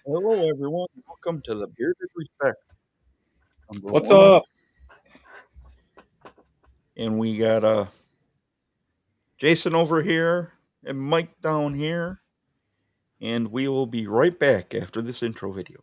Hello, everyone. Welcome to the Bearded Respect. Number What's one. up? And we got Jason over here and Mike down here. And we will be right back after this intro video.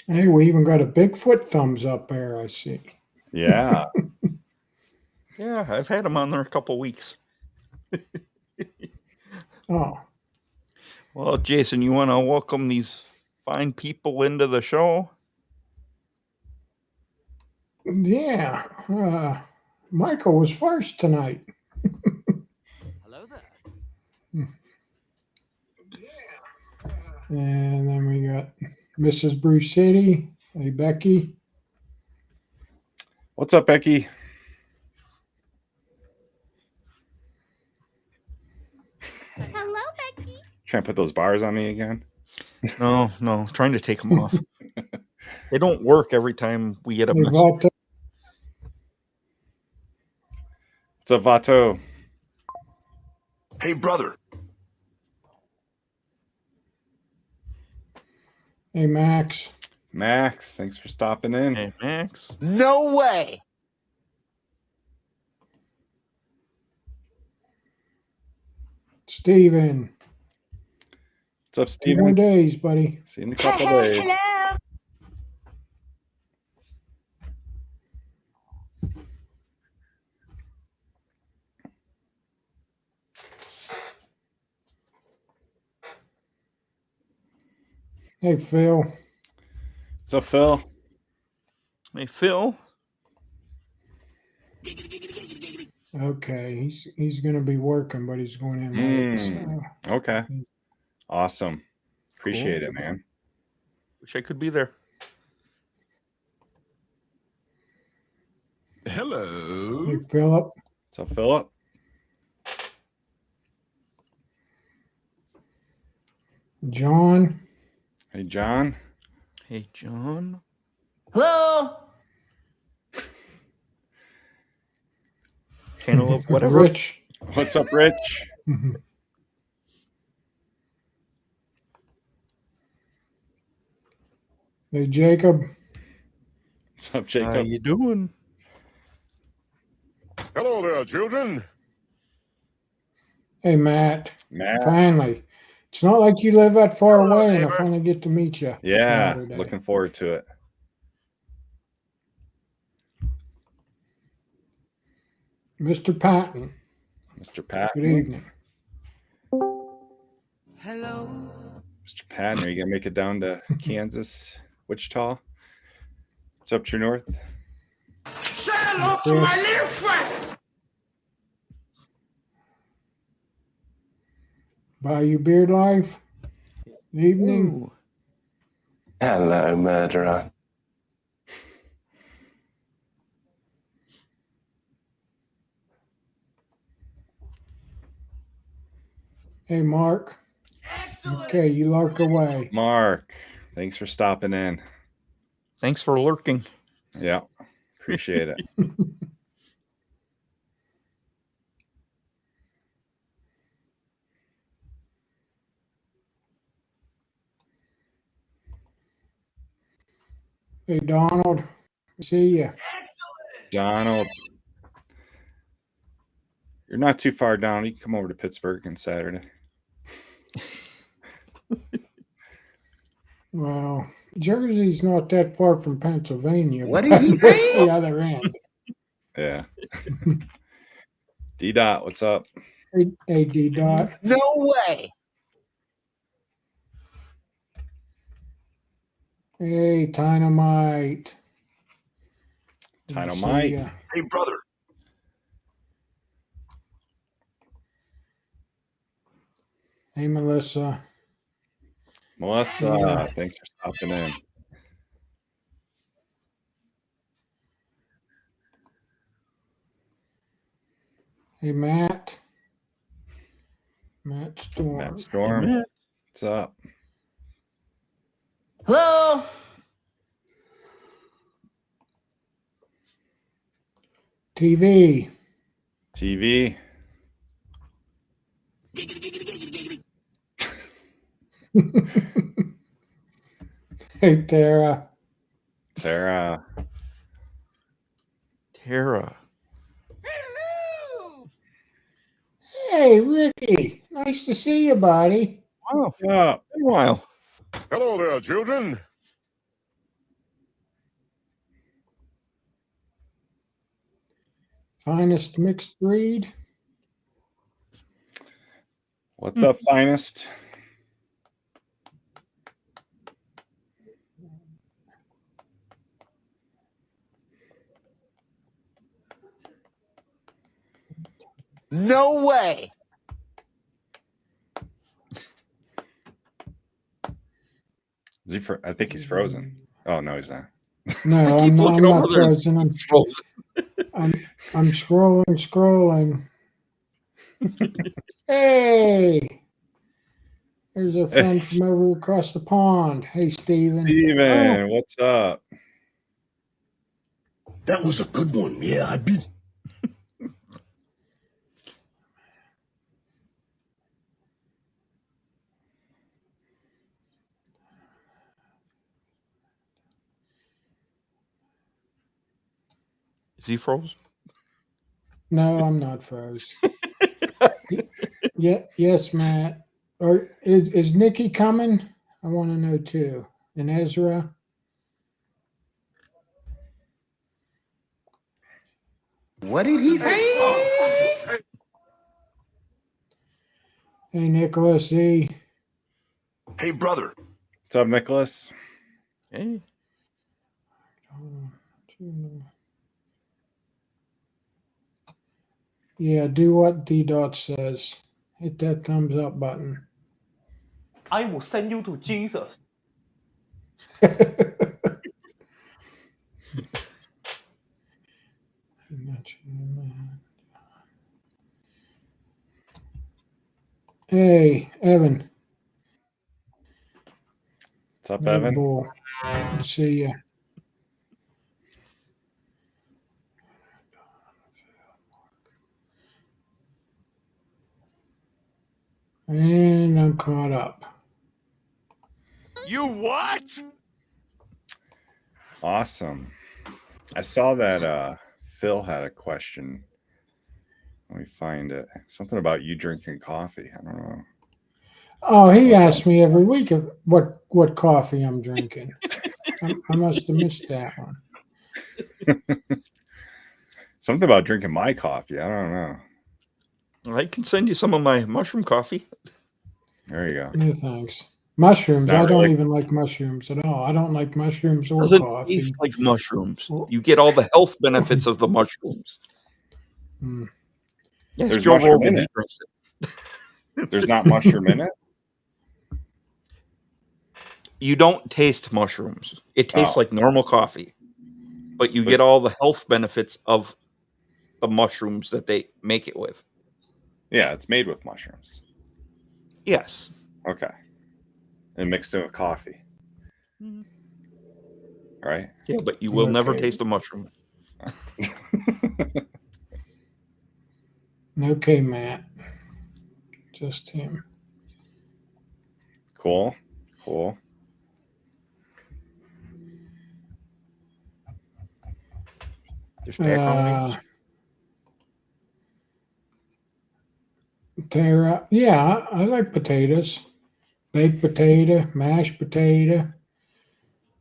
Hey, we even got a Bigfoot thumbs up there, I see. Yeah. Yeah, I've had him on there a couple weeks. Oh, Well, Jason, you want to welcome these fine people into the show? yeah. Michael was first tonight. Hello there. And then we got Mrs. Bruce City. Hey, Becky. What's up, Becky? Hello, Becky. Trying to put those bars on me again? No, trying to take them off. They don't work every time we get a Hey, message. Volta. What's up, Vato? Hey, brother. Hey, Max. Max, thanks for stopping in. Hey, Max. No way. Steven. What's up, 2 more Steven? days, buddy. See you in a couple days. Hello. Hey, Phil. What's up, Phil? Hey, Phil. Okay, he's going to be working, but he's going in late. So. Okay. Awesome. Appreciate it, man. Wish I could be there. Hello. Hey, Philip. What's up, Philip? John. Hey, John. Hey, John. Hello. Cantaloupe, whatever. Rich. What's up, Rich? Hey, Jacob. What's up, How Jacob? you doing? Hello there, children. Hey, Matt. Matt. Finally. It's not like you live that far away and I finally get to meet you. Yeah, Saturday. looking forward to it. Mr. Patton. Mr. Patton. Good evening. Hello. Mr. Patton, are you going to make it down to Kansas, Wichita? What's up to your north? Say hello to my little friend. Bayou Beard Life. Good evening. Ooh. Hello, murderer. Hey, Mark. Okay, you lurk away. Mark, thanks for stopping in. Thanks for lurking. Yeah, appreciate it. Hey, Donald. See ya. Donald, you're not too far down. You can come over to Pittsburgh on Saturday. Well, Jersey's not that far from Pennsylvania. What but did he I'm say? at the other end. Yeah. D-Dot, what's up? Hey, D-Dot. No way. Hey, Dynamite. Good to see Dynamite. ya. Hey, brother. Hey, Melissa. Melissa, Yeah. thanks for stopping in. Hey, Matt. Matt Storm. Matt Storm, what's up? Hello. TV. TV. Hey, Tara. Tara. Tara. Hey, Ricky. Nice to see you, buddy. Wow. Yeah. Been a while. Hello there, children. Finest mixed breed. What's up, finest? No way. Is he I think he's frozen. Oh no, he's not. No, Keep I'm looking not over there. frozen. I'm scrolling. Hey, there's a friend from over across the pond. Hey, Steven. Steven, what's up? That was a good one. Yeah, I beat. Is he froze? No, I'm not froze. Yeah, yes, Matt. Or is Nikki coming? I want to know too. And Ezra. What did he say? Hey, Nicholas E. Hey, brother. What's up, Nicholas? Hey. Yeah, do what D-Dot says. Hit that thumbs up button. I will send you to Jesus. Hey, Evan. What's up, Hey, Evan? Bull. Good to see ya. And I'm caught up. You what? Awesome. I saw that Phil had a question. Let me find it. Something about you drinking coffee. I don't know. Oh, he asks me every week of what coffee I'm drinking. I must have missed that one. Something about drinking my coffee. I don't know. I can send you some of my mushroom coffee. There you go. No thanks. Mushrooms. It's not I don't really- even like mushrooms at all. I don't like mushrooms or Doesn't coffee. taste like mushrooms. You get all the health benefits of the mushrooms. Hmm. Yes, There's Joe mushroom Rogan, in he it. drinks it. There's not mushroom in it? You don't taste mushrooms. It tastes Oh. like normal coffee, but you get all the health benefits of the mushrooms that they make it with. Yeah, it's made with mushrooms. Yes. Okay. and mixed it with coffee. Mhm. Right? Yeah, but you will never Okay. taste a mushroom. Okay, Matt. Just him. Cool. Cool. Just macaroni. Tara, yeah, I like potatoes. Baked potato, mashed potato,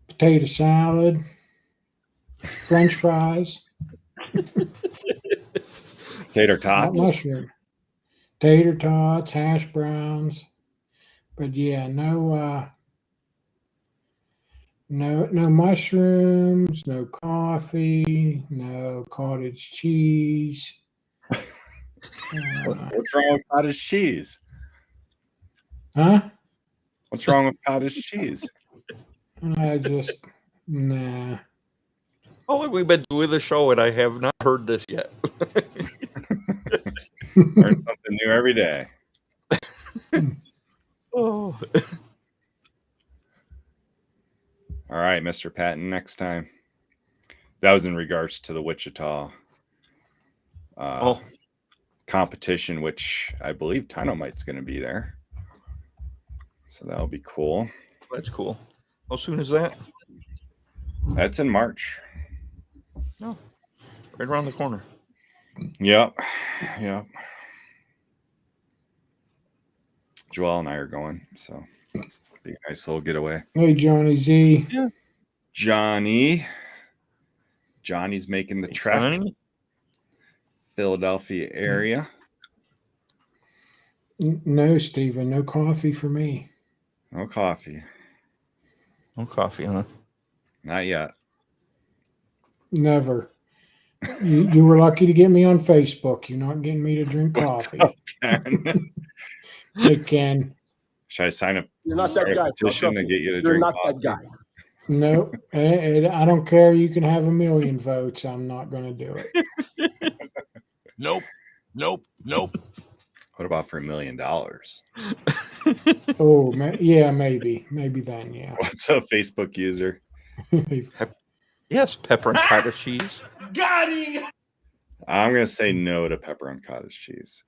potato salad, French fries, Tater not tots. mushroom, tater tots, hash browns. But yeah, no mushrooms, no coffee, no cottage cheese. What's wrong with cottage cheese? Huh? What's wrong with cottage cheese? I just nah. How long we've been doing the show and I have not heard this yet. Learn something new every day. Oh. All right, Mr. Patton, next time. That was in regards to the Wichita competition, which I believe Dynamite's going to be there. So that'll be cool. That's cool. How soon is that? That's in March. Oh, right around the corner. Yep. Yep. Joel and I are going, so be a nice little getaway. Hey, Johnny Z. Yeah. Johnny's making the trek. Johnny? Philadelphia area. No, Stephen, no coffee for me. No coffee. No coffee, huh? Not yet. Never. You were lucky to get me on Facebook. You're not getting me to drink coffee. Ken? Hey, Ken. Should I sign You're not start that a guy. petition to get you to You're drink not coffee? that guy. No, I don't care. You can have 1,000,000 votes. I'm not going to do it. Nope. Nope. Nope. What about for $1 million? Oh, yeah, maybe then, yeah. What's a Facebook user? Yes, pepper and cottage cheese. Got him! I'm going to say no to pepper on cottage cheese.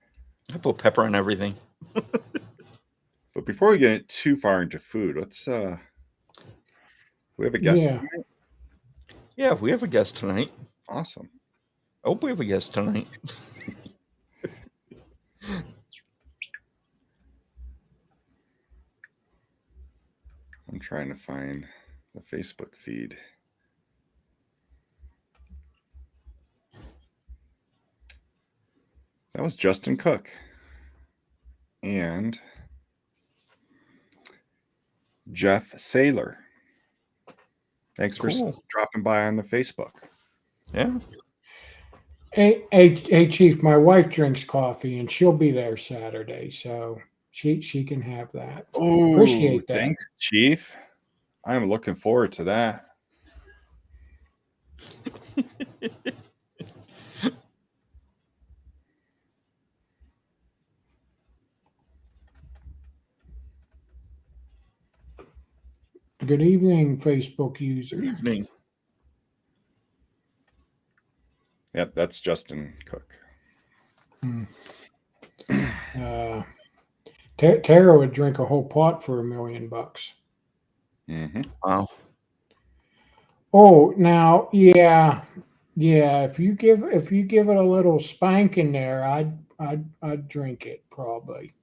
I put pepper on everything. But before we get too far into food, let's we have a guest Yeah. tonight? Yeah, we have a guest tonight. Awesome. I hope we have a guest tonight. I'm trying to find the Facebook feed. That was Justin Cook and Jeff Saylor. Thanks for dropping by on the Facebook. Yeah. Hey, Chief, my wife drinks coffee, and she'll be there Saturday, so she can have that. Oh, appreciate that. Thanks, Chief. I'm looking forward to that. Good evening, Facebook user. Good evening. Yep, that's Justin Cook. Tara would drink a whole pot for $1 million. Mm-hmm. Wow. Oh, now, yeah. If you give it a little spank in there, I'd drink it probably.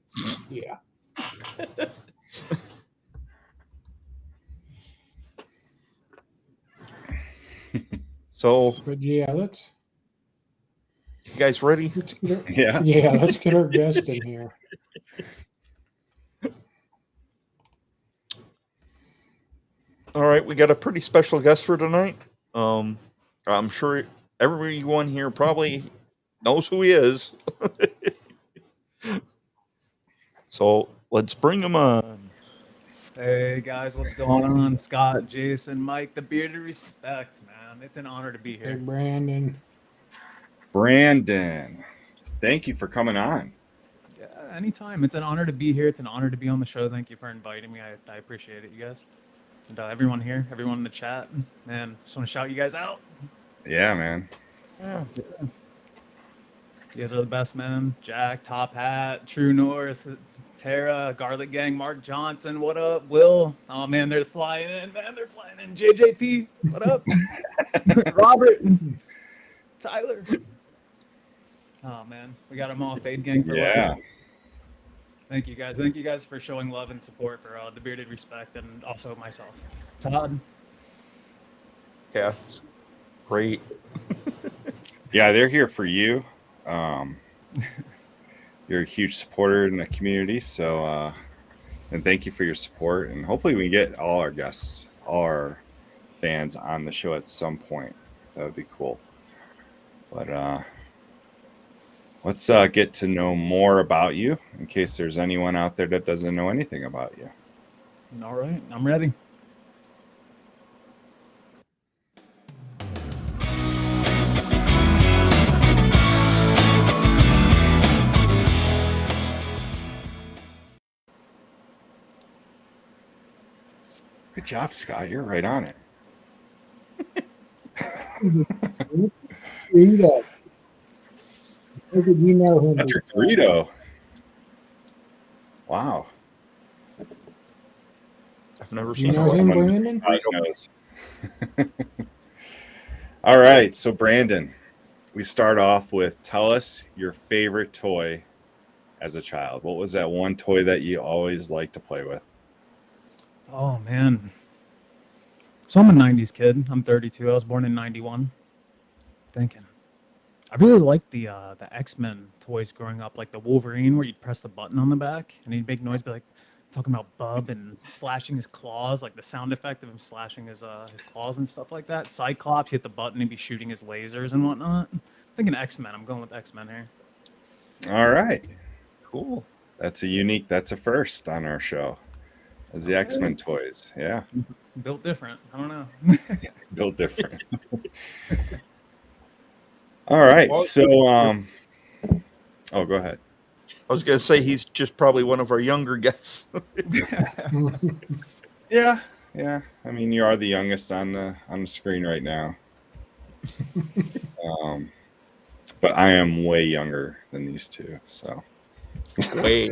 Yeah. So, but yeah, let's. You guys ready? Yeah. Yeah, let's get our guest in here. All right, we got a pretty special guest for tonight. I'm sure everyone here probably knows who he is. So let's bring him on. Hey guys, what's going on? Scott, Jason, Mike, the bearded respect, man. It's an honor to be here. Hey, Brandon. Brandon, thank you for coming on. Yeah, anytime. It's an honor to be here. It's an honor to be on the show. Thank you for inviting me. I appreciate it, you guys. And everyone here, everyone in the chat, man, just want to shout you guys out. Yeah, man. Yeah. You guys are the best, man. Jack, Top Hat, True North, Tara, Garlic Gang, Mark Johnson, what up? Will, oh man, they're flying in, man. They're flying in. JJP, what up? Robert, Tyler. Oh man, we got them all. Fade Gang for Yeah. life. Thank you guys. Thank you guys for showing love and support for the Bearded Respect and also myself. Todd. Yeah. Great. Yeah, they're here for you. You're a huge supporter in the community, so and thank you for your support. And hopefully we get all our guests, all our fans on the show at some point. That would be cool. But let's get to know more about you in case there's anyone out there that doesn't know anything about you. All right, I'm ready. Good job, Scott. You're right on it. Dorito. How did you know him? That's your Dorito. Wow. I've never You seen know him, someone. Brandon? Eyes knows. All right, so Brandon, we start off with tell us your favorite toy as a child. What was that one toy that you always liked to play with? Oh man. So I'm a 90s kid. I'm 32. I was born in 91. Thinking. I really liked the X-Men toys growing up, like the Wolverine where you'd press the button on the back and he'd make noise, be like talking about Bub and slashing his claws, like the sound effect of him slashing his claws and stuff like that. Cyclops, hit the button, he'd be shooting his lasers and whatnot. I'm thinking X-Men. I'm going with X-Men here. All right. Cool. That's a first on our show. As the X-Men toys. Yeah. Built different. I don't know. Built different. All right. Well- So oh, go ahead. I was gonna say he's just probably one of our younger guests. Yeah. I mean, you are the youngest on the screen right now. But I am way younger than these two, so Way.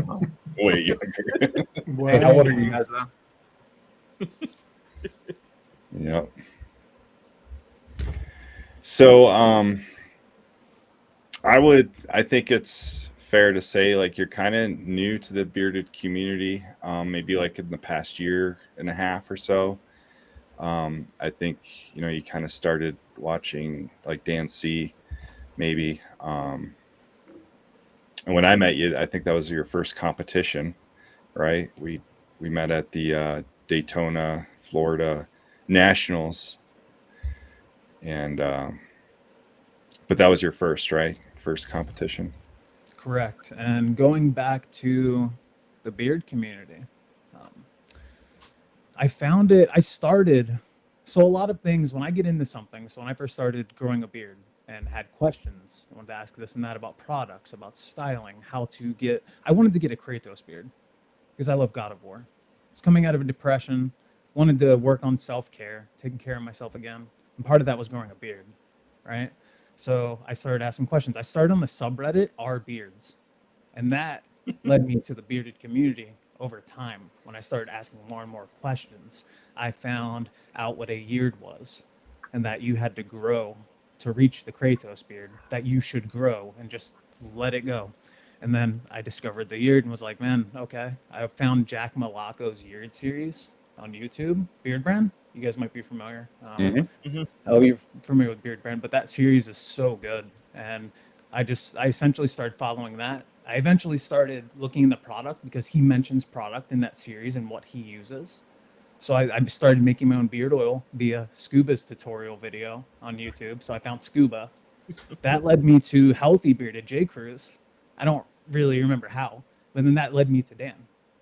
way younger. Hey, how old are you guys though? Yep. So I think it's fair to say like you're kind of new to the bearded community, maybe like in the past year and a half or so. I think you kind of started watching like Dan C maybe, and when I met you, I think that was your first competition, right? We met at the Daytona, Florida Nationals, and but that was your first, right? First competition. Correct. And going back to the beard community, I started, so a lot of things when I get into something, so when I first started growing a beard and had questions, I wanted to ask this and that about products, about styling, I wanted to get a Kratos beard because I love God of War. I was coming out of a depression, wanted to work on self-care, taking care of myself again. And part of that was growing a beard, right? So I started asking questions. I started on the subreddit /beards, and that led me to the bearded community over time. When I started asking more and more questions, I found out what a yeard was and that you had to grow to reach the Kratos beard, that you should grow and just let it go. And then I discovered the yeard and was like, man, okay. I found Jack Malaco's yeard series on YouTube, Beard Brand. You guys might be familiar. Oh, you're familiar with Beard Brand, but that series is so good. And I essentially started following that. I eventually started looking in the product because he mentions product in that series and what he uses. So I started making my own beard oil via Scuba's tutorial video on YouTube. So I found Scuba. That led me to Healthy Bearded J. Cruz. I don't really remember how, but then that led me to Dan.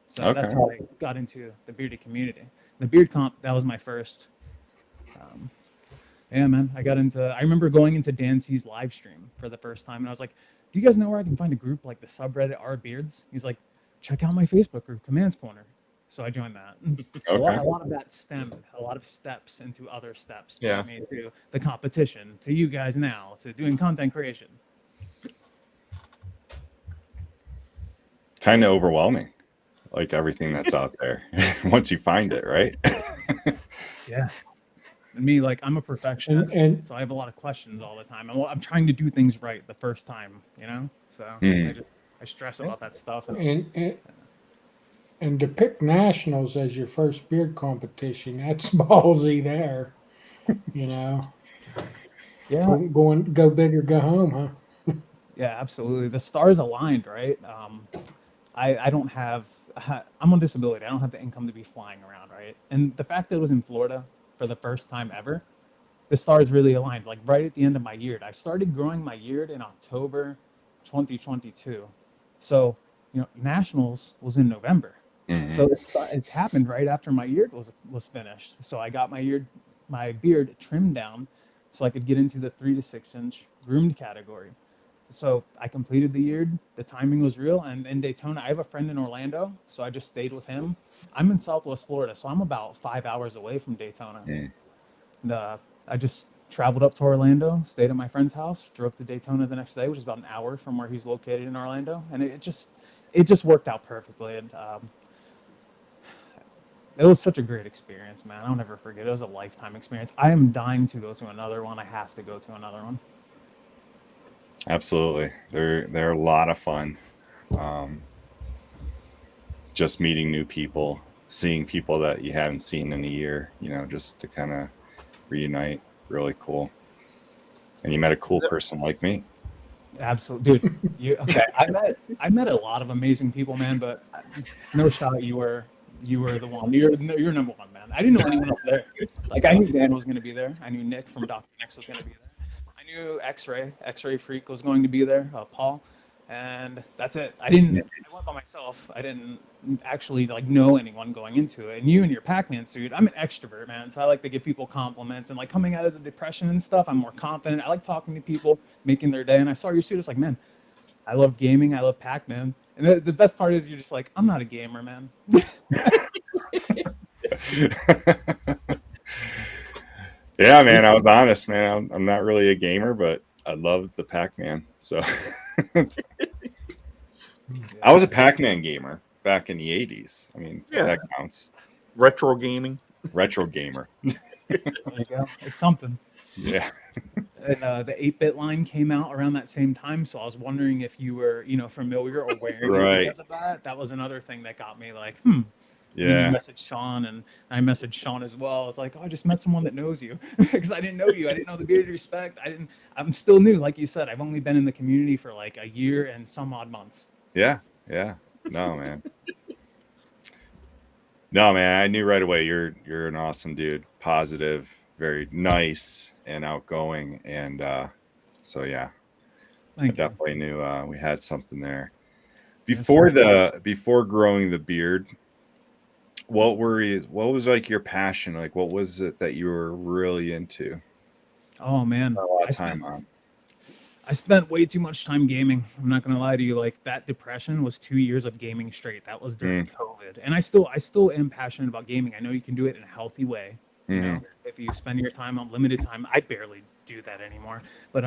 So that's how I got into the bearded community. The beard comp, that was my first. Yeah, man, I remember going into Dan C's live stream for the first time, and I was like, do you guys know where I can find a group like the subreddit Our Beards? He's like, check out my Facebook group, Commands Corner. So I joined that. A lot of that stemmed, a lot of steps into other steps to get me to the competition, to you guys now, to doing content creation. Kind of overwhelming, like everything that's out there once you find it, right? Yeah. And me, like, I'm a perfectionist, And so I have a lot of questions all the time. I'm trying to do things right the first time, you know? So I stress about that stuff. and to pick nationals as your first beard competition, that's ballsy there. You know, Yeah. go big or go home, huh? Yeah, absolutely. The stars aligned, right? I don't have, I'm on disability. I don't have the income to be flying around, right? And the fact that it was in Florida for the first time ever, the stars really aligned. Like right at the end of my year, I started growing my beard in October 2022. So, nationals was in November. So it happened right after my year was finished. So I got my beard trimmed down so I could get into the 3 to 6 inch groomed category. So I completed the year. The timing was real. And in Daytona, I have a friend in Orlando, so I just stayed with him. I'm in Southwest Florida, so I'm about 5 hours away from Daytona. And I just traveled up to Orlando, stayed at my friend's house, drove to Daytona the next day, which is about an hour from where he's located in Orlando, and it just worked out perfectly. And it was such a great experience, man. I'll never forget. It was a lifetime experience. I am dying to go to another one. I have to go to another one. Absolutely. They're a lot of fun. Just meeting new people, seeing people that you haven't seen in a year, just to kind of reunite. Really cool. And you met a cool person like me. Absolutely, dude. Okay. I met a lot of amazing people, man, but no shot you were the one. You're number one, man. I didn't know anyone else there. Like, I knew Dan was going to be there. I knew Nick from Dr. X was going to be there. I knew X-Ray Freak was going to be there, Paul, and that's it. I went by myself. I didn't actually know anyone going into it. And you and your Pac-Man suit, I'm an extrovert, man, so I like to give people compliments. And coming out of the depression and stuff, I'm more confident. I like talking to people, making their day. And I saw your suit. It's like, man, I love gaming. I love Pac-Man. And the best part is you're just like, I'm not a gamer, man. Yeah, man, I was honest, man. I'm not really a gamer, but I love the Pac-Man. So I was a Pac-Man gamer back in the 80s. I mean, that counts. Retro gaming. Retro gamer. There you go. It's something. Yeah. And the 8-bit line came out around that same time, so I was wondering if you were, familiar or wearing it because of that. That was another thing that got me like, Yeah. You messaged Sean, and I messaged Sean as well. I was like, I just met someone that knows you because I didn't know you. I didn't know the Bearded Respect. I'm still new, like you said. I've only been in the community for like a year and some odd months. Yeah. No, man. No, man. I knew right away you're an awesome dude. Positive, very nice, and outgoing. And so yeah, I definitely knew we had something there. Before growing the beard, what was like your passion? Like, what was it that you were really into? Oh man, a lot of time on. I spent way too much time gaming. I'm not gonna lie to you. Like, that depression was 2 years of gaming straight. That was during COVID, and I still am passionate about gaming. I know you can do it in a healthy way. You know, if you spend your time on limited time. I barely do that anymore. But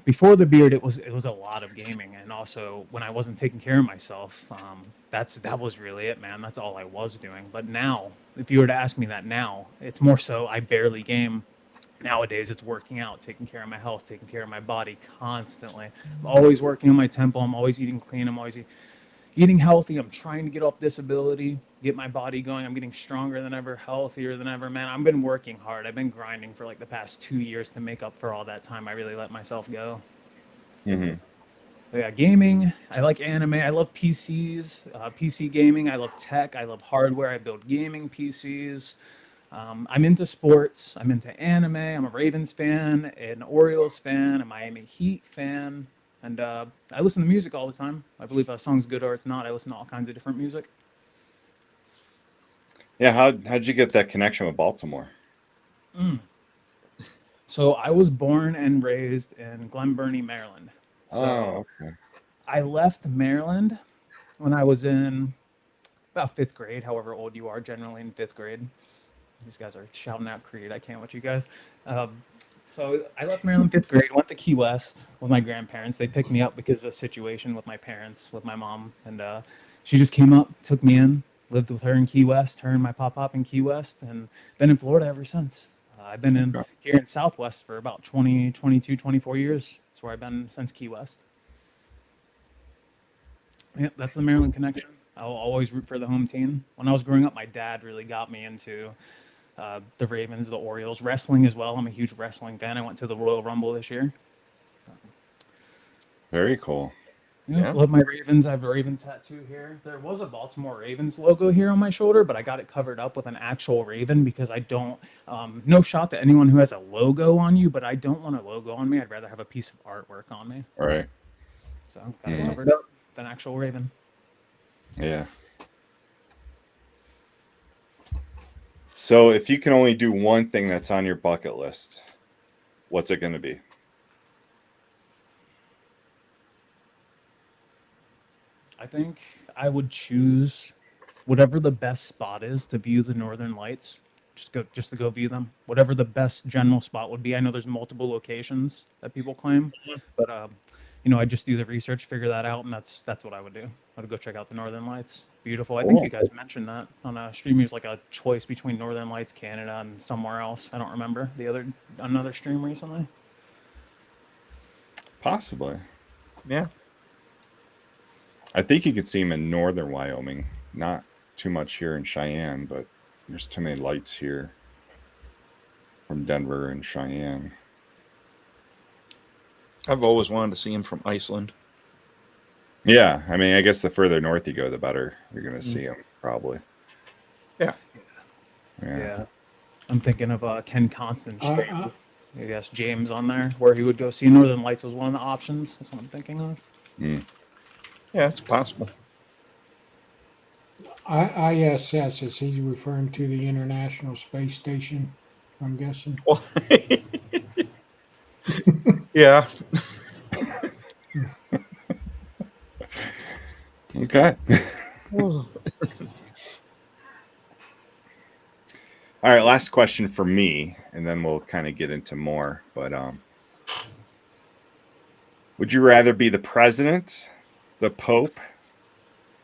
before the beard, it was a lot of gaming, and also when I wasn't taking care of myself, that was really it, man. That's all I was doing. But now, if you were to ask me that now, it's more so I barely game. Nowadays, it's working out, taking care of my health, taking care of my body constantly. I'm always working on my tempo. I'm always eating clean. I'm always eating healthy. I'm trying to get off disability, get my body going. I'm getting stronger than ever, healthier than ever, man. I've been working hard. I've been grinding for like the past 2 years to make up for all that time I really let myself go. But yeah, gaming. I like anime. I love PCs, PC gaming. I love tech. I love hardware. I build gaming PCs. I'm into sports. I'm into anime. I'm a Ravens fan, an Orioles fan, a Miami Heat fan. And I listen to music all the time. I believe a song's good or it's not. I listen to all kinds of different music. Yeah, how'd you get that connection with Baltimore? So I was born and raised in Glen Burnie, Maryland. So Oh, okay. I left Maryland when I was in about 5th grade, however old you are generally in 5th grade. These guys are shouting out Creed. I can't with you guys. So I left Maryland 5th grade, went to Key West with my grandparents. They picked me up because of a situation with my parents, with my mom. And she just came up, took me in, lived with her in Key West, her and my pop-pop in Key West, and been in Florida ever since. I've been in here in Southwest for about 20, 22, 24 years. That's where I've been since Key West. Yeah, that's the Maryland connection. I'll always root for the home team. When I was growing up, my dad really got me into the Ravens, the Orioles, wrestling as well. I'm a huge wrestling fan. I went to the Royal Rumble this year. Very cool. Yeah, love my Ravens. I have a Raven tattoo here. There was a Baltimore Ravens logo here on my shoulder, but I got it covered up with an actual Raven because I don't, no shot to anyone who has a logo on you, but I don't want a logo on me. I'd rather have a piece of artwork on me. All right. So got it covered up with an actual Raven. Yeah. So if you can only do one thing that's on your bucket list, what's it going to be? I think I would choose whatever the best spot is to view the Northern Lights. Just to go view them. Whatever the best general spot would be. I know there's multiple locations that people claim, but I just do the research, figure that out, and that's what I would do. I would go check out the Northern Lights. Beautiful. I think you guys mentioned that on a stream. There's like a choice between Northern Lights, Canada, and somewhere else. I don't remember another stream recently. Possibly. Yeah. I think you could see them in northern Wyoming. Not too much here in Cheyenne, but there's too many lights here from Denver and Cheyenne. I've always wanted to see him from Iceland. Yeah, I mean, I guess the further north you go, the better you're going to see them, probably. Yeah. Yeah. I'm thinking of Ken Constant's stream. I guess James on there, where he would go see Northern Lights was one of the options. That's what I'm thinking of. Yeah, it's possible. ISS, is he referring to the International Space Station, I'm guessing? Well, yeah. Okay. All right, last question for me, and then we'll kind of get into more. But would you rather be the president, the Pope,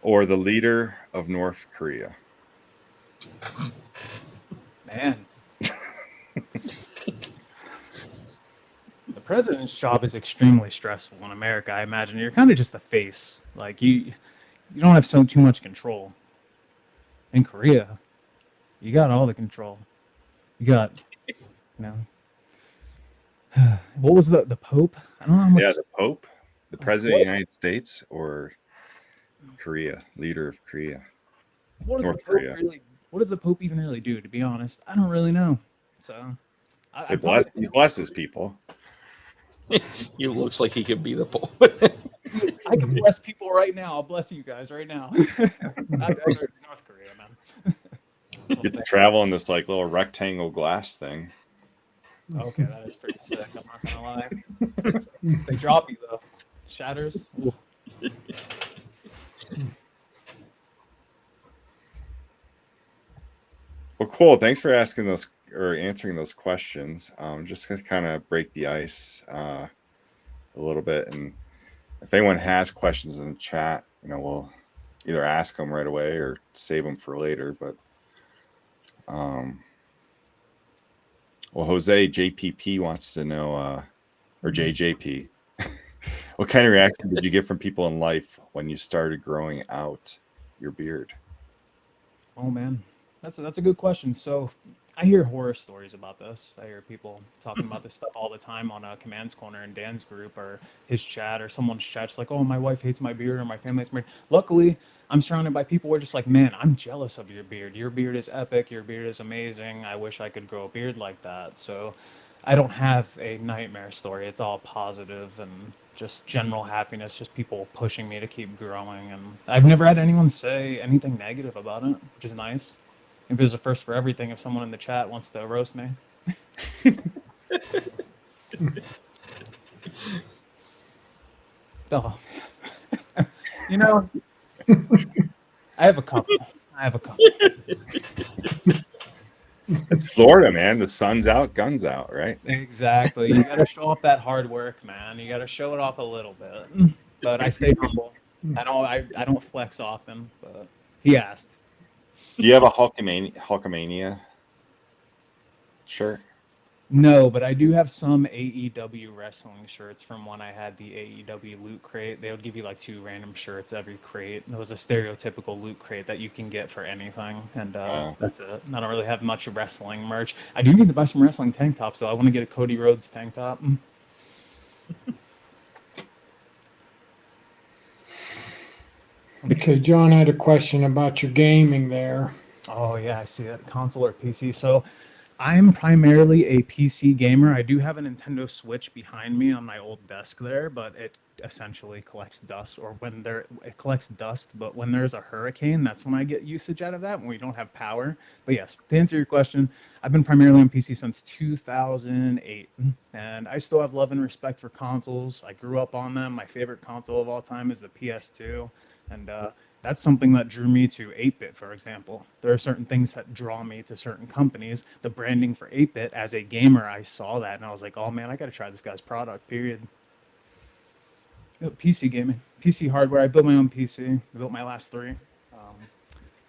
or the leader of North Korea? Man. The president's job is extremely stressful in America. I imagine you're kind of just a face. Like you don't have too much control. In Korea, you got all the control. You got, what was the Pope? I don't know how much. Yeah, the Pope, the president of the United States, or Korea, leader of Korea. What does North the Pope Korea. what does the Pope even really do? To be honest, I don't really know. So, He blesses people. He looks like he could be the Pope. I can bless people right now. I'll bless you guys right now. I'd go to North Korea, man. Get to travel in this like little rectangle glass thing. Okay, that is pretty sick. I'm not gonna lie. They drop you though. Shatters. Ooh. Well, cool. Thanks for asking those or answering those questions. Just to kind of break the ice a little bit, and if anyone has questions in the chat, we'll either ask them right away or save them for later. But well, Jose JPP wants to know, or JJP, what kind of reaction did you get from people in life when you started growing out your beard? Oh man, that's a good question. So I hear horror stories about this. I hear people talking about this stuff all the time on Command's Corner in Dan's group or his chat or someone's chat. It's like, oh, my wife hates my beard or my family hates my beard. Luckily, I'm surrounded by people who are just like, man, I'm jealous of your beard. Your beard is epic. Your beard is amazing. I wish I could grow a beard like that. So I don't have a nightmare story. It's all positive and just general happiness, just people pushing me to keep growing. And I've never had anyone say anything negative about it, which is nice. Maybe there's a first for everything if someone in the chat wants to roast me. Oh, you know, I have a couple. It's Florida, man. The sun's out, guns out, right? Exactly. You got to show off that hard work, man. You got to show it off a little bit. But I stay humble. I don't flex often, but he asked. Do you have a Hulkamania shirt? No, but I do have some AEW wrestling shirts from when I had the AEW loot crate. They would give you like 2 random shirts every crate. It was a stereotypical loot crate that you can get for anything, and that's it. I don't really have much wrestling merch. I do need to buy some wrestling tank tops, though. I want to get a Cody Rhodes tank top. Because John had a question about your gaming there. Oh yeah, I see it. Console or PC. So I'm primarily a PC gamer. I do have a Nintendo Switch behind me on my old desk there, but it essentially collects dust, it collects dust, but when there's a hurricane, that's when I get usage out of that, when we don't have power. But yes, to answer your question, I've been primarily on PC since 2008, and I still have love and respect for consoles. I grew up on them. My favorite console of all time is the PS2, and that's something that drew me to 8-bit, for example. There are certain things that draw me to certain companies. The branding for 8-bit, as a gamer, I saw that, and I was like, oh man, I got to try this guy's product, period. PC gaming, PC hardware. I built my own PC. I built my last 3. I'm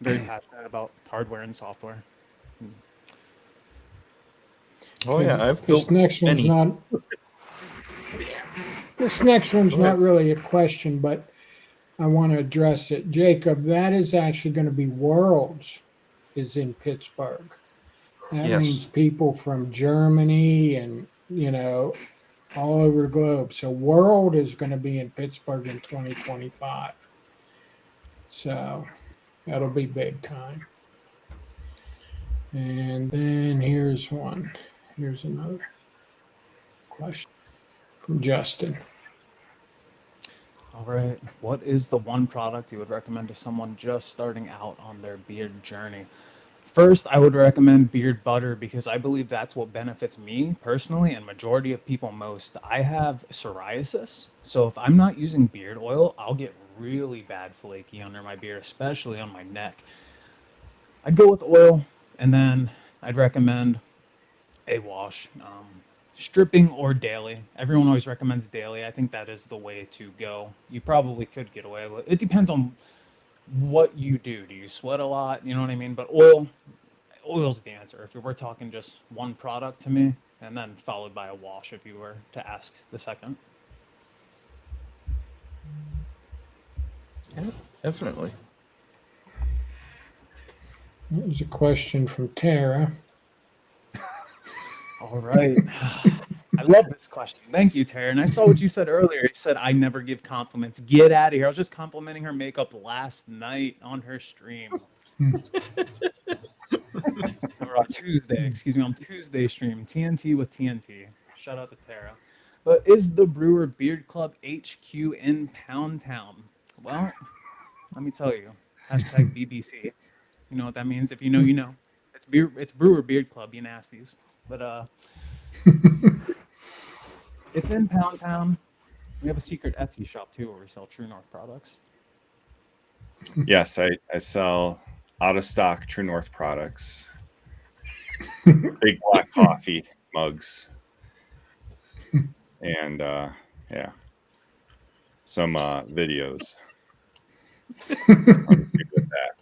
very passionate about hardware and software. Oh yeah, I've This built next one's many. not. This next one's not really a question, but I want to address it. Jacob, that is actually going to be Worlds, is in Pittsburgh. That Yes. means people from Germany and, all over the globe. So World is going to be in Pittsburgh in 2025. So that'll be big time. And then here's one. Here's another question from Justin. All right. What is the one product you would recommend to someone just starting out on their beard journey? First, I would recommend beard butter because I believe that's what benefits me personally and majority of people most. I have psoriasis, so if I'm not using beard oil, I'll get really bad flaky under my beard, especially on my neck. I'd go with oil, and then I'd recommend a wash. Stripping or daily. Everyone always recommends daily. I think that is the way to go. You probably could get away with it. It depends on what you do. Do you sweat a lot? You know what I mean? But oil's the answer. If we're talking just one product to me, and then followed by a wash if you were to ask the second. Yeah, definitely. There's a question from Tara. All right. I love this question. Thank you, Tara. And I saw what you said earlier. You said, I never give compliments. Get out of here. I was just complimenting her makeup last night on her stream. Or on Tuesday, excuse me, on Tuesday stream. TNT with TNT. Shout out to Tara. But is the Brewer Beard Club HQ in Pound Town? Well, let me tell you. Hashtag BBC. You know what that means? If you know, you know. It's Brewer Beard Club, you nasties. But it's in Pound Town. We have a secret Etsy shop too where we sell True North products. Yes, I sell out of stock True North products. Big black coffee mugs. And yeah. Some videos. I'm good with that.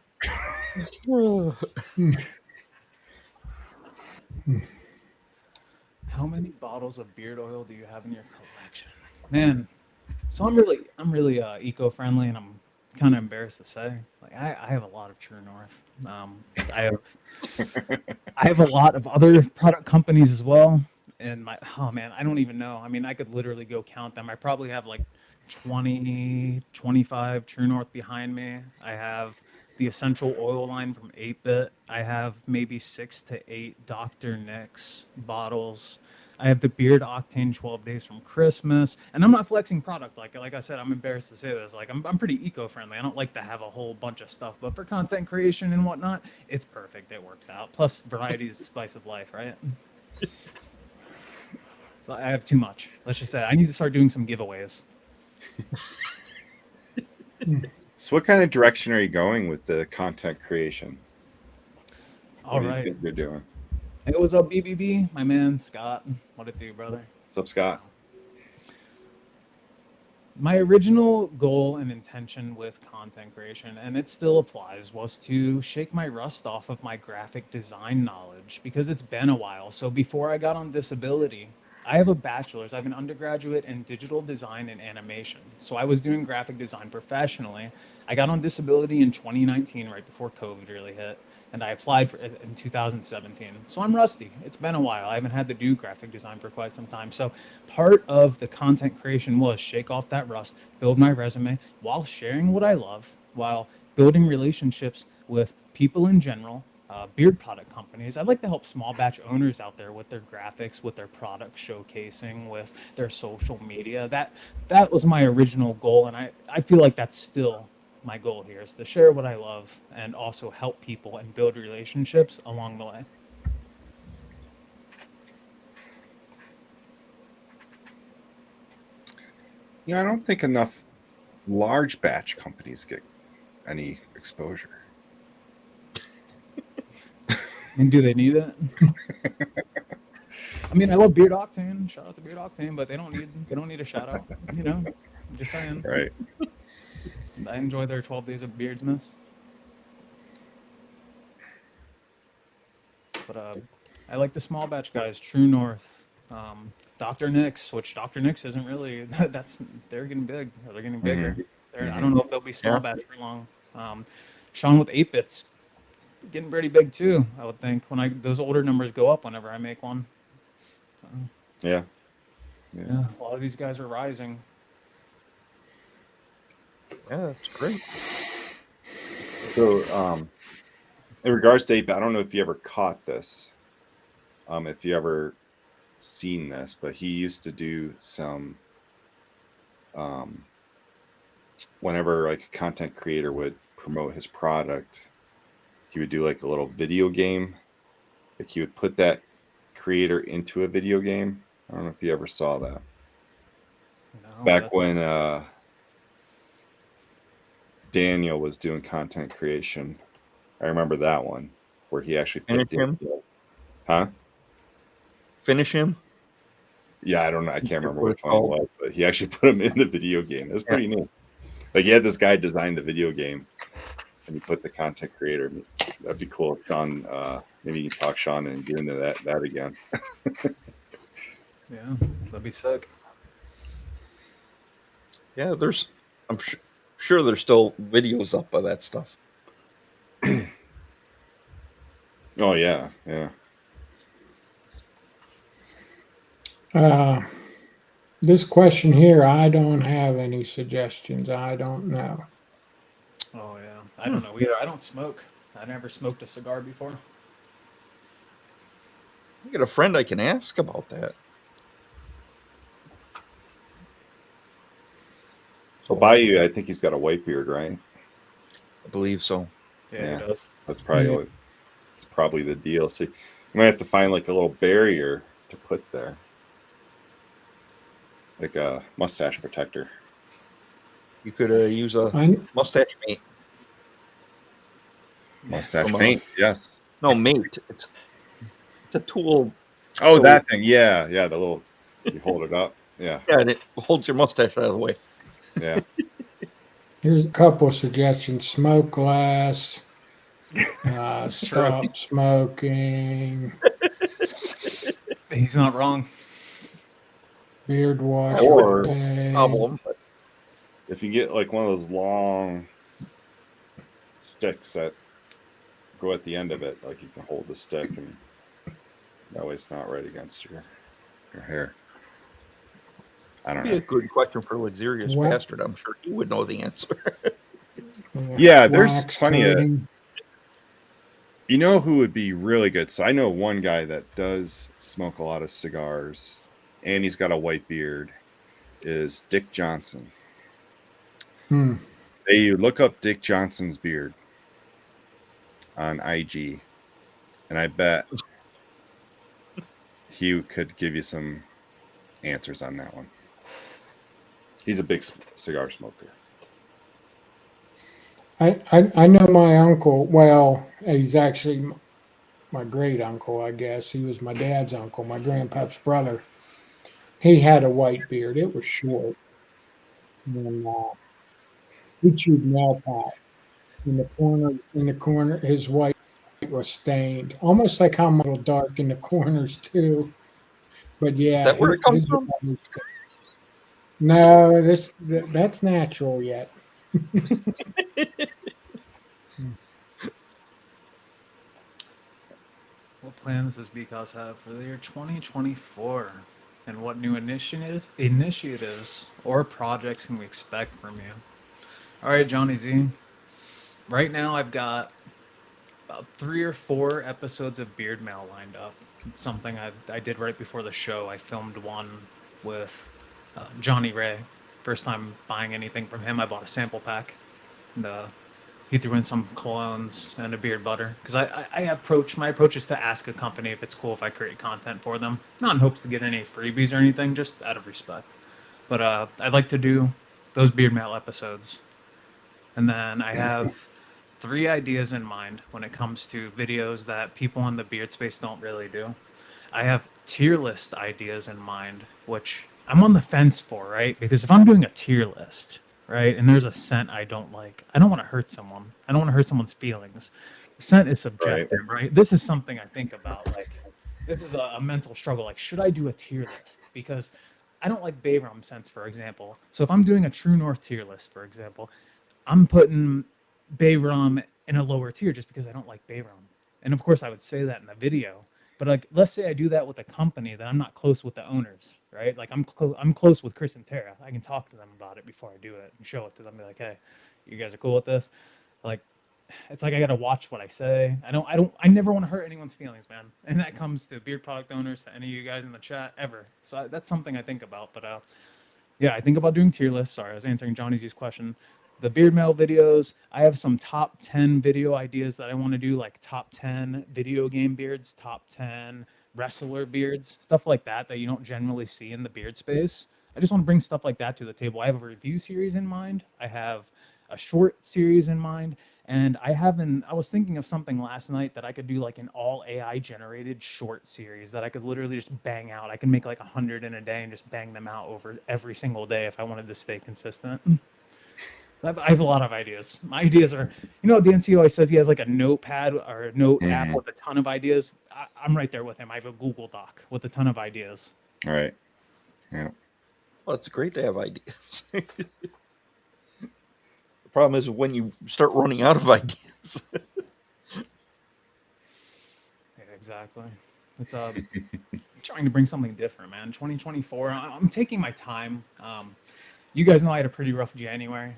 How many bottles of beard oil do you have in your collection? Man, so I'm really eco-friendly, and I'm kind of embarrassed to say, like I have a lot of True North. I have a lot of other product companies as well, and oh man, I don't even know. I mean, I could literally go count them. I probably have like 20, 25 True North behind me. I have the essential oil line from 8-Bit. I have maybe 6 to 8 Dr. Nick's bottles. I have the Beard Octane 12 Days from Christmas. And I'm not flexing product. Like I said, I'm embarrassed to say this. Like I'm pretty eco-friendly. I don't like to have a whole bunch of stuff. But for content creation and whatnot, it's perfect. It works out. Plus, variety is the spice of life, right? So I have too much. Let's just say I need to start doing some giveaways. So what kind of direction are you going with the content creation? All What do you right. think you're doing? Hey, what's up, BBB? My man, Scott. What it do, brother? What's up, Scott? My original goal and intention with content creation, and it still applies, was to shake my rust off of my graphic design knowledge because it's been a while. So before I got on disability, I have a bachelor's. I have an undergraduate in digital design and animation. So I was doing graphic design professionally. I got on disability in 2019, right before COVID really hit, and I applied for it in 2017. So I'm rusty. It's been a while. I haven't had to do graphic design for quite some time. So part of the content creation was shake off that rust, build my resume while sharing what I love, while building relationships with people in general, beard product companies. I'd like to help small batch owners out there with their graphics, with their product showcasing, with their social media. That was my original goal, and I feel like that's still my goal here, is to share what I love and also help people and build relationships along the way. Yeah, I don't think enough large batch companies get any exposure. And do they need it? I mean, I love Beard Octane. Shout out to Beard Octane, but they don't need a shout out. You know, I'm just saying. Right. I enjoy their 12 Days of Beardsmas. But I like the small batch guys, True North, Dr. Nix, which Dr. Nix isn't really. They're getting big. Or they're getting bigger. I don't know if they'll be small batch for long. Sean with 8 bits, getting pretty big too. I would think when those older numbers go up whenever I make one. So, Yeah. yeah, a lot of these guys are rising. Yeah, that's great. So, in regards to 8-bit, I don't know if you ever caught this, if you ever seen this, but he used to do some, whenever like a content creator would promote his product, he would do like a little video game. Like he would put that creator into a video game. I don't know if you ever saw that. No, Back when Daniel was doing content creation, I remember that one where he actually Finish put him? Huh? Finish him? Yeah, I don't know. I can't remember what which it's one it called. was, but he actually put him in the video game. It was pretty neat. Like he had this guy design the video game, and he put the content creator. That'd be cool. Sean, maybe you can talk Sean and get into that again. Yeah, that'd be sick. Yeah, I'm sure there's still videos up of that stuff. Oh yeah, yeah. This question here, I don't have any suggestions. I don't know. Oh yeah, I don't know either. I don't smoke. I never smoked a cigar before. I got a friend I can ask about that. So Bayou, I think he's got a white beard, right? I believe so. Yeah, he does. So that's probably the deal. So you might have to find like a little barrier to put there, like a mustache protector. You could use a mustache mate. Mustache paint, yes. No, mate. It's a tool. Oh, so that thing. Yeah, yeah. The little, you hold it up. Yeah. Yeah, and it holds your mustache out of the way. Yeah. Here's a couple of suggestions: smoke glass, stop smoking. He's not wrong. Beard wash. Or problem. If you get like one of those long sticks that go at the end of it, like you can hold the stick, and that way it's not right against your hair. I don't know. Be a good question for Luxurious Bastard. I'm sure he would know the answer. Yeah, there's plenty coating. of. You know who would be really good? So I know one guy that does smoke a lot of cigars, and he's got a white beard. Is Dick Johnson? Hey, you look up Dick Johnson's beard on IG, and I bet he could give you some answers on that one. He's a big cigar smoker. I know my uncle. Well, he's actually my great uncle, I guess. He was my dad's uncle, my grandpa's brother. He had a white beard. It was short. And he chewed nail pot in the corner. In the corner, his white was stained, almost like how I'm a little dark in the corners too. But Is yeah, that where it comes his from? no, that's natural yet. What plans does Because have for the year 2024? And what new initiatives or projects can we expect from you? All right, Johnny Z. Right now, I've got about 3 or 4 episodes of Beard Mail lined up. It's something I did right before the show. I filmed one with Johnny Ray. First time buying anything from him, I bought a sample pack. And, he threw in some colognes and a beard butter because my approach is to ask a company if it's cool if I create content for them, not in hopes to get any freebies or anything, just out of respect. But I'd like to do those Beard Mail episodes, and then I have 3 ideas in mind when it comes to videos that people in the beard space don't really do. I have tier list ideas in mind, which I'm on the fence for, right? Because if I'm doing a tier list, right, and there's a scent I don't like, I don't want to hurt someone. I don't want to hurt someone's feelings. Scent is subjective, right? This is something I think about. Like, this is a mental struggle. Like, should I do a tier list? Because I don't like Bay Rum scents, for example. So if I'm doing a True North tier list, for example, I'm putting Bay Rum in a lower tier just because I don't like Bay Rum. And of course, I would say that in the video. But like, let's say I do that with a company that I'm not close with the owners, right? Like I'm close with Chris and Tara. I can talk to them about it before I do it and show it to them. Be like, hey, you guys are cool with this. Like, it's like I gotta watch what I say. I never want to hurt anyone's feelings, man. And that comes to beard product owners, to any of you guys in the chat, ever. So that's something I think about. But yeah, I think about doing tier lists. Sorry, I was answering Johnny Z's question. The Beard Mail videos, I have some top 10 video ideas that I want to do, like top 10 video game beards, top 10 wrestler beards, stuff like that you don't generally see in the beard space. I just want to bring stuff like that to the table. I have a review series in mind. I have a short series in mind. And I was thinking of something last night that I could do like an all AI generated short series that I could literally just bang out. I can make like 100 in a day and just bang them out over every single day if I wanted to stay consistent. So I have a lot of ideas. My ideas are, DNC always says he has like a notepad or a note app with a ton of ideas. I'm right there with him. I have a Google Doc with a ton of ideas. All right. Yeah. Well, it's great to have ideas. The problem is when you start running out of ideas. Yeah, exactly. It's trying to bring something different, man. 2024. I'm taking my time. You guys know I had a pretty rough January.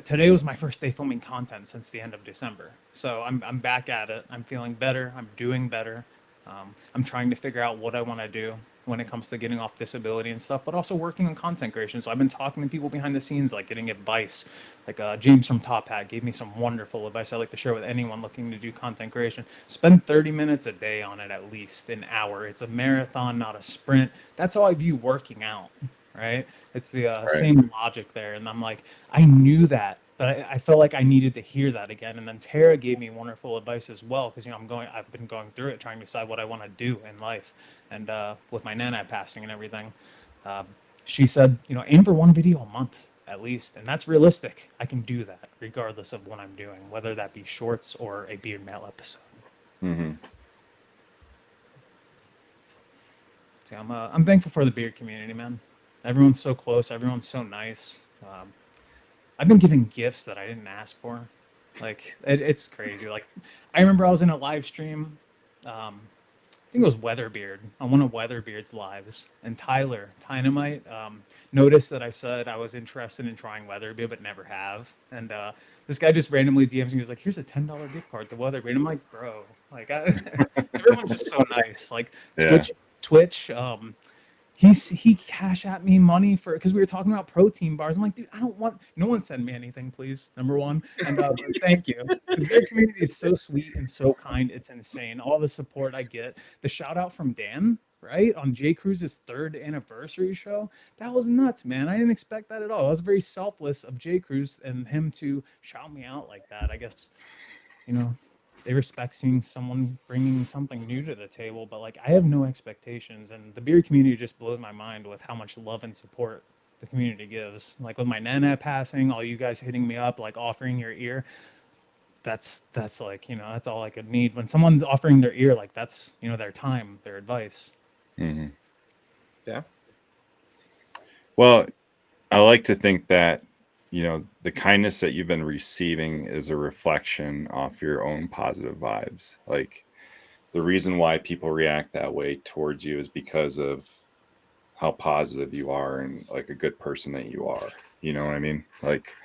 Today was my first day filming content since the end of December. So I'm back at it. I'm feeling better. I'm doing better. I'm trying to figure out what I want to do when it comes to getting off disability and stuff, but also working on content creation. So I've been talking to people behind the scenes, like getting advice. Like James from Top Hat gave me some wonderful advice I like to share with anyone looking to do content creation. Spend 30 minutes a day on it, at least an hour. It's a marathon, not a sprint. That's how I view working out. Right? It's the same logic there. And I'm like, I knew that, but I felt like I needed to hear that again. And then Tara gave me wonderful advice as well, because I've been going through it, trying to decide what I want to do in life. And with my nana passing and everything, she said, aim for 1 video a month at least, and that's realistic. I can do that regardless of what I'm doing, whether that be shorts or a Beard Mail episode. See, I'm thankful for the beard community, man. Everyone's so close. Everyone's so nice. I've been given gifts that I didn't ask for. Like, it's crazy. Like, I remember I was in a live stream. I think it was Weatherbeard, on one of Weatherbeard's lives. And Tyler, Dynamite, noticed that I said I was interested in trying Weatherbeard, but never have. And this guy just randomly DMs me. He was like, here's a $10 gift card to Weatherbeard. I'm like, bro. Like, everyone's just so nice. Like, Yeah. Twitch, he cash at me money because we were talking about protein bars. I'm like, dude, I don't want, no one send me anything, please. Number one. And thank you. The beard community is so sweet and so kind. It's insane. All the support I get. The shout out from Dan right? On J. Cruz's 3rd anniversary show. That was nuts, man. I didn't expect that at all. It was very selfless of J. Cruz and him to shout me out like that. I guess, you know, they respect seeing someone bringing something new to the table, but like I have no expectations, and the beer community just blows my mind with how much love and support the community gives. Like with my Nana passing, all you guys hitting me up, like offering your ear. That's like, you know, that's all I could need. When someone's offering their ear, like that's, you know, their time, their advice. Mm-hmm. Yeah. Well, I like to think that, you know, the kindness that you've been receiving is a reflection off your own positive vibes. Like the reason why people react that way towards you is because of how positive you are and like a good person that you are. You know what I mean? Like,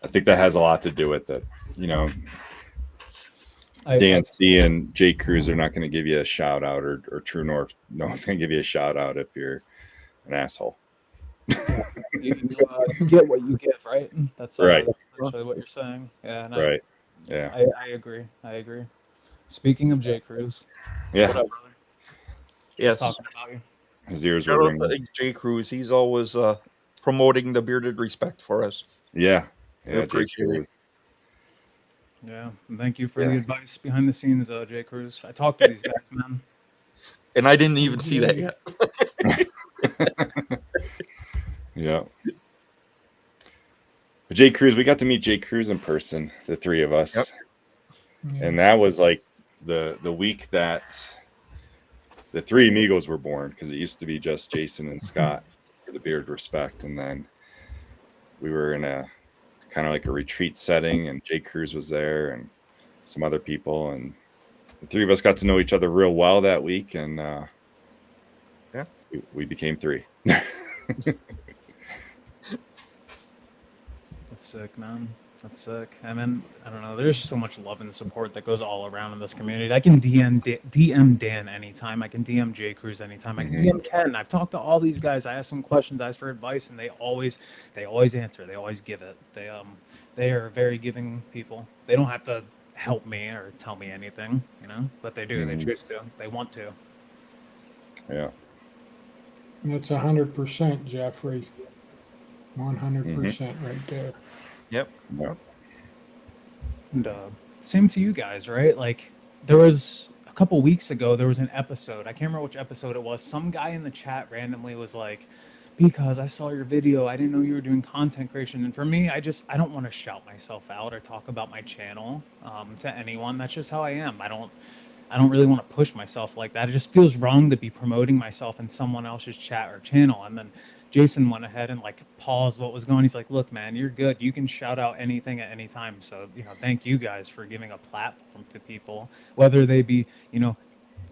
I think that has a lot to do with it. You know, Dan C and J. Cruz are not going to give you a shout out, or True North. No one's going to give you a shout out if you're an asshole. You get what you give, right? That's right. That's actually what you're saying. Yeah. And right. Yeah. I agree. Speaking of J. Cruz. Yeah. What up, brother? Yes. Just talking about you. His ears Shout were out ringing. to J. Cruz. He's always promoting the bearded respect for us. Yeah. I appreciate it. Yeah. And thank you for the advice behind the scenes, J. Cruz. I talked to these guys, man. And I didn't even see that yet. Yeah. But J. Cruz, we got to meet J. Cruz in person, the three of us. Yep. And that was like the week that the three amigos were born, because it used to be just Jason and Scott for the Bearded Respect. And then we were in a kind of like a retreat setting, and J. Cruz was there and some other people. And the three of us got to know each other real well that week. And we became three. That's sick, man. That's sick. I mean, I don't know. There's so much love and support that goes all around in this community. I can DM Dan anytime. I can DM J. Cruz anytime. I can DM Ken. I've talked to all these guys. I ask them questions, I ask for advice, and they always answer. They always give it. They are very giving people. They don't have to help me or tell me anything, you know, but they do. They choose to. They want to. Yeah. That's 100%, Jeffrey. 100% right there. Yep. And same to you guys, right? Like there was a couple weeks ago, there was an episode. I can't remember which episode it was. Some guy in the chat randomly was like, because I saw your video, I didn't know you were doing content creation. And for me, I don't want to shout myself out or talk about my channel to anyone. That's just how I am. I don't really want to push myself like that. It just feels wrong to be promoting myself in someone else's chat or channel. And then Jason went ahead and like paused what was going. He's like, look, man, you're good. You can shout out anything at any time. So, you know, thank you guys for giving a platform to people, whether they be, you know,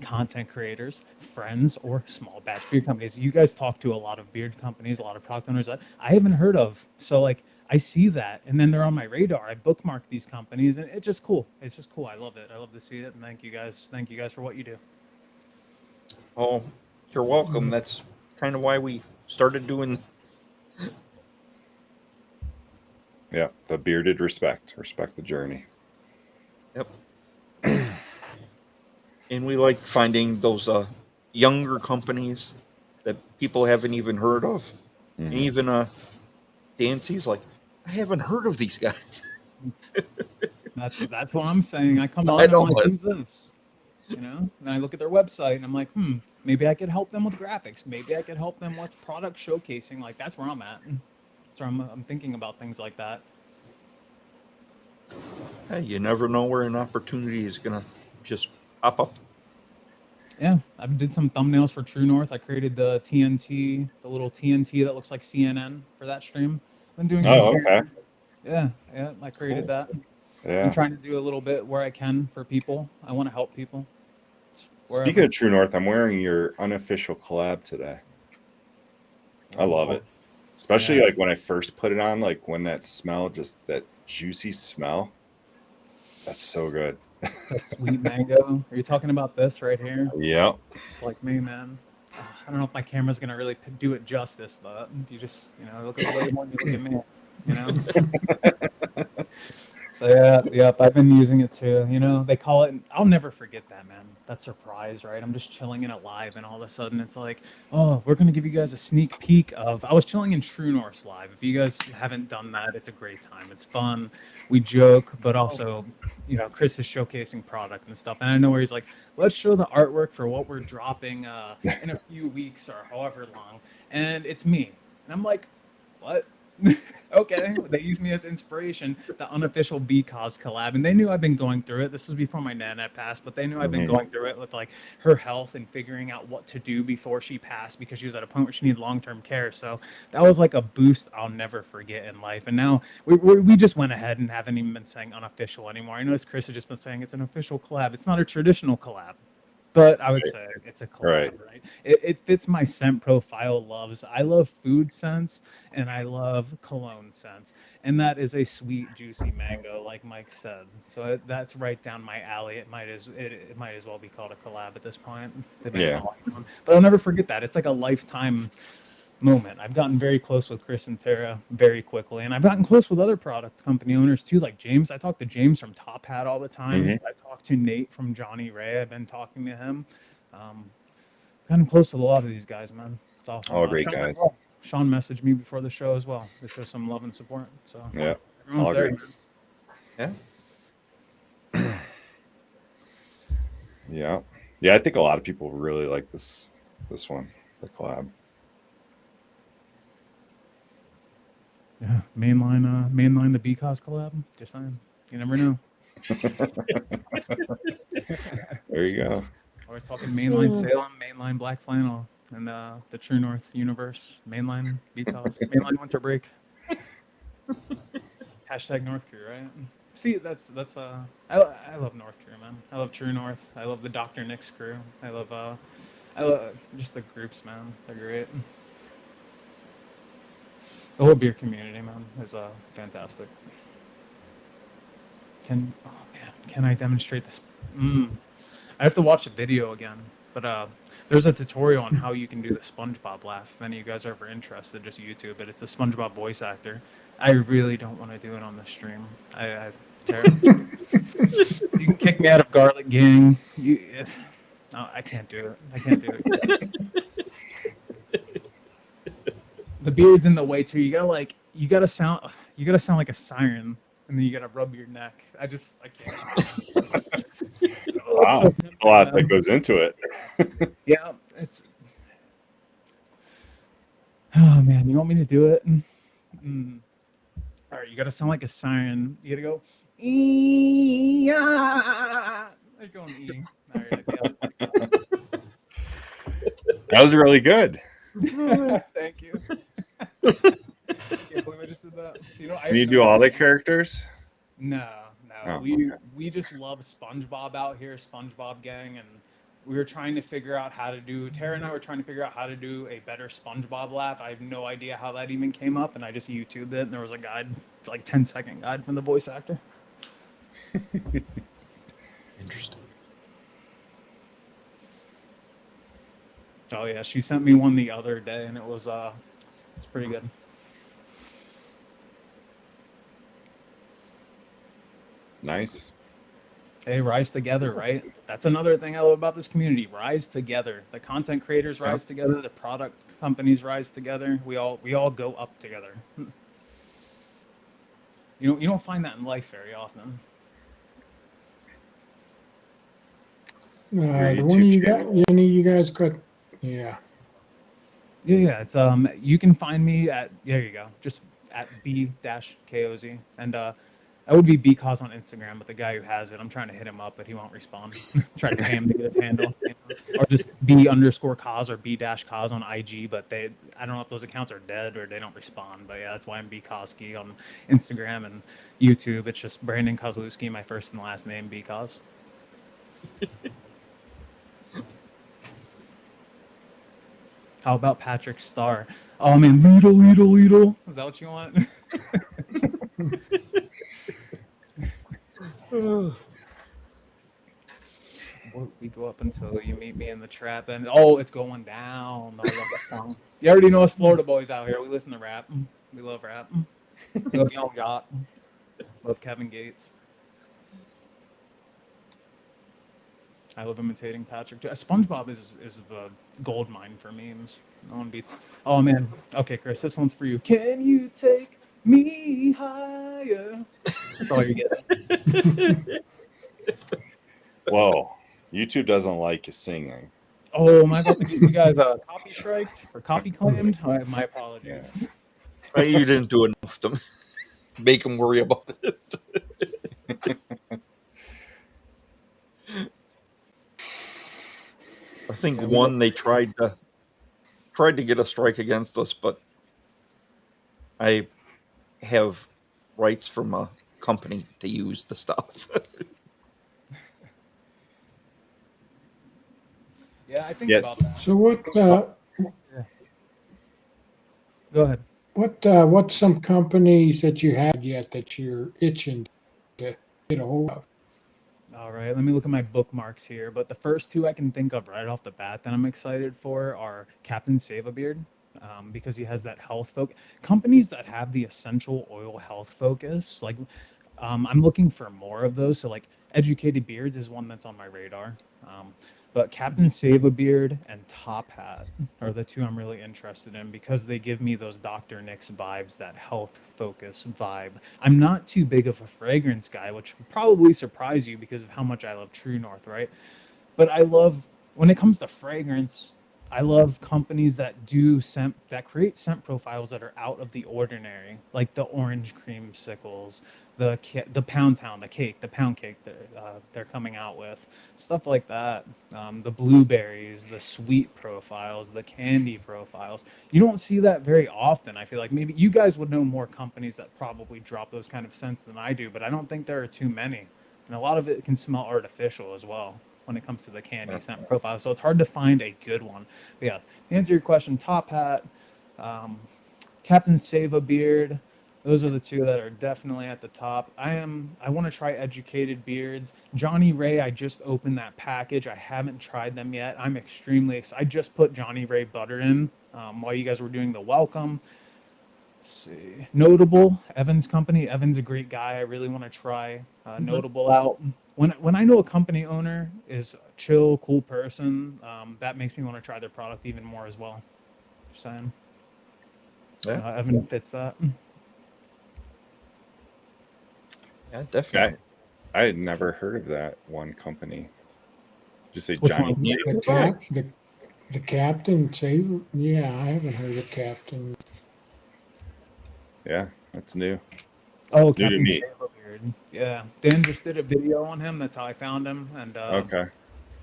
content creators, friends, or small batch beer companies. You guys talk to a lot of beard companies, a lot of product owners that I haven't heard of. So like, I see that, and then they're on my radar. I bookmark these companies, and it's just cool. It's just cool. I love it. I love to see it, and thank you guys. Thank you guys for what you do. Oh, you're welcome. That's kind of why we started doing this. Yeah, the bearded respect. Respect the journey. Yep. And we like finding those younger companies that people haven't even heard of. And even Dancy's like, I haven't heard of these guys. That's what I'm saying. I come on and I'm like, who's this? You know? And I look at their website and I'm like, maybe I could help them with graphics. Maybe I could help them with product showcasing. Like that's where I'm at. So I'm thinking about things like that. Hey, you never know where an opportunity is gonna just pop up. Yeah, I did some thumbnails for True North. I created the TNT, the little TNT that looks like CNN for that stream. I've been doing. Okay. Yeah, I created that. Yeah. I'm trying to do a little bit where I can for people. I want to help people. Speaking of True North, I'm wearing your unofficial collab today. I love it. Especially like when I first put it on, like when that smell, just that juicy smell. That's so good. That sweet mango. Are you talking about this right here? Yep. It's like me, man. I don't know if my camera's gonna really do it justice, but you just, you know, look at the way more you look at me, you know. So yep, I've been using it too. You know, they call it. I'll never forget that, man. That surprise, right? I'm just chilling in it live, and all of a sudden it's like, oh, we're gonna give you guys a sneak peek of. I was chilling in True North live. If you guys haven't done that, it's a great time. It's fun. We joke, but also, you know, Chris is showcasing product and stuff. And I know where he's like, let's show the artwork for what we're dropping in a few weeks or however long, and it's me, and I'm like, what? Okay, they used me as inspiration, the unofficial BCause collab, and they knew I've been going through it. This was before my nana passed, but they knew I've been going through it with like her health and figuring out what to do before she passed because she was at a point where she needed long-term care. So that was like a boost I'll never forget in life. And now we just went ahead and haven't even been saying unofficial anymore. I noticed Chris has just been saying it's an official collab. It's not a traditional collab. But I would say it's a collab, right? It fits my scent profile loves. I love food scents and I love cologne scents. And that is a sweet, juicy mango, like Mike said. So that's right down my alley. It might as well be called a collab at this point. Yeah. But I'll never forget that. It's like a lifetime moment. I've gotten very close with Chris and Tara very quickly, and I've gotten close with other product company owners too, like James. I talk to James from Top Hat all the time. I talk to Nate from Johnny Ray. I've been talking to him. Gotten close with a lot of these guys, man. It's awesome. All great guys. Sean messaged me before the show as well to show some love and support. So yeah, everyone's all there. great. Yeah. I think a lot of people really like this one, the collab. Yeah, mainline the BCause collab. Just saying, you never know. There you go. Always talking mainline Salem, mainline Black Flannel, and the True North universe. Mainline BCause, mainline winter break. Hashtag North Crew, right? See, that's I love North Crew, man. I love True North. I love the Dr. Nick's crew. I love just the groups, man. They're great. The whole beer community, man, is fantastic. Can I demonstrate this? I have to watch a video again, but there's a tutorial on how you can do the SpongeBob laugh. If any of you guys are ever interested, just YouTube it. It's a SpongeBob voice actor. I really don't want to do it on the stream. I you can kick me out of Garlic Gang. No, I can't do it. The beard's in the way too. You gotta sound like a siren, and then you gotta rub your neck. I can't. Wow, so a lot that goes into it. Yeah, it's. Oh man, you want me to do it? All right, you gotta sound like a siren. You gotta go. They're going E. All right, that was really good. Thank you. Can't believe I just did that. Can you do all the characters? No. Oh, we just love SpongeBob out here, SpongeBob gang, and we were trying to figure out how to do. Tara and I were trying to figure out how to do a better SpongeBob laugh. I have no idea how that even came up, and I just YouTubed it, and there was a guide, like 10-second guide from the voice actor. Interesting. Oh yeah, she sent me one the other day, and it's pretty good. Nice. Hey, rise together, right? That's another thing I love about this community. Rise together. The content creators rise together. The product companies rise together. We all go up together. You don't find that in life very often. The one you guys could, yeah. Yeah. It's you can find me at there you go, just at B-KOZ, and I would be BCause on Instagram, but the guy who has it, I'm trying to hit him up, but he won't respond. Try to pay him to get his handle, or just B_cause or B-cause on IG, but I don't know if those accounts are dead or they don't respond. But yeah, that's why I'm BCause on Instagram and YouTube. It's just Brandon Kozlewski, my first and last name, BCause. How about Patrick Starr? Oh man, Lidl. Is that what you want? We go up until you meet me in the trap, and it's going down. I love that song. You already know us Florida boys out here. We listen to rap. We love rap. We love Young Yacht. Love Kevin Gates. I love imitating Patrick. SpongeBob is the gold mine for memes. No one beats. Oh man. Okay, Chris, this one's for you. Can you take me higher? That's all you're getting. Whoa, YouTube doesn't like you singing. Oh, am I about to get you guys copy striked or copy claimed? My apologies. Yeah. You didn't do enough to make them worry about it. I think they tried to get a strike against us, but I have rights from a company to use the stuff. Yeah, I think about that. So what? Go ahead. What's some companies that you had yet that you're itching to get a hold of? All right, let me look at my bookmarks here. But the first two I can think of right off the bat that I'm excited for are Captain Save-A-Beard, because he has that health focus. Companies that have the essential oil health focus, like I'm looking for more of those. So like Educated Beards is one that's on my radar. But Captain Save-A-Beard and Top Hat are the two I'm really interested in because they give me those Dr. Nick's vibes, that health focus vibe. I'm not too big of a fragrance guy, which would probably surprise you because of how much I love True North, right? But I love, when it comes to fragrance, I love companies that that create scent profiles that are out of the ordinary, like the orange creamsicles, the Pound Town, the pound cake that they're coming out with, stuff like that. The blueberries, the sweet profiles, the candy profiles. You don't see that very often. I feel like maybe you guys would know more companies that probably drop those kind of scents than I do, but I don't think there are too many. And a lot of it can smell artificial as well when it comes to the candy scent profile. So it's hard to find a good one. But yeah, to answer your question, Top Hat, Captain Save-A-Beard, those are the two that are definitely at the top. I want to try Educated Beards. Johnny Ray, I just opened that package. I haven't tried them yet. I'm extremely excited. I just put Johnny Ray butter in while you guys were doing the welcome. Let's see. Notable, Evan's company. Evan's a great guy. I really want to try Notable out. When I know a company owner is a chill, cool person, that makes me want to try their product even more as well. Just saying. Yeah. Evan fits that. Yeah, definitely. I had never heard of that one company. Just say Which Johnny. one? The Captain Saver? Yeah, I haven't heard of Captain. Yeah, that's new. Oh, New to Captain me. Save-A-Beard. Yeah, Dan just did a video on him. That's how I found him, and Okay.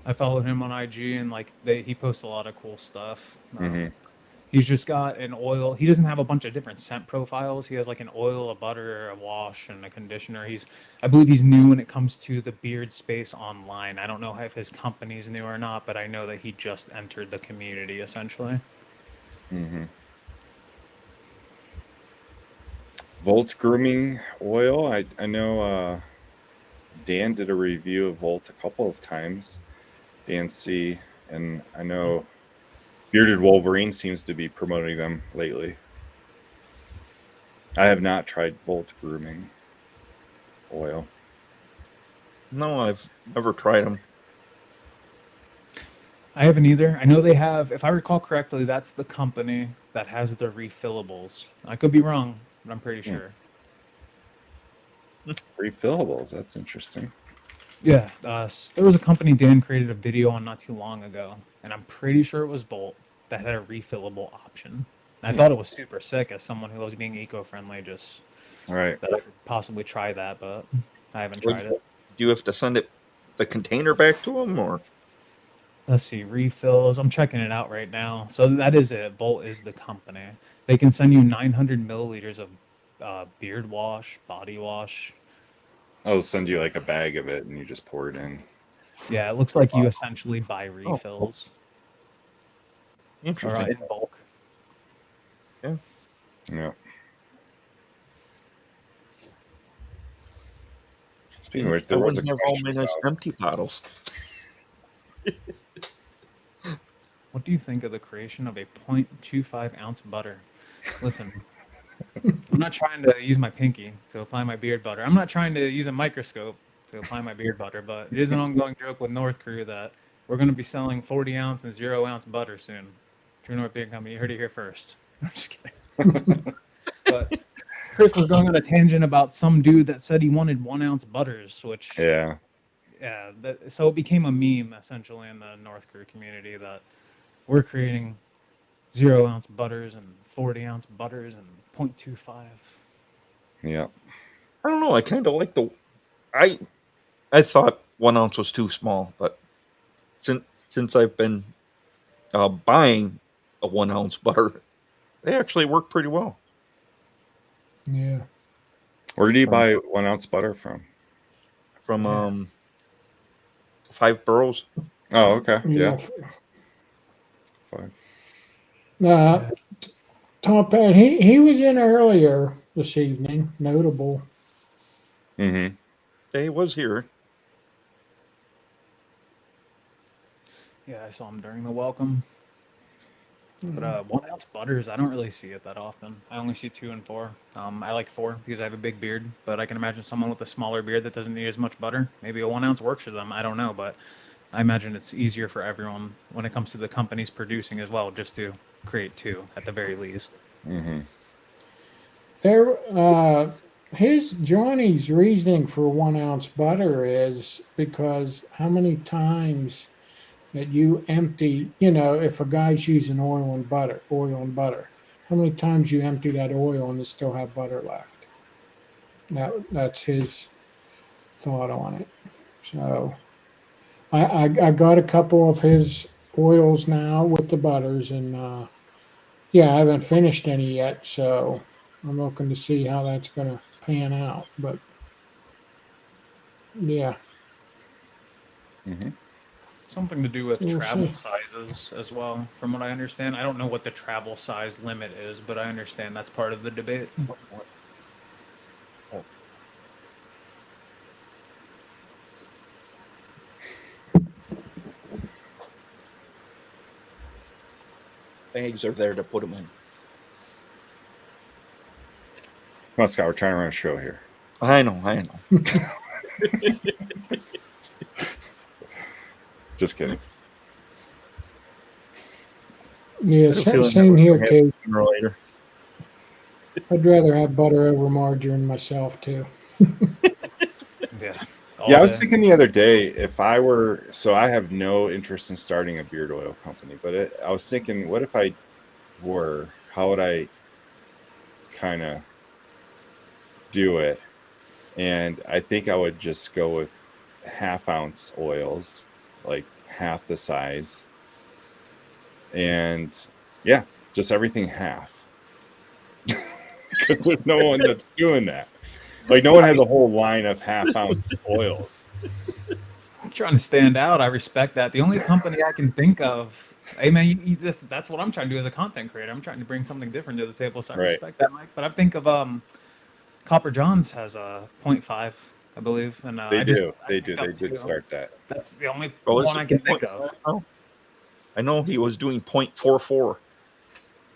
I followed him on IG, and like he posts a lot of cool stuff. Mm-hmm. He's just got an oil. He doesn't have a bunch of different scent profiles. He has like an oil, a butter, a wash, and a conditioner. I believe he's new when it comes to the beard space online. I don't know if his company's new or not, but I know that he just entered the community essentially. Mm-hmm. Volt grooming oil. I know Dan did a review of Volt a couple of times. Dan C. And I know Bearded Wolverine seems to be promoting them lately. I have not tried Volt grooming oil. No, I've never tried them. I haven't either. I know they have, if I recall correctly, that's the company that has the refillables. I could be wrong, but I'm pretty sure. Refillables. That's interesting. Yeah, there was a company Dan created a video on not too long ago, and I'm pretty sure it was Volt that had a refillable option. And I thought it was super sick as someone who loves being eco-friendly, just Right. that I could possibly try that, but I haven't tried it. Do you have to send the container back to them, or? Let's see, refills. I'm checking it out right now. So that is it. Volt is the company. They can send you 900 milliliters of beard wash, body wash. I'll send you like a bag of it and you just pour it in. Yeah, it looks like you essentially buy refills. Interesting. In bulk. Yeah. Speaking of which, there was a have all question my nice about- empty bottles. What do you think of the creation of a 0.25 ounce butter? Listen, I'm not trying to use my pinky to apply my beard butter. I'm not trying to use a microscope to apply my beard butter, but it is an ongoing joke with North Crew that we're going to be selling 40 ounce and 0 ounce butter soon. True North Beer Company, you heard it here first. I'm just kidding. But Chris was going on a tangent about some dude that said he wanted 1 ounce butters, which Yeah. So it became a meme essentially in the North Crew community that we're creating 0 ounce butters and 40 ounce butters and 0.25. Yeah. I don't know. I kind of like I thought 1 ounce was too small, but since I've been buying a 1 ounce butter, they actually work pretty well. Yeah. Where do you buy 1 ounce butter from? From 5 Boroughs. Oh, okay. Yeah. Fine. Tom Pat, he was in earlier this evening. Notable. Mm-hmm. He was here. Yeah, I saw him during the welcome. But 1 ounce butters, I don't really see it that often. I only see 2 and 4. I like 4 because I have a big beard, but I can imagine someone with a smaller beard that doesn't need as much butter. Maybe a 1 ounce works for them. I don't know, but I imagine it's easier for everyone when it comes to the companies producing as well, just to create 2 at the very least. Mm-hmm. Johnny's reasoning for 1 ounce butter is because how many times that you empty, if a guy's using oil and butter, how many times you empty that oil and you still have butter left? That's his thought on it. So I got a couple of his oils now with the butters, and I haven't finished any yet, so I'm looking to see how that's going to pan out. But yeah. Mm-hmm. Something to do with We'll travel see. sizes as well, from what I understand. I don't know what the travel size limit is, but I understand that's part of the debate. Bags are there to put them in. Come on, Scott. We're trying to run a show here. I know. Just kidding. Yeah, same here, Kate. Later. I'd rather have butter over margarine myself, too. Yeah. Yeah, I was thinking the other day, if I were, so I have no interest in starting a beard oil company, but I was thinking, what if I were, how would I kind of do it? And I think I would just go with 1/2 ounce oils, like half the size. And yeah, just everything half. Because there's no one that's doing that. Like, no one has a whole line of 1/2 ounce oils. I'm trying to stand out. I respect that. The only company I can think of, hey man, that's what I'm trying to do as a content creator. I'm trying to bring something different to the table, so I respect that, Mike. But I think of Copper Johns has a 0.5, I believe, and they do. They did start that. That's the only one I can think of. Oh, I know he was doing 0.44.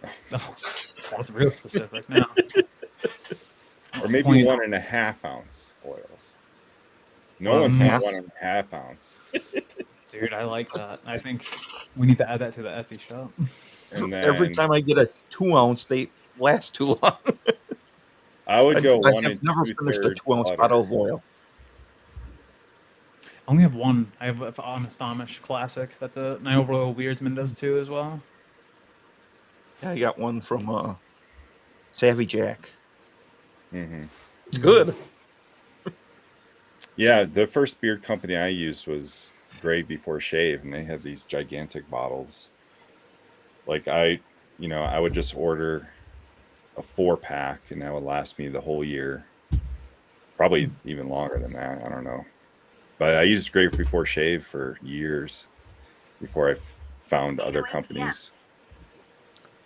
Oh, that's real specific now. Or maybe 1.5 ounce oils. No one's had 1.5 ounce. Dude, I like that. I think we need to add that to the Etsy shop. And then, every time I get a 2 ounce, they last too long. I would go I 1 have and never finished a 2 ounce butter. bottle of oil. I only have one. I have an Amish Classic. That's a Niobrara Oil Weirdsman does too as well. Yeah, I got one from Savvy Jack. Mm-hmm. It's good. Yeah, the first beard company I used was Grave Before Shave, and they had these gigantic bottles. Like I would just order a 4-pack, and that would last me the whole year. Probably even longer than that. I don't know. But I used Grave Before Shave for years before I found other companies.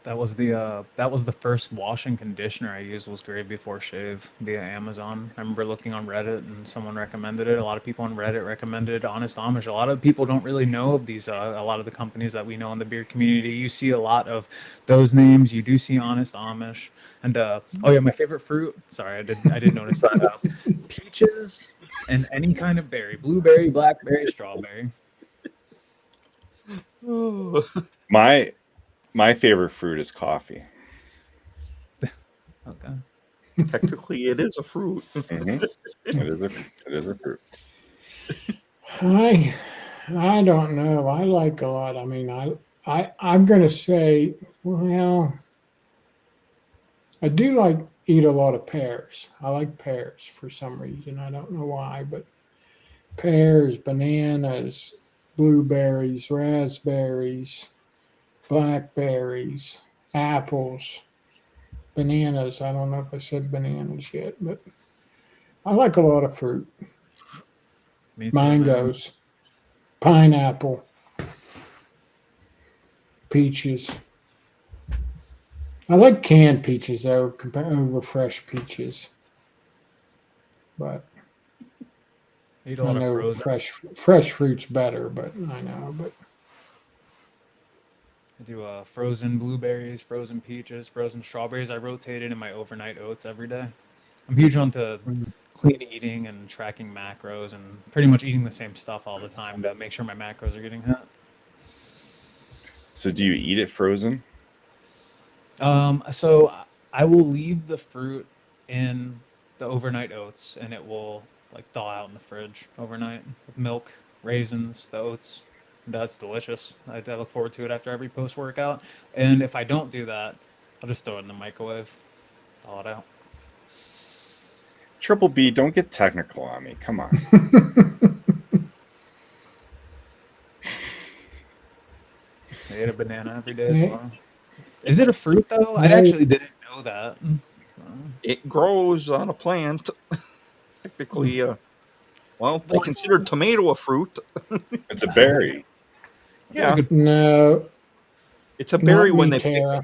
That was the first wash and conditioner I used was Grade Before Shave via Amazon. I remember looking on Reddit and someone recommended it. A lot of people on Reddit recommended Honest Amish. A lot of people don't really know of these. A lot of the companies that we know in the beer community. You see a lot of those names. You do see Honest Amish. And oh yeah, my favorite fruit. Sorry, I did notice that. Peaches and any kind of berry: blueberry, blackberry, strawberry. Oh. My favorite fruit is coffee. Okay. Technically, it is a fruit. Mhm. It is a fruit. I don't know. I like a lot. I mean, I'm gonna say, well, I do eat a lot of pears. I like pears for some reason. I don't know why, but pears, bananas, blueberries, raspberries, blackberries, apples, bananas. I don't know if I said bananas yet, but I like a lot of fruit. Me too, man. Mangoes, pineapple, peaches. I like canned peaches though, over fresh peaches. But I eat a I lot of know frozen. fresh fruit's better. But I know, but I do frozen blueberries, frozen peaches, frozen strawberries. I rotate it in my overnight oats every day. I'm huge onto clean eating and tracking macros and pretty much eating the same stuff all the time to make sure my macros are getting hit. So do you eat it frozen? So I will leave the fruit in the overnight oats and it will like thaw out in the fridge overnight with milk, raisins, the oats. That's delicious. I look forward to it after every post workout. And if I don't do that, I'll just throw it in the microwave, thaw it out. Triple B, don't get technical on me. Come on. I ate a banana every day as well. Is it a fruit though? I actually didn't know that. So. It grows on a plant. Technically, well, they consider tomato a fruit. It's a berry. Yeah, no, it's a berry when they pick Tara.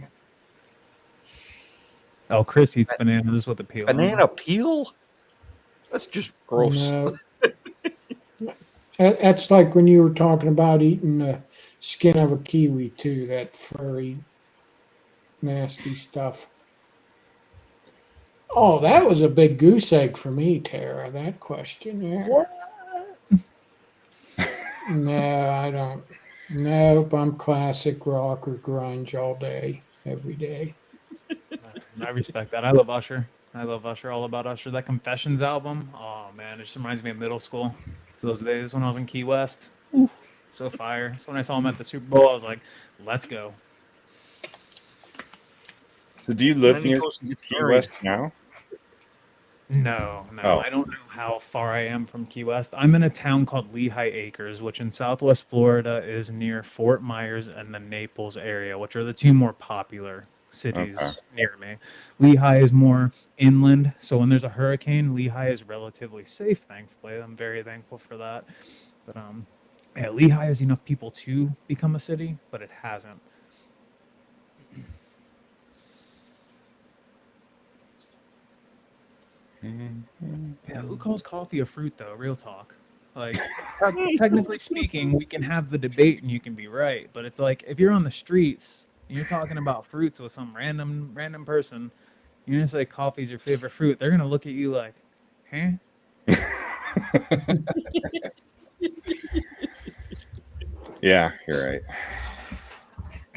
Oh, Chris eats bananas with a peel. banana peel. That's just gross. No. That's like when you were talking about eating the skin of a kiwi too. That furry, nasty stuff. Oh, that was a big goose egg for me, Tara. That question there. What? No, I don't. Nope, I'm classic rock or grunge all day, every day. I respect that. I love Usher. I love Usher. All about Usher. That Confessions album. Oh man, it just reminds me of middle school. So those days when I was in Key West. Ooh, so fire. So when I saw him at the Super Bowl, I was like, "Let's go." So do you live then he near goes and gets Key married. West now? No. Oh. I don't know how far I am from Key West. I'm in a town called Lehigh Acres, which in Southwest Florida is near Fort Myers and the Naples area, which are the two more popular cities near me. Lehigh is more inland, so when there's a hurricane, Lehigh is relatively safe, thankfully. I'm very thankful for that. But yeah, Lehigh has enough people to become a city, but it hasn't. Yeah, who calls coffee a fruit though? Real talk. Like technically speaking, we can have the debate and you can be right, but it's like if you're on the streets and you're talking about fruits with some random person, you're gonna say coffee's your favorite fruit. They're gonna look at you like, huh? Yeah, you're right.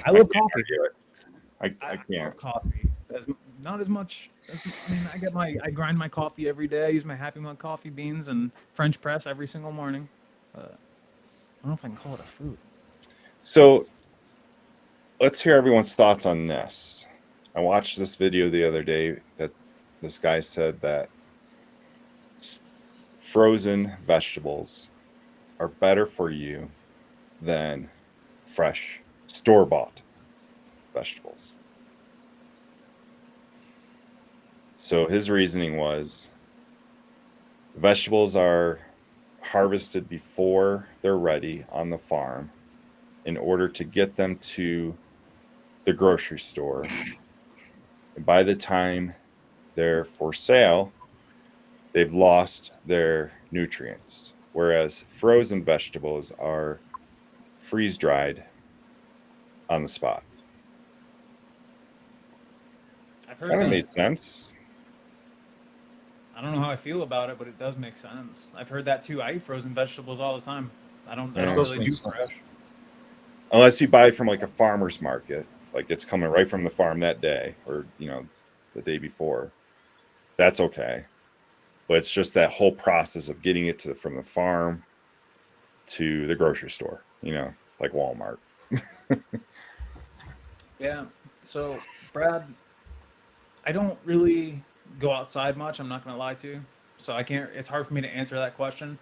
I love coffee. I I can't. love coffee. Not as much. I mean, I grind my coffee every day. I use my Happy Mug coffee beans and French press every single morning. I don't know if I can call it a fruit. So let's hear everyone's thoughts on this. I watched this video the other day that this guy said that frozen vegetables are better for you than fresh store-bought vegetables. So his reasoning was vegetables are harvested before they're ready on the farm in order to get them to the grocery store. And by the time they're for sale, they've lost their nutrients. Whereas frozen vegetables are freeze dried on the spot. I've heard Kind of that. made sense. I don't know how I feel about it, but it does make sense. I've heard that too. I eat frozen vegetables all the time. I don't Yeah. Does really make do sense. fresh. Unless you buy from like a farmer's market, like it's coming right from the farm that day or, the day before. That's okay. But it's just that whole process of getting it from the farm to the grocery store, like Walmart. Yeah. So, Brad, I don't really go outside much. I'm not going to lie to you. So I can't. It's hard for me to answer that question.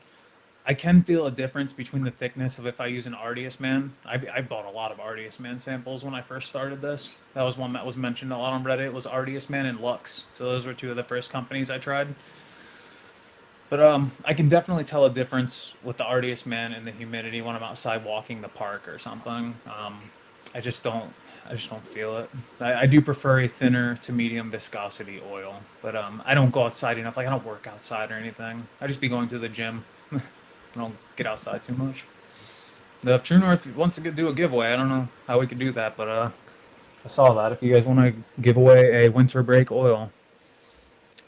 I can feel a difference between the thickness of if I use an Ardius Man. I bought a lot of Ardius Man samples when I first started this. That was one that was mentioned a lot on Reddit. Was Ardius Man and Lux. So those were two of the first companies I tried. But I can definitely tell a difference with the Ardius Man and the humidity when I'm outside walking the park or something. I just don't feel it. I do prefer a thinner to medium viscosity oil, but I don't go outside enough. Like I don't work outside or anything. I just be going to the gym. I don't get outside too much. If True North wants to do a giveaway, I don't know how we could do that, but I saw that. If you guys want to give away a winter break oil,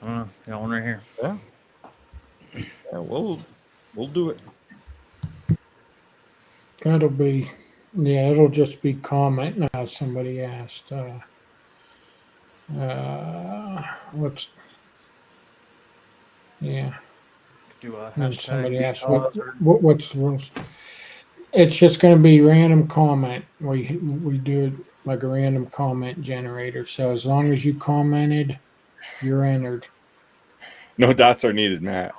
I don't know. Got one right here. Yeah. Yeah, we'll do it. That'll be, yeah, it'll just be comment. Now somebody asked, what's, yeah. Do a And hashtag somebody asked, because or what's the rules? It's just going to be random comment. We do it like a random comment generator. So as long as you commented, you're entered. No dots are needed, Matt.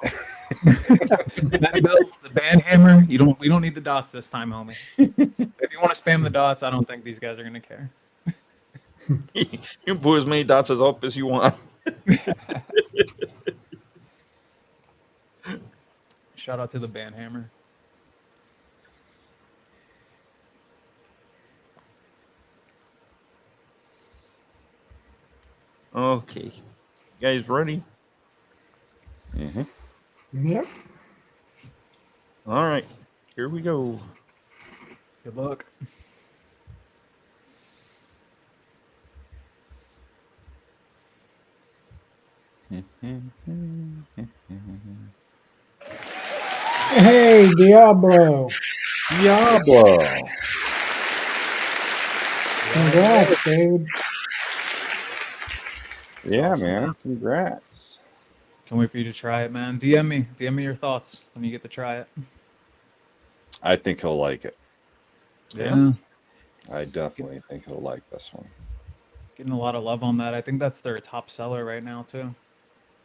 Matt Bell, the band hammer. We don't need the dots this time, homie. If you want to spam the dots, I don't think these guys are gonna care. You can put as many dots as up as you want. Shout out to the band hammer. Okay. You guys ready? Mm-hmm. Yep. All right. Here we go. Good luck. Hey, Diablo. Diablo. Congrats, David. Yeah, Awesome, man. man. Congrats. Can't wait for you to try it, man. DM me your thoughts when you get to try it. I think he'll like it. Yeah. I definitely think he'll like this one. Getting a lot of love on that. I think that's their top seller right now too.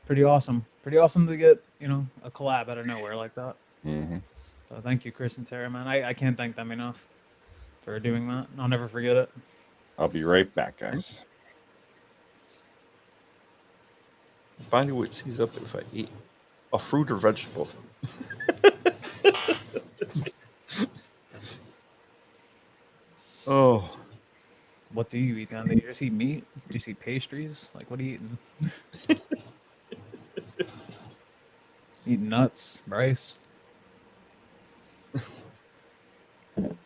Pretty awesome. Pretty awesome to get, a collab out of nowhere like that. Mm-hmm. So thank you, Chris and Tara, man. I can't thank them enough for doing that. I'll never forget it. I'll be right back, guys. Body weight sees up if I eat a fruit or vegetable. Oh. What do you eat down there? Do you just eat meat? Do you just eat pastries? Like, what are you eating? Eating nuts, rice,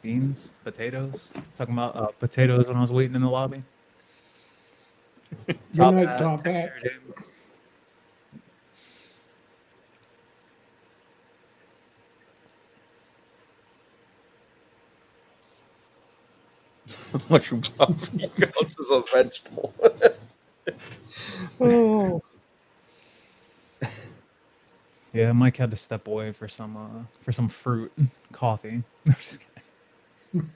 beans, potatoes. Talking about potatoes when I was waiting in the lobby. Good night, Top take Hat. care, James. Mushroom coffee counts as a vegetable. Oh. Yeah, Mike had to step away for some fruit, coffee. I'm just kidding.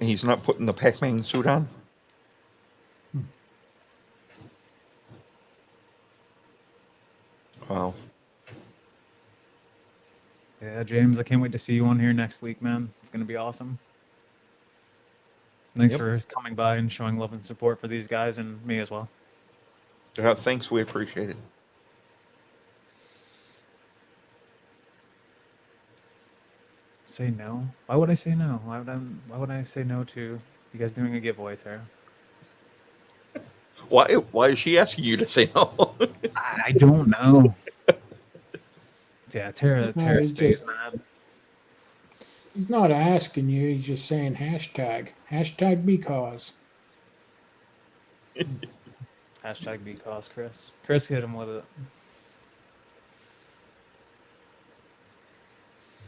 He's not putting the Pac-Man suit on? Wow. Yeah, James, I can't wait to see you on here next week, man. It's gonna be awesome. Thanks Yep. for coming by and showing love and support for these guys and me as well. Thanks, we appreciate it. Say no? Why would I say no? Why would I say no to you guys doing a giveaway, Tara? Why is she asking you to say no? I don't know. Yeah, Tara No, he's stays just mad. he's not asking you. He's just saying hashtag because. Hashtag because Chris. Chris hit him with it.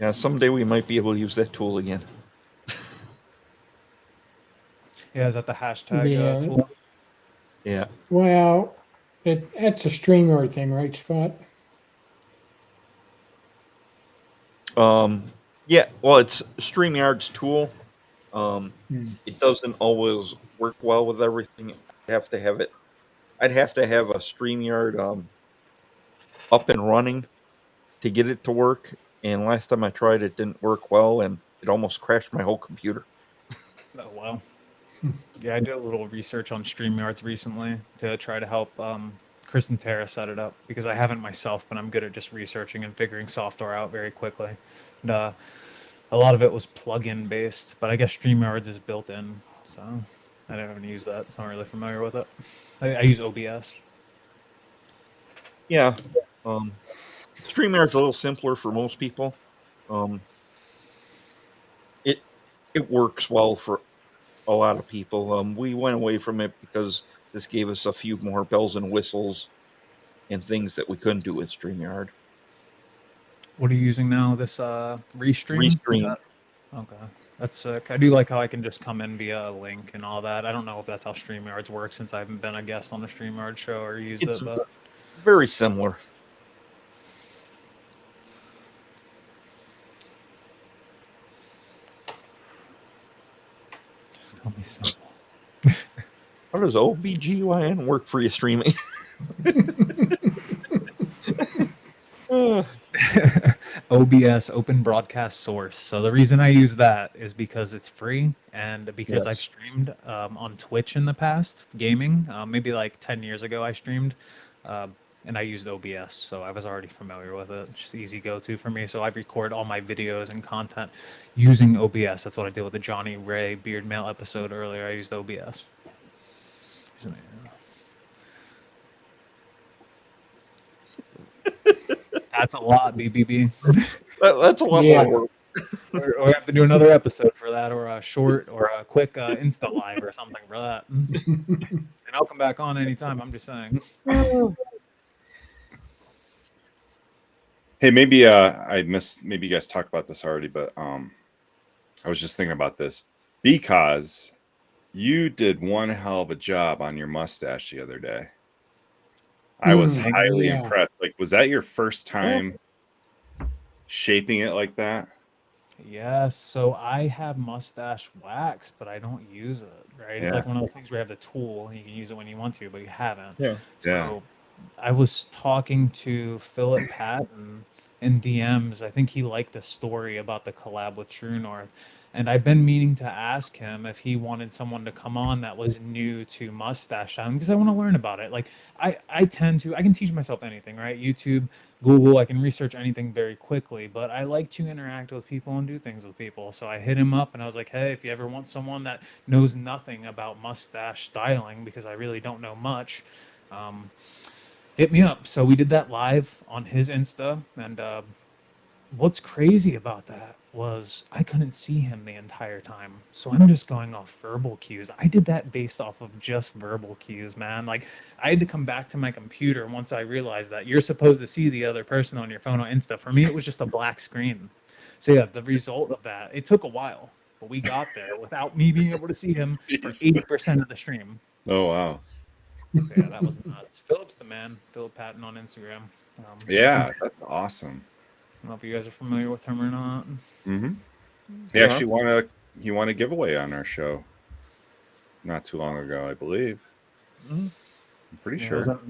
Yeah, someday we might be able to use that tool again. Yeah, is that the hashtag Yeah. tool? Yeah. Well, that's a StreamYard thing, right, Spot? Yeah, well, it's StreamYard's tool. Hmm. It doesn't always work well with everything. I'd have to have a StreamYard up and running to get it to work. And last time I tried, it didn't work well, and it almost crashed my whole computer. Oh wow. Yeah, I did a little research on StreamYards recently to try to help Chris and Tara set it up because I haven't myself, but I'm good at just researching and figuring software out very quickly. And a lot of it was plug-in based, but I guess StreamYards is built in, so I haven't used that, so I'm not really familiar with it. I use OBS. Yeah. StreamYard's a little simpler for most people. It works well for a lot of people. We went away from it because this gave us a few more bells and whistles and things that we couldn't do with StreamYard. What are you using now? This Restream? Restream. Okay, that's sick. I do like how I can just come in via a link and all that. I don't know if that's how StreamYards work since I haven't been a guest on a StreamYard show or used It's it, but very similar. just tell me simple. How does OBGYN work for you streaming? OBS, Open Broadcast Source. So the reason I use that is because it's free and because I've Yes. streamed on Twitch in the past, gaming. Maybe like 10 years ago I streamed, and I used OBS, so I was already familiar with it. Just easy go-to for me. So I record all my videos and content using OBS. That's what I did with the Johnny Ray Beard Mail episode earlier. I used OBS. That's a lot, BBB. That's a lot Yeah. more work. Or we have to do another episode for that, or a short, or a quick Insta live or something for that. And I'll come back on anytime. I'm just saying. Hey, maybe I missed. Maybe you guys talked about this already, but I was just thinking about this because you did one hell of a job on your mustache the other day. I was highly yeah. impressed. Like, was that your first time shaping it like that? Yes. So I have mustache wax, but I don't use it. Right. It's Yeah. like one of those things where you have the tool, you can use it when you want to, but you haven't. Yeah. So I was talking to Philip Patton in DMs. I think he liked the story about the collab with True North. And I've been meaning to ask him if he wanted someone to come on that was new to mustache styling because I want to learn about it. Like I can teach myself anything, right? YouTube, Google, I can research anything very quickly, but I like to interact with people and do things with people. So I hit him up and I was like, hey, if you ever want someone that knows nothing about mustache styling, because I really don't know much, hit me up. So we did that live on his Insta, and what's crazy about that was I couldn't see him the entire time. So I'm just going off verbal cues. I did that based off of just verbal cues, man. Like I had to come back to my computer once I realized that you're supposed to see the other person on your phone on Insta. For me, it was just a black screen. So yeah, the result of that, it took a while, but we got there without me being able to see him for 80% of the stream. Oh wow. So yeah, that was nuts. Philip's the man. Philip Patton on Instagram. Yeah, that's awesome. I don't know if you guys are familiar with him or not. Mm-hmm. He actually won a giveaway on our show not too long ago, I believe. Mhm. I'm pretty Yeah, sure.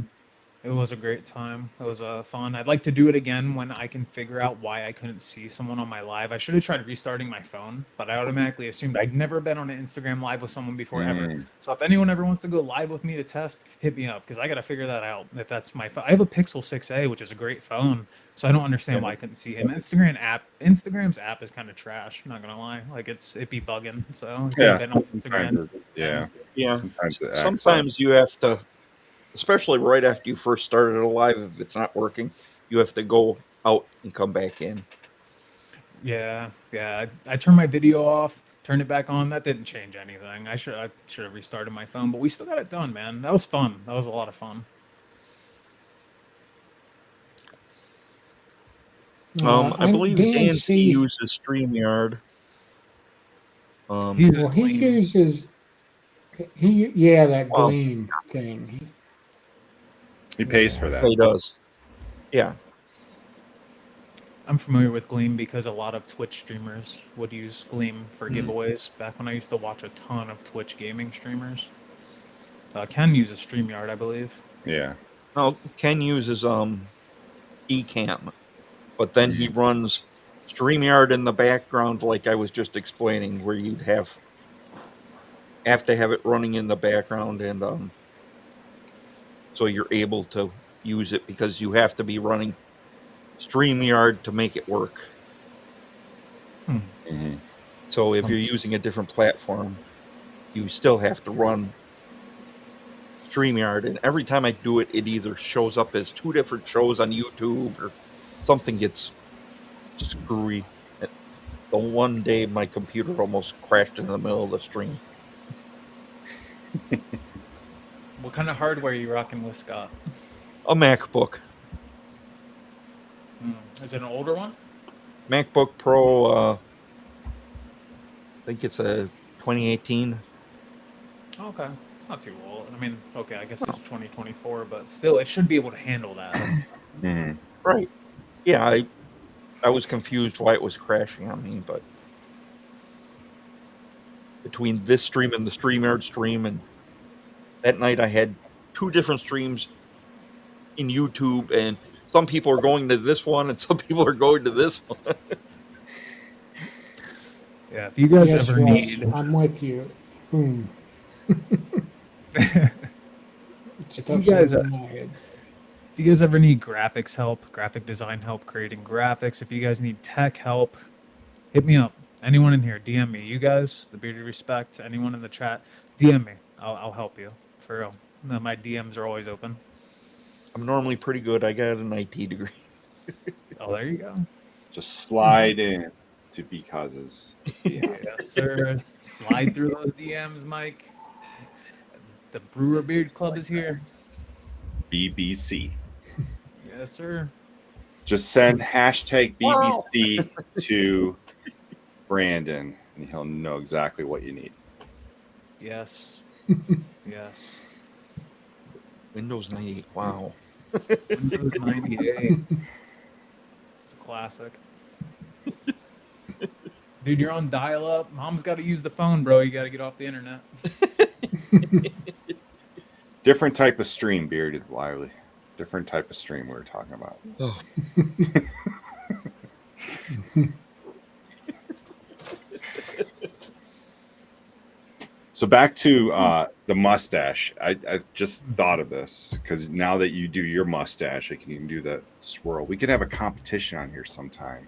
It was a great time. It was fun. I'd like to do it again when I can figure out why I couldn't see someone on my live. I should have tried restarting my phone, but I automatically assumed I'd never been on an Instagram live with someone before ever. So if anyone ever wants to go live with me to test, hit me up because I got to figure that out. If that's my phone, I have a Pixel 6a, which is a great phone. So I don't understand why I couldn't see him. Instagram's app is kind of trash. I'm not gonna lie. Like it be bugging. So it Yeah, been on Instagram. sometimes yeah. Sometimes it acts up. Sometimes you have to, especially right after you first started a live, if it's not working, you have to go out and come back in. Yeah. I turned my video off, turned it back on. That didn't change anything. I should have restarted my phone, but we still got it done, man. That was fun. That was a lot of fun. I believe DNC DNC uses StreamYard. He uses Well, he Gleam. uses that Gleam thing. He pays for that. He does. Yeah. I'm familiar with Gleam because a lot of Twitch streamers would use Gleam for Mm-hmm. giveaways. Back when I used to watch a ton of Twitch gaming streamers. Ken uses StreamYard, I believe. Yeah. No, Ken uses Ecamm, but then he runs StreamYard in the background, like I was just explaining, where you'd have to have it running in the background, and so you're able to use it because you have to be running StreamYard to make it work. Mm-hmm. So if you're using a different platform, you still have to run StreamYard, and every time I do it, it either shows up as two different shows on YouTube or something gets screwy. The one day my computer almost crashed in the middle of the stream. What kind of hardware are you rocking with, Scott? A MacBook. Is it an older one? MacBook Pro, I think it's a 2018. Okay. It's not too old. I mean, okay, I guess it's 2024, but still, it should be able to handle that. Mm-hmm. Right. Yeah, I was confused why it was crashing on me, but between this stream and the StreamYard stream, and that night I had two different streams in YouTube, and some people are going to this one and some people are going to this one. Yeah, if you guys Yes, ever Russ, need... I'm with you. Boom. If you guys ever need graphics help, graphic design help, creating graphics, if you guys need tech help, hit me up. Anyone in here, DM me. You guys, the Bearded Respect, anyone in the chat, DM me. I'll help you. For real. No, my DMs are always open. I'm normally pretty good. I got an IT degree. Oh, there you go. Just slide in to Because. Yes, sir. Slide through those DMs, Mike. The Brewer Beard Club is here. BBC. Yes, sir. Just send hashtag BBC to Brandon, and he'll know exactly what you need. Yes. Yes. Windows 98. Wow. Windows 98. It's a classic. Dude, you're on dial-up. Mom's got to use the phone, bro. You got to get off the internet. Different type of stream, Bearded Wiley. Different type of stream we were talking about. Oh. So back to the mustache. I just thought of this because now that you do your mustache, like you can do that swirl. We could have a competition on here sometime.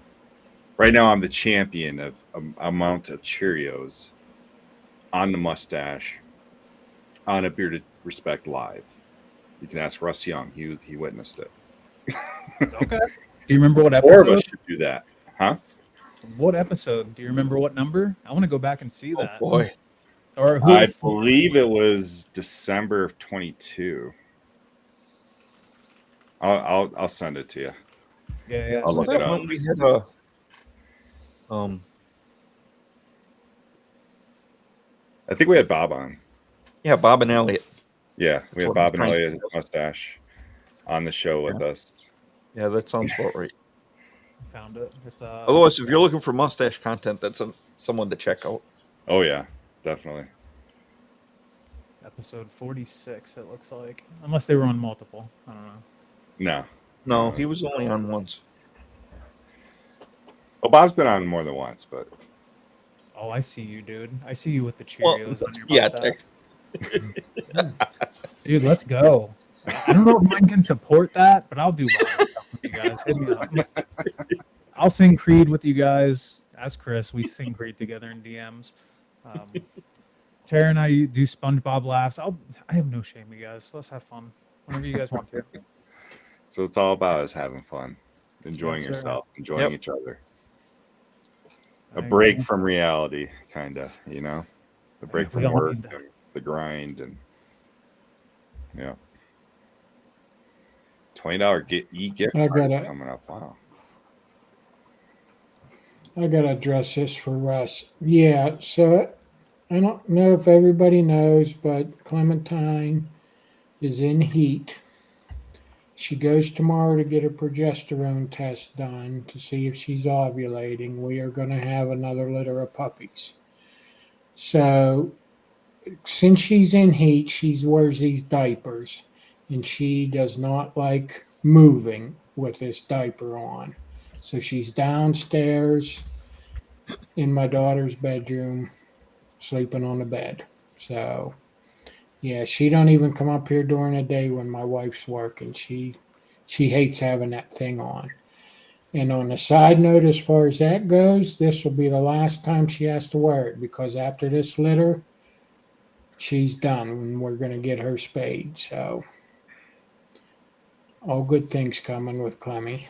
Right now, I'm the champion of amount of Cheerios on the mustache on a Bearded Respect live. You can ask Russ Young. He witnessed it. Okay. Do you remember what Four of episode? us should do that, huh? What episode? Do you remember what number? I want to go back and see that. Oh, boy. Or who? I believe it was December of 22. I'll send it to you. Yeah. I'll look it That up. one we had a I think we had Bob on. yeah, Bob and Elliot. Yeah, we had what Bob I'm and trying to Elliot Mustache on the show with us. Yeah, that sounds about right. Found it. It's Otherwise, if you're looking for mustache content, that's someone to check out. Oh yeah, definitely. episode 46, it looks like. Unless they were on multiple. I don't know. No. No, he was only on once. Well, Bob's been on more than once, but Oh, I see you, dude. I see you with the Well, Cheerios on your yeah, mustache. Dude, let's go. I don't know if mine can support that, but I'll do wild stuff with you guys. Hit me up. I'll sing Creed with you guys. As Chris, we sing Creed together in DMs. Tara and I do SpongeBob laughs. I have no shame, you guys. Let's have fun whenever you guys want to. so it's all about us having fun, enjoying Yes, sir. yourself, enjoying Yep. each other. A I break agree. from reality, kind of, you know, the break we from all work need that. and the grind, and yeah. $20 gift I card gotta- coming up. Wow. I got to address this for Russ. Yeah, so I don't know if everybody knows, but Clementine is in heat. She goes tomorrow to get a progesterone test done to see if she's ovulating. We are going to have another litter of puppies. So, since she's in heat, she wears these diapers, and she does not like moving with this diaper on. So she's downstairs in my daughter's bedroom, sleeping on the bed. So, yeah, she don't even come up here during the day when my wife's working. She hates having that thing on. And on the side note, as far as that goes, this will be the last time she has to wear it, because after this litter, she's done and we're going to get her spayed. So, all good things coming with Clemmy.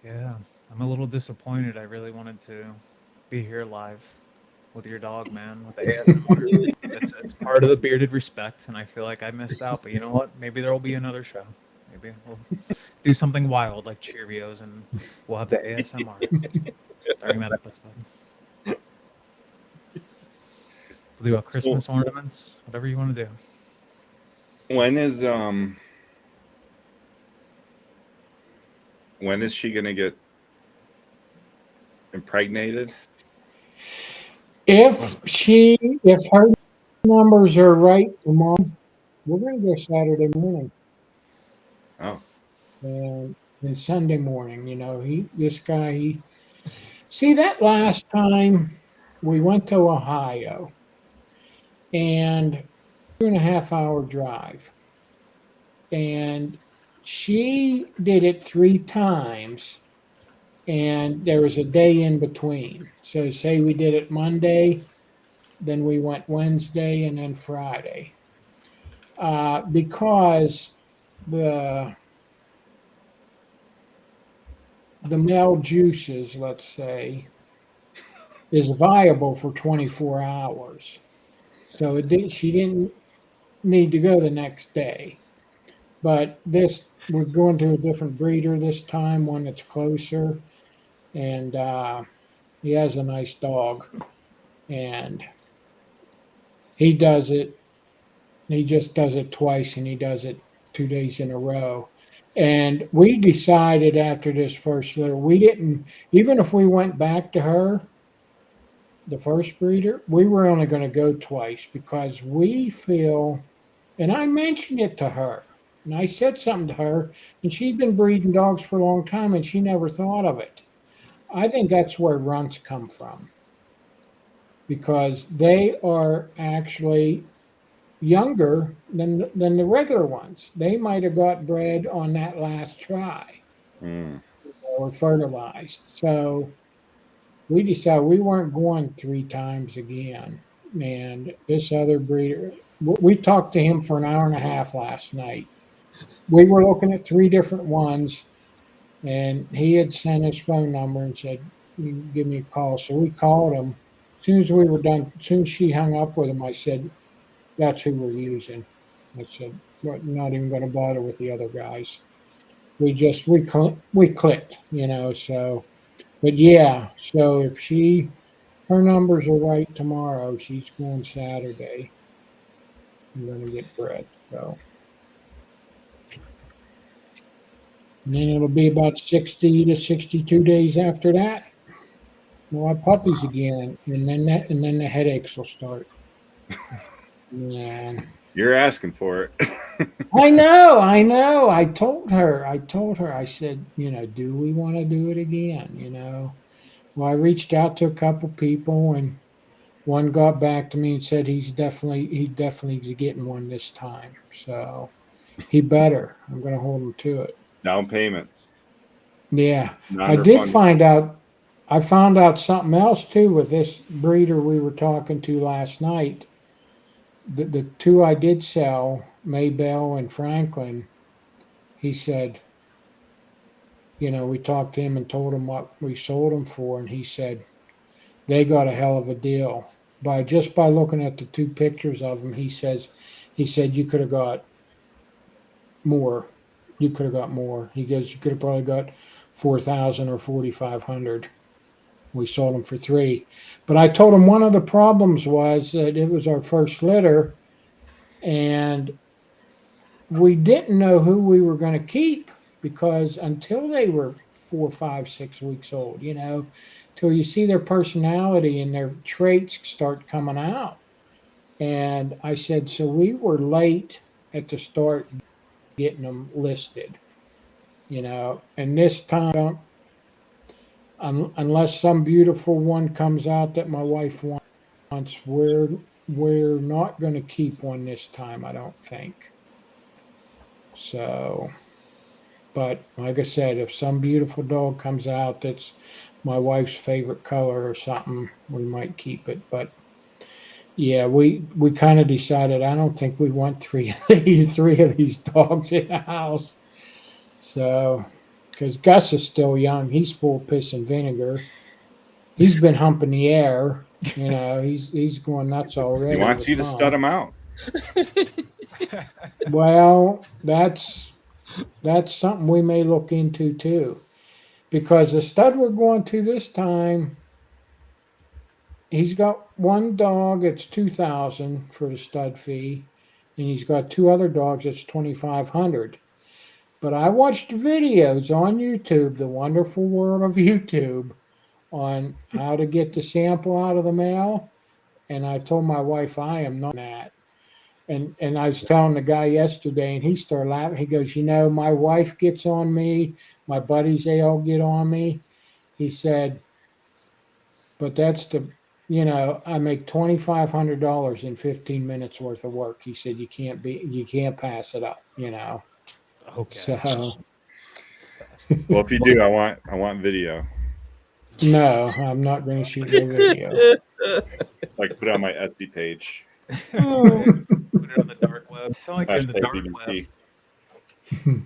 Yeah, I'm a little disappointed. I really wanted to be here live with your dog, man, with the ASMR. It's part of the bearded respect, and I feel like I missed out. But you know what? Maybe there will be another show. Maybe we'll do something wild like Cheerios, and we'll have the ASMR during that episode. We'll do a Christmas ornaments, whatever you want to do. When is she gonna get impregnated? If her numbers are right tomorrow, we're going to go Saturday morning. Oh, And Sunday morning, see that last time we went to Ohio, and 2.5 hour drive, and she did it 3 times, and there was a day in between. So say we did it Monday, then we went Wednesday, and then Friday, because the male juices, let's say, is viable for 24 hours. So she didn't need to go the next day. But we're going to a different breeder this time, one that's closer. And he has a nice dog. And he does it. He just does it twice, and he does it 2 days in a row. And we decided after this first litter, we didn't, even if we went back to her, the first breeder, we were only going to go twice, because we feel, and I mentioned it to her, and I said something to her, and she'd been breeding dogs for a long time, and she never thought of it. I think that's where runts come from, because they are actually younger than the regular ones. They might have got bred on that last try or fertilized. So we decided we weren't going 3 times again. And this other breeder, we talked to him for an hour and a half last night. We were looking at 3 different ones, and he had sent his phone number and said, "You can give me a call." So we called him. As soon as we were done, as soon as she hung up with him, I said, "That's who we're using." I said, "We're not even going to bother with the other guys." We clicked, so. But yeah, so if her numbers are right tomorrow, she's going Saturday. I'm going to get bred. So, and then it'll be about 60 to 62 days after that. We'll have puppies again, and then the headaches will start. Man. You're asking for it. I know. I told her, I said, do we want to do it again? Well, I reached out to a couple people, and one got back to me and said he definitely is getting one this time. So he better. I'm going to hold him to it. Down payments. Yeah. I did Non-refundable. find out, I found out something else too with this breeder we were talking to last night. The two I did sell, Maybell and Franklin, he said, we talked to him and told him what we sold them for, and he said they got a hell of a deal. By looking at the two pictures of them, he said you could have got more. You could have got more. He goes, you could have probably got 4,000 or 4,500. We sold them for 3. But I told him one of the problems was that it was our first litter, and we didn't know who we were going to keep, because until they were 4, 5, 6 weeks old, till you see their personality and their traits start coming out. And I said, so we were late at the start getting them listed, and this time, unless some beautiful one comes out that my wife wants, we're not going to keep one this time, I don't think. So, but like I said, if some beautiful dog comes out that's my wife's favorite color or something, we might keep it. But yeah, we kind of decided I don't think we want three of these dogs in the house. So, because Gus is still young, he's full of piss and vinegar. He's been humping the air. He's going nuts already. He wants you to stud him out. Well, that's something we may look into too, because the stud we're going to this time, he's got one dog. It's 2,000 for the stud fee, and he's got 2 other dogs. It's 2,500. But I watched videos on YouTube, the wonderful world of YouTube, on how to get the sample out of the mail, and I told my wife I am not that. And I was telling the guy yesterday, and he started laughing. He goes, my wife gets on me. My buddies, they all get on me. He said, but that's I make $2,500 in 15 minutes worth of work. He said, you can't pass it up, Okay. So, Well, if you do, I want video. no, I'm not going to shoot no video. Like put it on my Etsy page. Put it on the dark web. Sound like you're in the Hashtag dark BBC. web.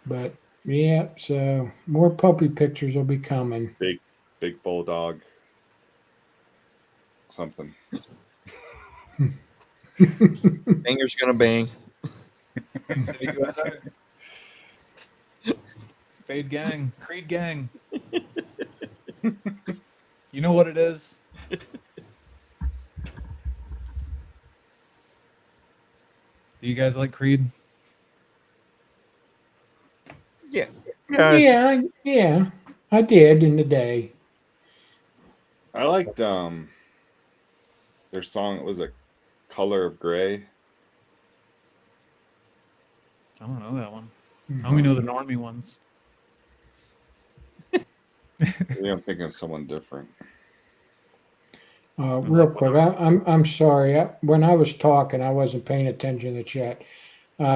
But yeah, so more puppy pictures will be coming. Big bulldog. Something. Banger's gonna bang. Fade gang, Creed gang. You know what it is? Do you guys like Creed? Yeah. Yeah, I did in the day. I liked their song. It was a Color of Gray. I don't know that one. I only know the normie ones. Maybe I'm thinking of someone different. Real quick, I'm sorry. When I was talking, I wasn't paying attention to the chat.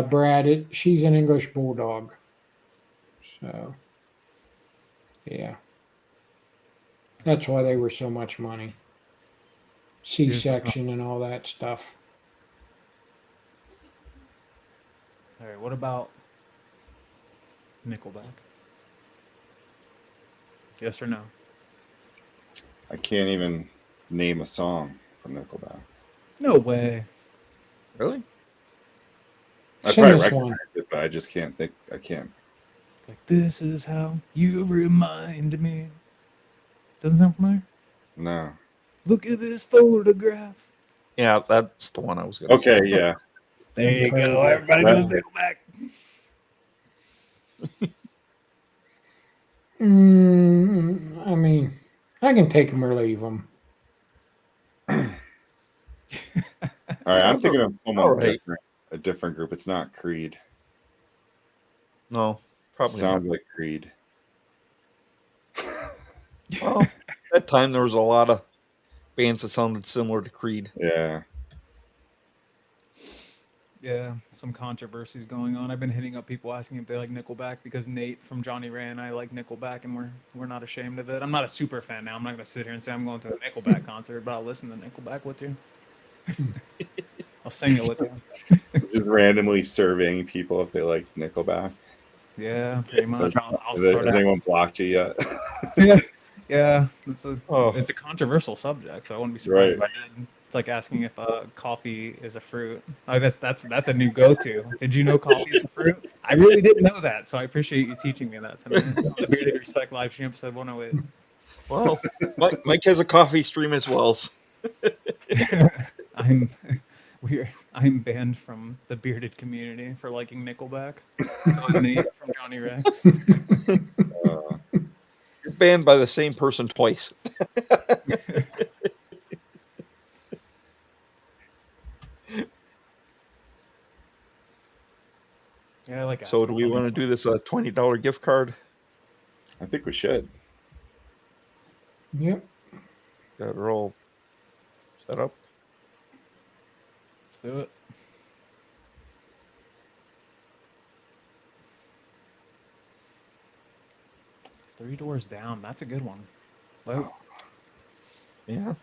Brad, she's an English bulldog. So, yeah. That's why they were so much money. C-section and all that stuff. All right, what about Nickelback? Yes or no? I can't even name a song from Nickelback. No way. Really? I Sing probably this one. recognize it, but I just can't think. I can't. Like, this is how you remind me. Doesn't sound familiar? No. Look at this photograph. Yeah, that's the one I was gonna say. Okay, yeah. There you go. Everybody knows Nickelback. I mean, I can take them or leave them. All right, I'm Yeah, thinking of someone all right. different, a different group. It's not Creed. No, probably Sounds not. like Creed. Well, at that time there was a lot of bands that sounded similar to Creed. Yeah. Yeah, some controversies going on. I've been hitting up people asking if they like Nickelback because Nate from Johnny Ray and I like Nickelback, and we're not ashamed of it. I'm not a super fan now. I'm not gonna sit here and say I'm going to a Nickelback concert, but I'll listen to Nickelback with you. I'll sing it with you. Just randomly surveying people if they like Nickelback. Yeah, pretty much. I'll Has start asking. anyone blocked you yet? Yeah, it's a Oh, it's a controversial subject, so I wouldn't be surprised Right. if I did. It's like asking if coffee is a fruit. I guess that's a new go-to. Did you know coffee is a fruit? I really didn't know that, so I appreciate you teaching me that tonight. The Bearded Respect live stream episode 108. well, Mike has a coffee stream as well. So I'm I'm banned from the bearded community for liking Nickelback. So is Nate from Johnny Ray. you're banned by the same person twice. Yeah, I like. So do asking we funny want to do this $20 gift card? I think we should. Yep. Got it all set up. Let's do it. Three Doors Down. That's a good one. Wow. Yeah.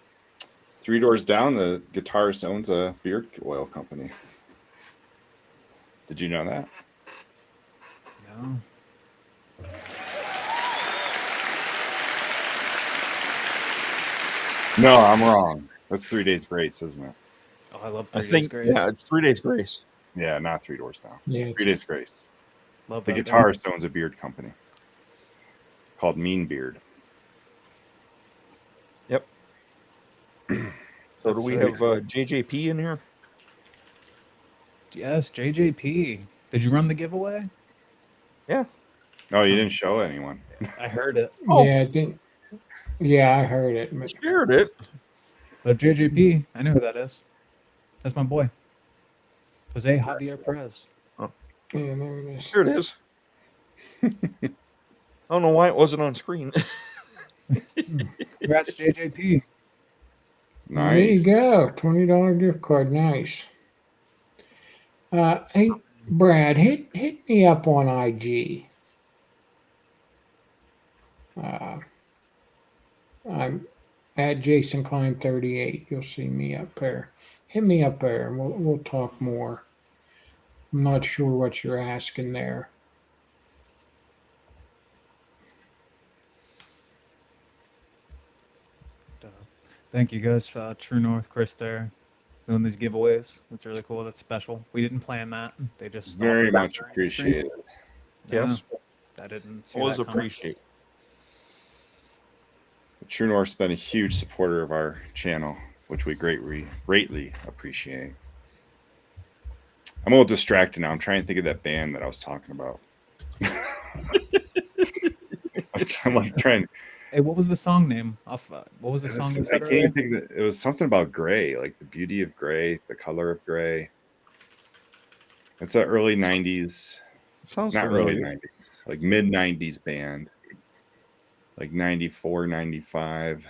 3 doors down, the guitarist owns a beard oil company. Did you know that? No. No, I'm wrong. That's 3 Days Grace, isn't it? Oh, I love I 3 Days think, Grace. yeah, it's 3 Days Grace. Yeah, not 3 Doors Down. Yeah. 3 Days Grace. Love The that guitarist owns a beard company called Mean Beard. Yep. So do we have JJP in here? Yes, JJP. Did you run the giveaway? Yeah. Oh, you didn't show anyone. I heard it. Oh. Yeah, yeah, I heard it. I shared it. But JJP, I know who that is. That's my boy. Jose Javier Perez. Yeah, there it is. Here it is. I don't know why it wasn't on screen. Congrats, JJP. There you Nice. go. $20 gift card. Nice. Hey, Brad, hit me up on IG. I'm at Jason Klein 38. You'll see me up there. Hit me up there, and we'll talk more. I'm not sure what you're asking there. Thank you guys, True North, Chris there, doing these giveaways. That's really cool. That's special. We didn't plan that. They just Very offered that much during the appreciated. stream. Yes. I didn't see Always that coming. appreciate. True North's been a huge supporter of our channel, which we greatly appreciate. I'm a little distracted now. I'm trying to think of that band that I was talking about. I'm like trying. Hey, what was the song name? What was the song you I said can't earlier? even think of it. It was something about gray, like the beauty of gray, the color of gray. It's an early 90s. Sounds Not familiar. early 90s, like mid 90s band. Like 94, 95.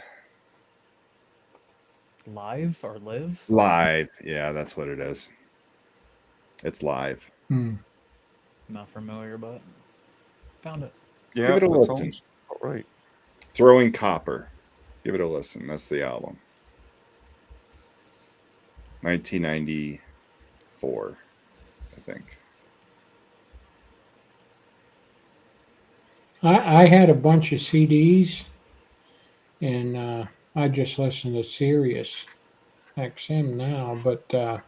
Live or Live? Live. Yeah, that's what it is. It's live. Not familiar, but found it. Yeah, Give it a that listen. sounds all right. Throwing Copper. Give it a listen. That's the album. 1994, I think. I had a bunch of CDs, and I just listen to Sirius XM now. But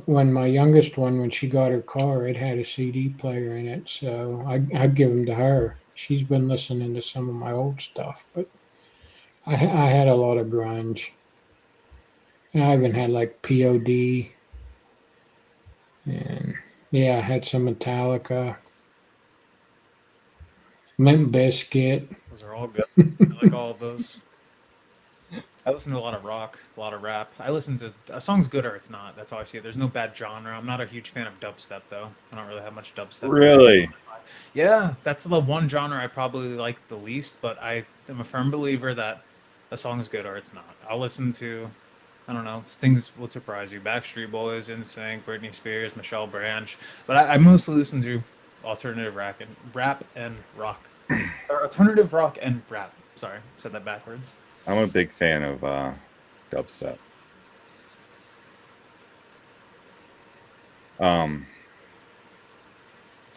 when my youngest one, when she got her car, it had a CD player in it, so I'd give them to her. She's been listening to some of my old stuff, but I had a lot of grunge. And I even had like POD, and yeah, I had some Metallica. Limp Bizkit. Those are all good. I like all of those. I listen to a lot of rock, a lot of rap. I listen to a song's good or it's not. That's how I see it. There's no bad genre. I'm not a huge fan of dubstep though. I don't really have much dubstep. Really? Yeah, that's the one genre I probably like the least. But I am a firm believer that a song is good or it's not. I'll listen to, I don't know, things will surprise you. Backstreet Boys, NSYNC, Britney Spears, Michelle Branch. But I mostly listen to alternative rap and rock, or alternative rock and rap. Sorry, said that backwards. I'm a big fan of dubstep.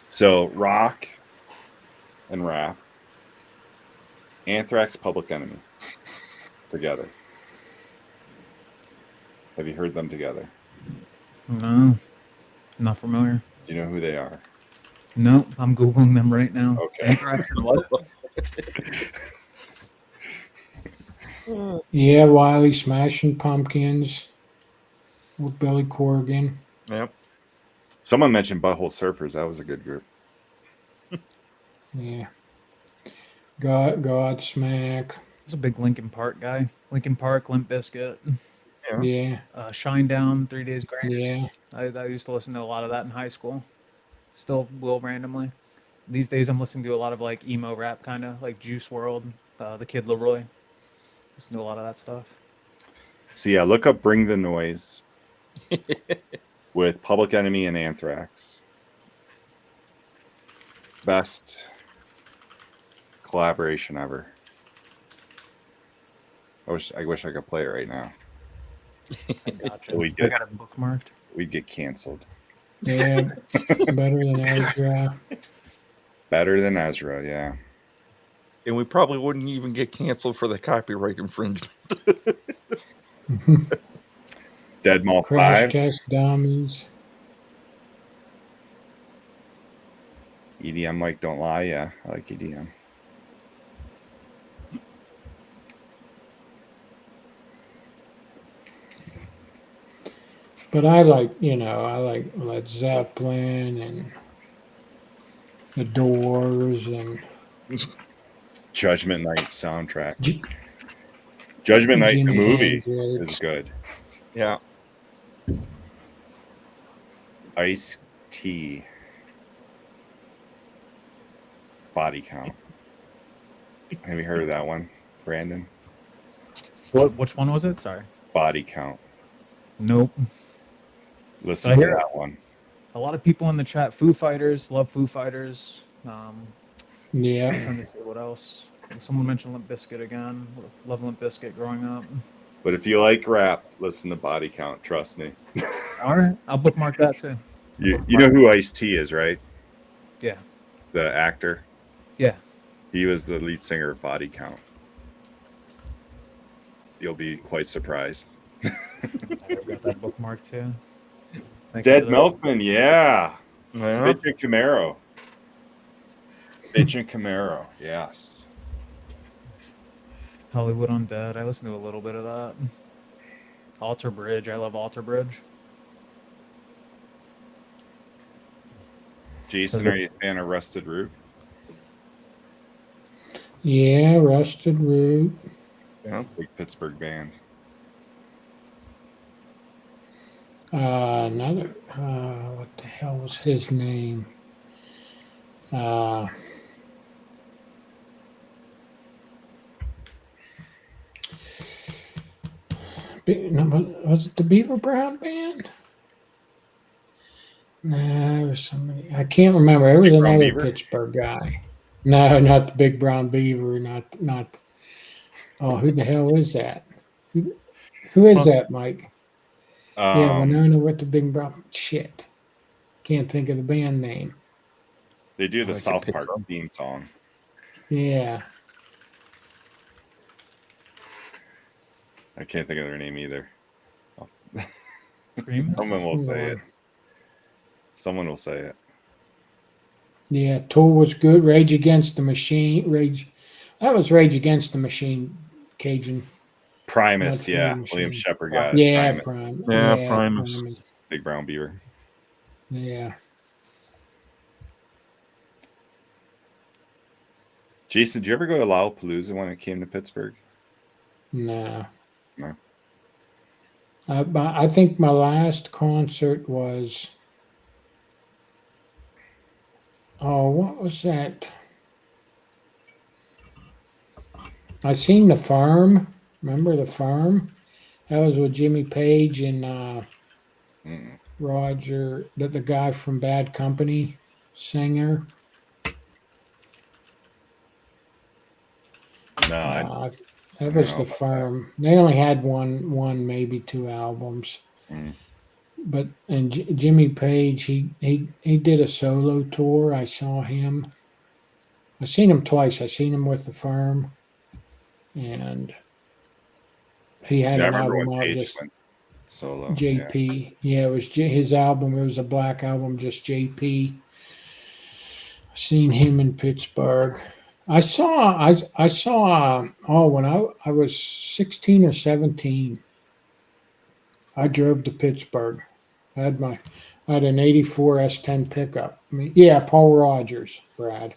So rock and rap, Anthrax, Public Enemy, together. Have you heard them together? No, not familiar. Do you know who they are? No, I'm googling them right now. Okay. Anthrax and what? Yeah, Wiley Smashing Pumpkins with Billy Corgan. Yep. Someone mentioned Butthole Surfers. That was a good group. Yeah. Godsmack. I was a big Linkin Park guy. Linkin Park, Limp Bizkit, Yeah. Shinedown, 3 Days Grace. Yeah. I used to listen to a lot of that in high school. Still will randomly. These days I'm listening to a lot of like emo rap kind of, like Juice WRLD, The Kid Leroy. Listen to a lot of that stuff. So yeah, look up Bring the Noise with Public Enemy and Anthrax. Best collaboration ever. I wish I could play it right now. I gotcha. We'd I get, got it bookmarked. we'd get canceled. Yeah. Better than Ezra. Better than Ezra, yeah. And we probably wouldn't even get canceled for the copyright infringement. Dead Mall Crash 5. Test Dummies. EDM like Don't Lie, yeah. I like E EDM. But I like Led Zeppelin and The Doors and Judgment Night soundtrack. Judgment Night, the Jimi movie, Hendrix. is good. Yeah. Ice T. Body Count. Have you heard of that one, Brandon? Which one was it? Sorry. Body Count. Nope. Listen I to hear it. that one. A lot of people in the chat, Foo Fighters, love Foo Fighters. Yeah. I'm trying to see what else. Someone mentioned Limp Bizkit again. Love Limp Bizkit growing up. But if you like rap, listen to Body Count. Trust me. All right, I'll bookmark that too. You know who Ice T is, right? Yeah. The actor. Yeah. He was the lead singer of Body Count. You'll be quite surprised. I've got that bookmark too. Thanks Dead for that. Milkman, yeah. Yeah. Bitch and Camaro. Bitch and Camaro, yes. Hollywood Undead. I listened to a little bit of that. Alter Bridge. I love Alter Bridge. Jason, are you a fan of Rusted Root? Yeah, Rusted Root. Yeah. Big Pittsburgh band. Another what the hell was his name? Was it the Beaver Brown Band? No, it was somebody. I can't remember. It was Big Brown another Beaver? Pittsburgh guy. No, not the Big Brown Beaver. Not. Oh, who the hell is that? Who is that, Mike? Yeah, Winona with the Big Brown. Shit, can't think of the band name. They do the I like South to pick Park from. theme song. Yeah, I can't think of their name either. Scream? Someone will Hold say on. it. Someone will say it. Yeah, Tool was good. Rage Against the Machine. That was Rage Against the Machine. Cajun. Primus, Not yeah. Machine. William Shepard got Yeah, Primus. Primus. Big Brown Beaver. Yeah. Jason, did you ever go to Lollapalooza when it came to Pittsburgh? No. No. I think my last concert was, oh, what was that? I seen The Firm. Remember The Firm? That was with Jimmy Page and Roger, the guy from Bad Company, singer. No, that was The Firm. They only had one, maybe two albums. But and Jimmy Page, he did a solo tour. I saw him. I seen him twice. I seen him with The Firm, and he had an album out, just solo. JP. Yeah, it was his album. It was a black album, just JP. I seen him in Pittsburgh. I saw when I was 16 or 17. I drove to Pittsburgh. I had an 84 S10 pickup. Paul Rogers, Brad.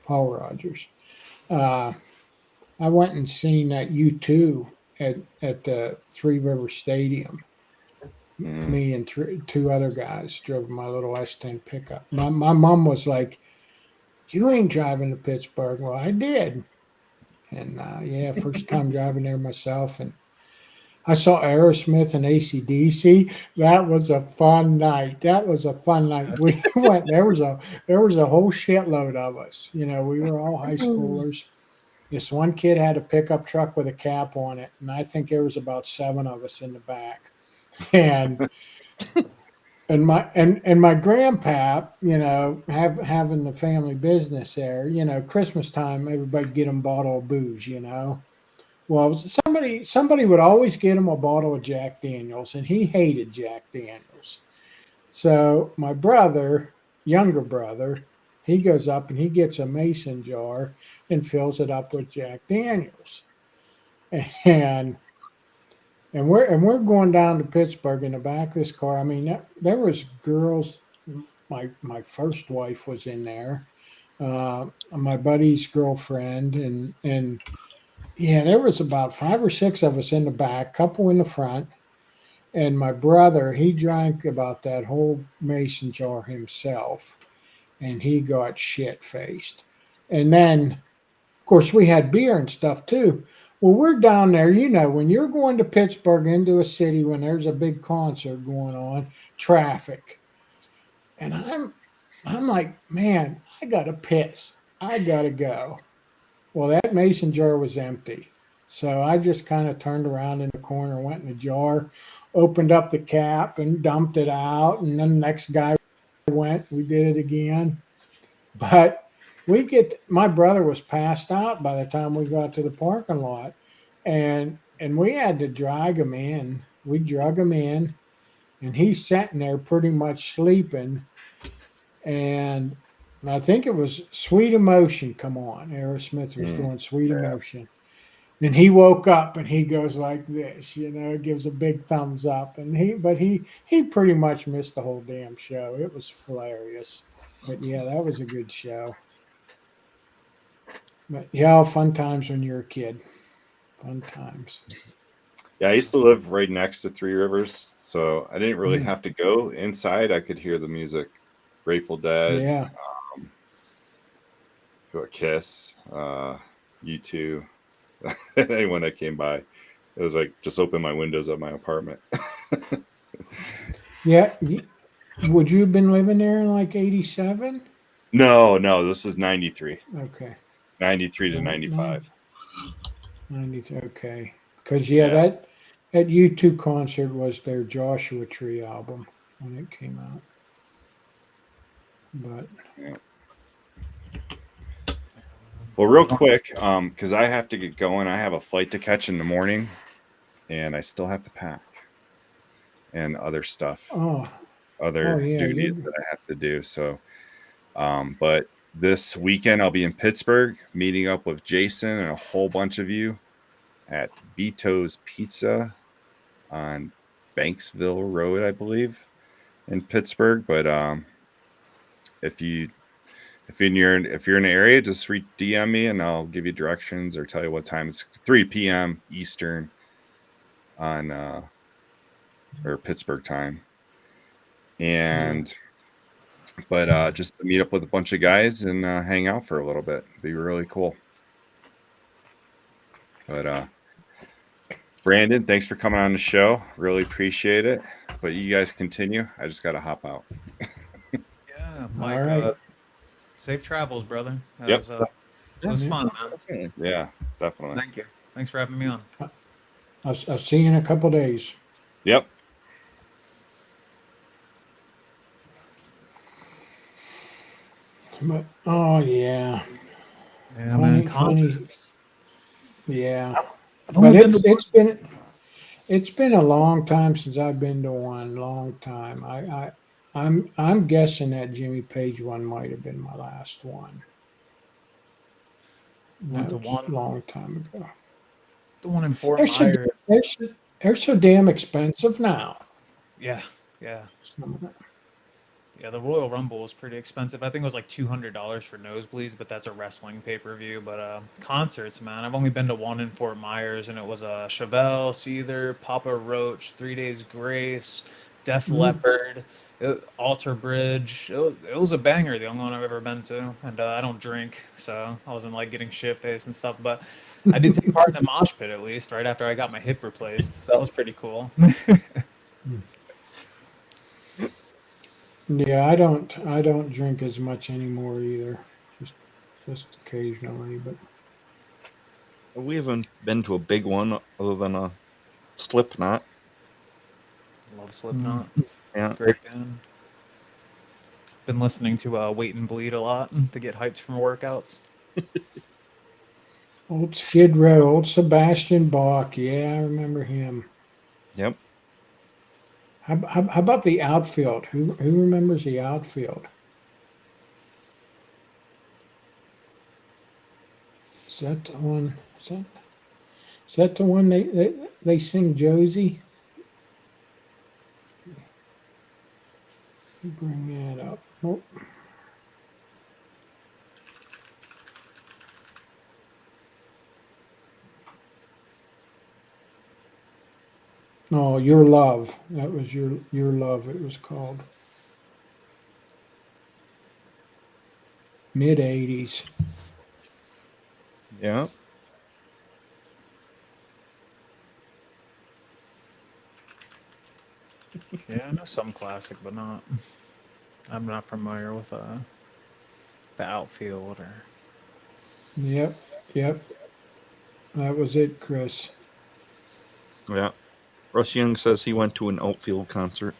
Paul Rogers. I went and seen that U2 at the Three River Stadium. Me and two other guys drove my little S10 pickup. My mom was like, "You ain't driving to Pittsburgh." Well, I did. And first time driving there myself. And I saw Aerosmith and AC/DC. That was a fun night. We went. There was a whole shitload of us. We were all high schoolers. This one kid had a pickup truck with a cap on it, and I think there was about 7 of us in the back. And my grandpa, having the family business there, Christmas time, everybody get him a bottle of booze, Well, somebody would always get him a bottle of Jack Daniels, and he hated Jack Daniels. So my younger brother, he goes up and he gets a mason jar and fills it up with Jack Daniels. And we're going down to Pittsburgh in the back of this car. I mean, there was girls. My first wife was in there, my buddy's girlfriend, and there was about 5 or 6 of us in the back, couple in the front. And my brother, he drank about that whole mason jar himself, and he got shit-faced. And then, of course, we had beer and stuff too. Well, we're down there, when you're going to Pittsburgh into a city when there's a big concert going on, traffic. And I'm like, man, I gotta piss. I gotta go. Well, that mason jar was empty. So I just kind of turned around in the corner, went in the jar, opened up the cap and dumped it out. And then the next guy went, we did it again. But my brother was passed out by the time we got to the parking lot, and we had to drag him in. We drug him in, and he's sitting there pretty much sleeping. And I think it was Sweet Emotion. Come on, Aerosmith was doing Sweet Emotion. And he woke up and he goes like this, gives a big thumbs up. And he pretty much missed the whole damn show. It was hilarious. But that was a good show. But fun times when you're a kid. Fun times. Yeah, I used to live right next to Three Rivers, so I didn't really have to go inside. I could hear the music. Grateful Dead, Kiss, U2, anyone that came by. It was like just open my windows of my apartment. Yeah. Would you have been living there in like 87? No, this is 93. Okay. 93 to 95. 93, okay. Because that U2 concert was their Joshua Tree album when it came out. But well, real quick, because I have to get going. I have a flight to catch in the morning, and I still have to pack and other stuff, duties that I have to do. So, but this weekend I'll be in Pittsburgh, meeting up with Jason and a whole bunch of you at Beto's Pizza on Banksville Road, I believe, in Pittsburgh. But if if you're in the area, just DM me and I'll give you directions or tell you what time. It's 3 p.m. Eastern on or Pittsburgh time. And but just to meet up with a bunch of guys and hang out for a little bit. It'd be really cool. But Brandon, thanks for coming on the show. Really appreciate it. But you guys continue. I just got to hop out. Yeah, Mike. All right. Safe travels, brother. That Yep. was, it was fun, man. Yeah, definitely. Thank you. Thanks for having me on. I'll see you in a couple days. Yep. But, oh yeah, Yeah, funny, man. Concerts. yeah. I've only But been to it's been a long time since I've been to one. Long time. I'm guessing that Jimmy Page one might have been my last one. Went to That was one. a long time ago. the one in Fort They're Myers. they're so damn expensive now. Yeah, yeah. Some of them. Yeah, the Royal Rumble was pretty expensive. I think it was like $200 for nosebleeds, but that's a wrestling pay-per-view. But concerts, man, I've only been to one in Fort Myers, and it was Chevelle, Seether, Papa Roach, 3 Days Grace, Def Leppard, Alter Bridge. It was a banger, the only one I've ever been to. And I don't drink, so I wasn't like getting shit-faced and stuff. But I did take part in a mosh pit at least, right after I got my hip replaced. So that was pretty cool. Yeah, I don't drink as much anymore either. Just occasionally, but We haven't been to a big one other than a Slipknot. Love Slipknot. Yeah. Great band. Been listening to Wait and Bleed a lot to get hyped for workouts. old Skid Row, old Sebastian Bach. Yeah, I remember him. Yep. How about the outfield? Who remembers the outfield? Is that the one? Is that the one they sing Josie? Bring that up. Oh. Oh, Your Love. That was Your Love, it was called. Mid-'80s. Yeah. Yeah, I know some classic, but not. I'm not familiar with the outfield or. Yep. That was it, Chris. Yeah. Russ Young says he went to an outfield concert.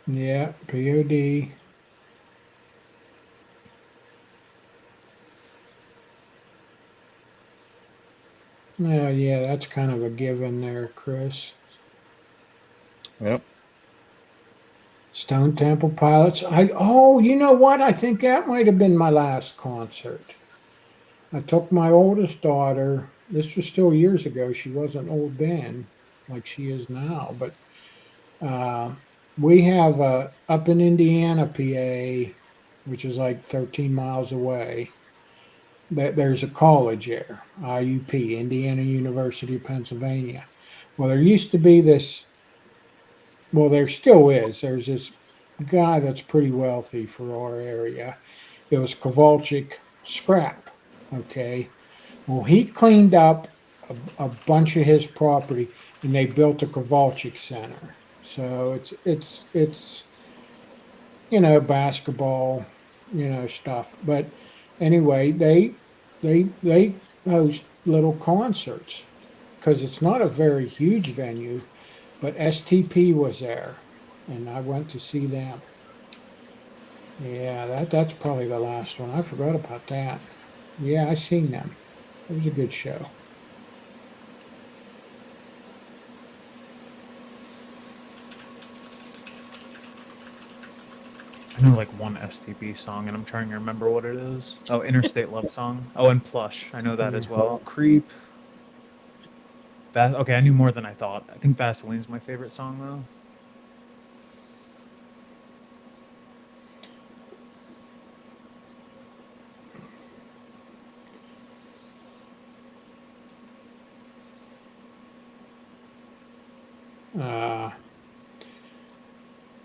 Yeah, POD. Yeah, that's kind of a given there, Chris. Yep. Stone Temple Pilots. You know what? I think that might have been my last concert. I took my oldest daughter. This was still years ago. She wasn't old then, like she is now. But we have up in Indiana, PA, which is like 13 miles away. There's a college there, IUP, Indiana University of Pennsylvania. Well, there used to be this. Well, there still is. There's this guy that's pretty wealthy for our area. It was Kowalczyk Scrap. Okay. Well, he cleaned up a bunch of his property, and they built a Kowalczyk Center. So it's basketball, stuff. But anyway, they host little concerts because it's not a very huge venue. But STP was there, and I went to see them. Yeah, that's probably the last one. I forgot about that. Yeah, I seen them. It was a good show. I know like one STP song, and I'm trying to remember what it is. Oh, Interstate Love Song. Oh, and Plush. I know that as well. Creep. Okay, I knew more than I thought. I think Vaseline's my favorite song though.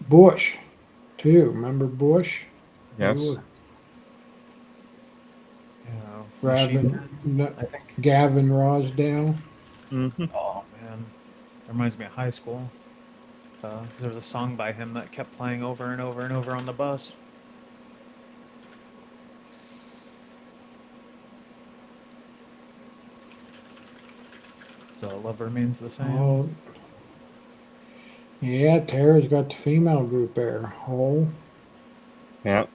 Bush, too. Remember Bush? Yes. Yeah, I think. Gavin Rosdale. Mm-hmm. Oh man, that reminds me of high school. Because there was a song by him that kept playing over and over and over on the bus. So love remains the same. Oh, yeah, Tara's got the female group there. Hole. Yeah.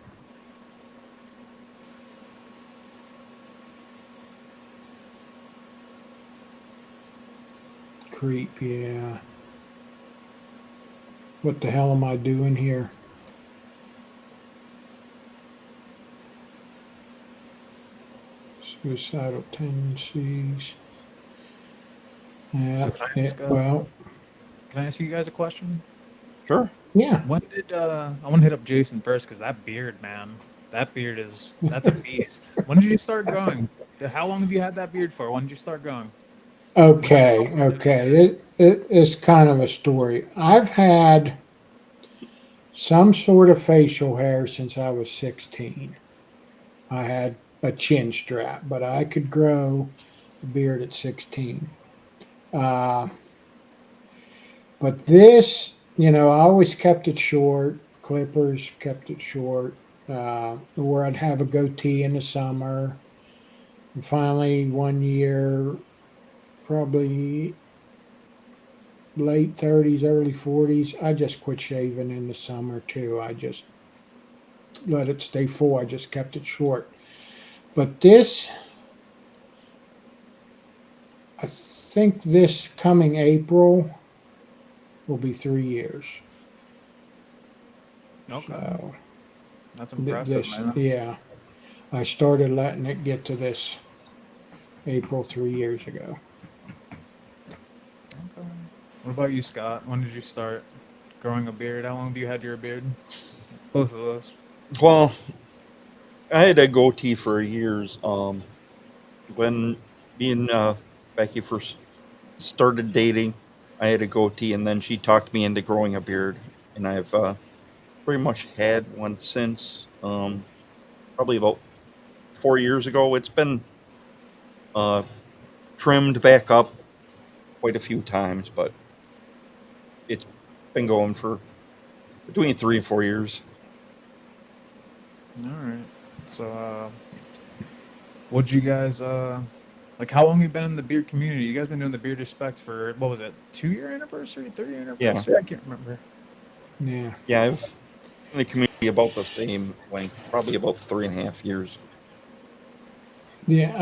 Creep, yeah. What the hell am I doing here? Suicidal tendencies. Yeah, So can I ask you guys a question? Sure. Yeah. When did I want to hit up Jason first because that beard, man, that's a beast. When did you start growing? How long have you had that beard for? When did you start growing? Okay. It's kind of a story. I've had some sort of facial hair since I was 16. I had a chin strap, but I could grow a beard at 16. But this, I always kept it short. Clippers kept it short. Or I'd have a goatee in the summer. And finally, one year, probably late 30s, early 40s, I just quit shaving in the summer too. I just let it stay full. I just kept it short. But this, I think this coming April will be 3 years. Okay, So that's impressive, man. yeah, I started letting it get to this April 3 years ago. Okay. What about you, Scott? When did you start growing a beard? How long have you had your beard? Both of those. Well, I had a goatee for years. When me and Becky first started dating, I had a goatee, and then she talked me into growing a beard, and I've pretty much had one since. Probably about 4 years ago. It's been trimmed back up quite a few times, but it's been going for between 3 and 4 years. All right. So, what'd you guys like? How long have you been in the beard community? You guys been doing the beard respect for what was it? 2-year anniversary, 3-year anniversary? Yeah. I can't remember. Yeah. Yeah, I've been in the community about the same length, probably about 3.5 years. Yeah,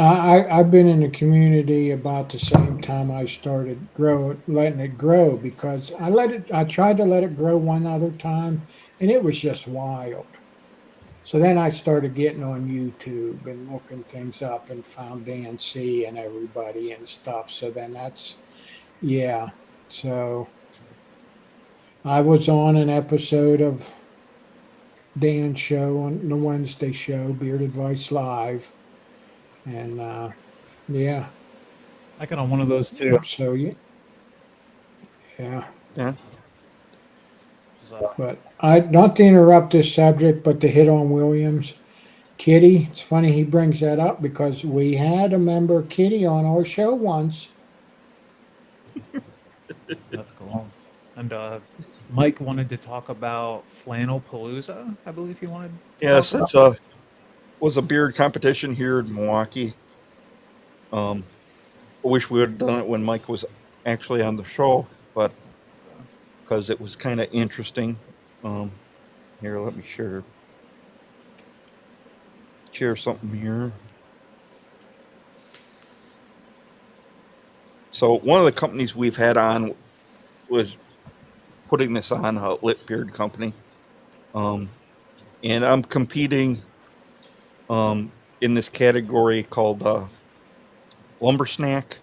I've been in the community about the same time I started letting it grow because I tried to let it grow one other time and it was just wild. So then I started getting on YouTube and looking things up and found Dan C and everybody and stuff. So then yeah. So I was on an episode of Dan's show on the Wednesday show, Beard Advice Live. And yeah. I got on one of those too. So yeah. Yeah. So, But I not to interrupt this subject, but to hit on Williams, Kitty. It's funny he brings that up because we had a member Kitty on our show once. that's cool. And Mike wanted to talk about Flannel Palooza. I believe he wanted. Yes, it's was a beard competition here in Milwaukee. I wish we would have done it when Mike was actually on the show, but because it was kind of interesting. Here, let me share something here. So one of the companies we've had on was putting this on, a Lit Beard company. And I'm competing in this category called Lumber Snack.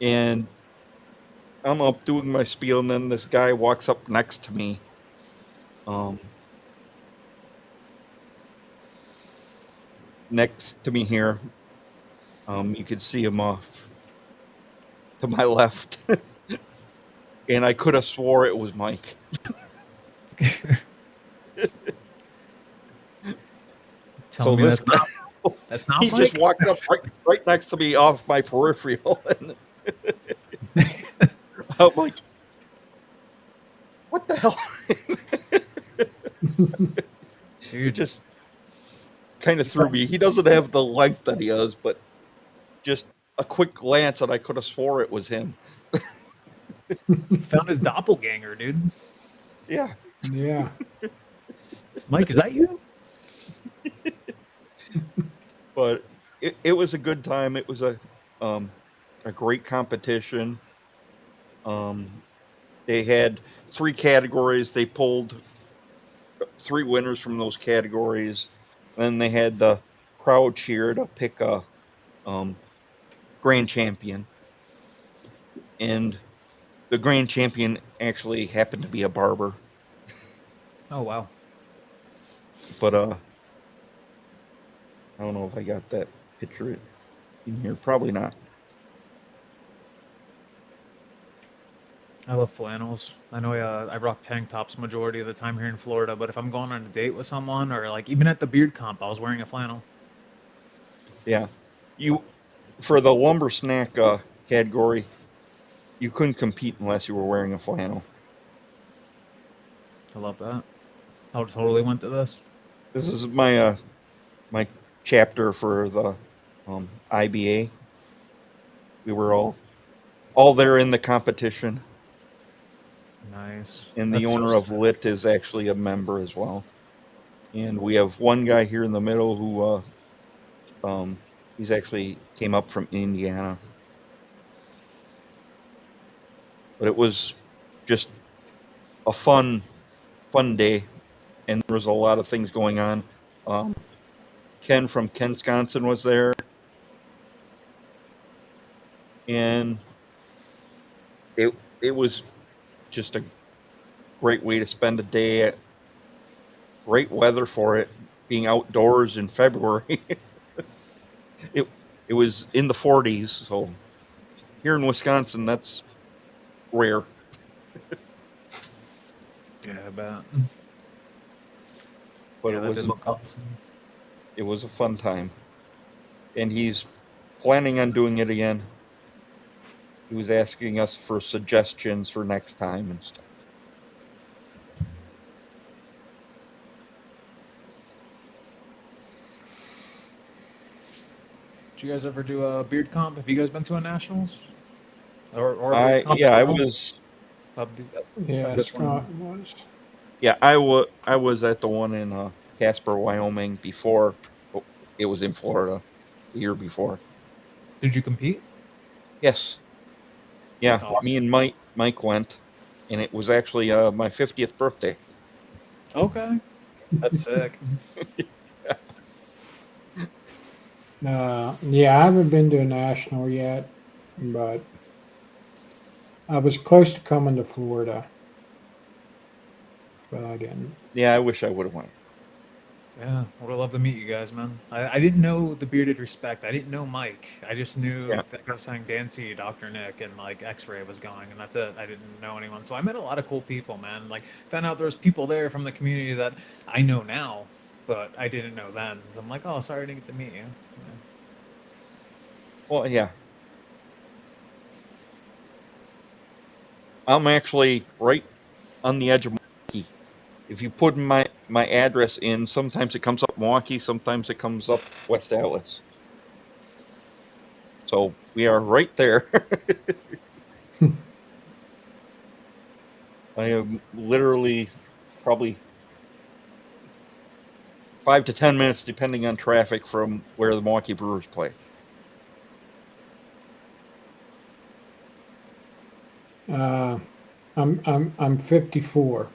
And I'm up doing my spiel, and then this guy walks up next to me. Next to me here. You could see him off to my left. And I could have swore it was Mike. Tell me this that's not he Mike? just walked up right next to me off my peripheral. And I'm like, what the hell? He just kind of threw me. He doesn't have the length that he does, but just a quick glance, and I could have swore it was him. Found his doppelganger, dude. Yeah. Yeah. Mike, is that you? But it was a good time. It was a great competition. They had 3 categories. They pulled 3 winners from those categories. Then they had the crowd cheer to pick a grand champion. And the grand champion actually happened to be a barber. Oh, wow. But I don't know if I got that picture in here. Probably not. I love flannels. I know I rock tank tops majority of the time here in Florida, but if I'm going on a date with someone or like even at the beard comp, I was wearing a flannel. Yeah. For the lumber snack category, you couldn't compete unless you were wearing a flannel. I love that. I totally went to this. This is my my chapter for the IBA. We were all there in the competition. Nice. And the That's owner so of Lit is actually a member as well. And we have one guy here in the middle who he's actually came up from Indiana. But it was just a fun day, and there was a lot of things going on. Ken from Wisconsin was there, and it was just a great way to spend a day. Great weather for it, being outdoors in February. It was in the 40s, so here in Wisconsin, that's rare. Yeah, I bet. But Yeah, that did look awesome. It was a fun time, and he's planning on doing it again. He was asking us for suggestions for next time and stuff. Did you guys ever do a beard comp? Have you guys been to a nationals? Or a I beard comp? was. Yeah, this Scott one. was. Yeah, I was at the one in Casper, Wyoming before it was in Florida the year before. Did you compete? Yes. Yeah, Awesome. me and Mike went, and it was actually my 50th birthday. Okay. That's sick. Yeah, I haven't been to a national yet, but I was close to coming to Florida, but I didn't. Yeah, I wish I would have went. Yeah, would have loved to meet you guys, man. I didn't know the Bearded Respect. I didn't know Mike. I just knew that I was saying Dancy, Dr. Nick, and like X-Ray was going, and that's it. I didn't know anyone. So I met a lot of cool people, man. Like, found out there was people there from the community that I know now, but I didn't know then. So I'm like, oh, sorry I didn't get to meet you. Yeah. Well, yeah. I'm actually right on the edge of Milwaukee. If you put my address in, sometimes it comes up Milwaukee, sometimes it comes up West Allis. So we are right there. I am literally probably 5 to 10 minutes, depending on traffic, from where the Milwaukee Brewers play. I'm 54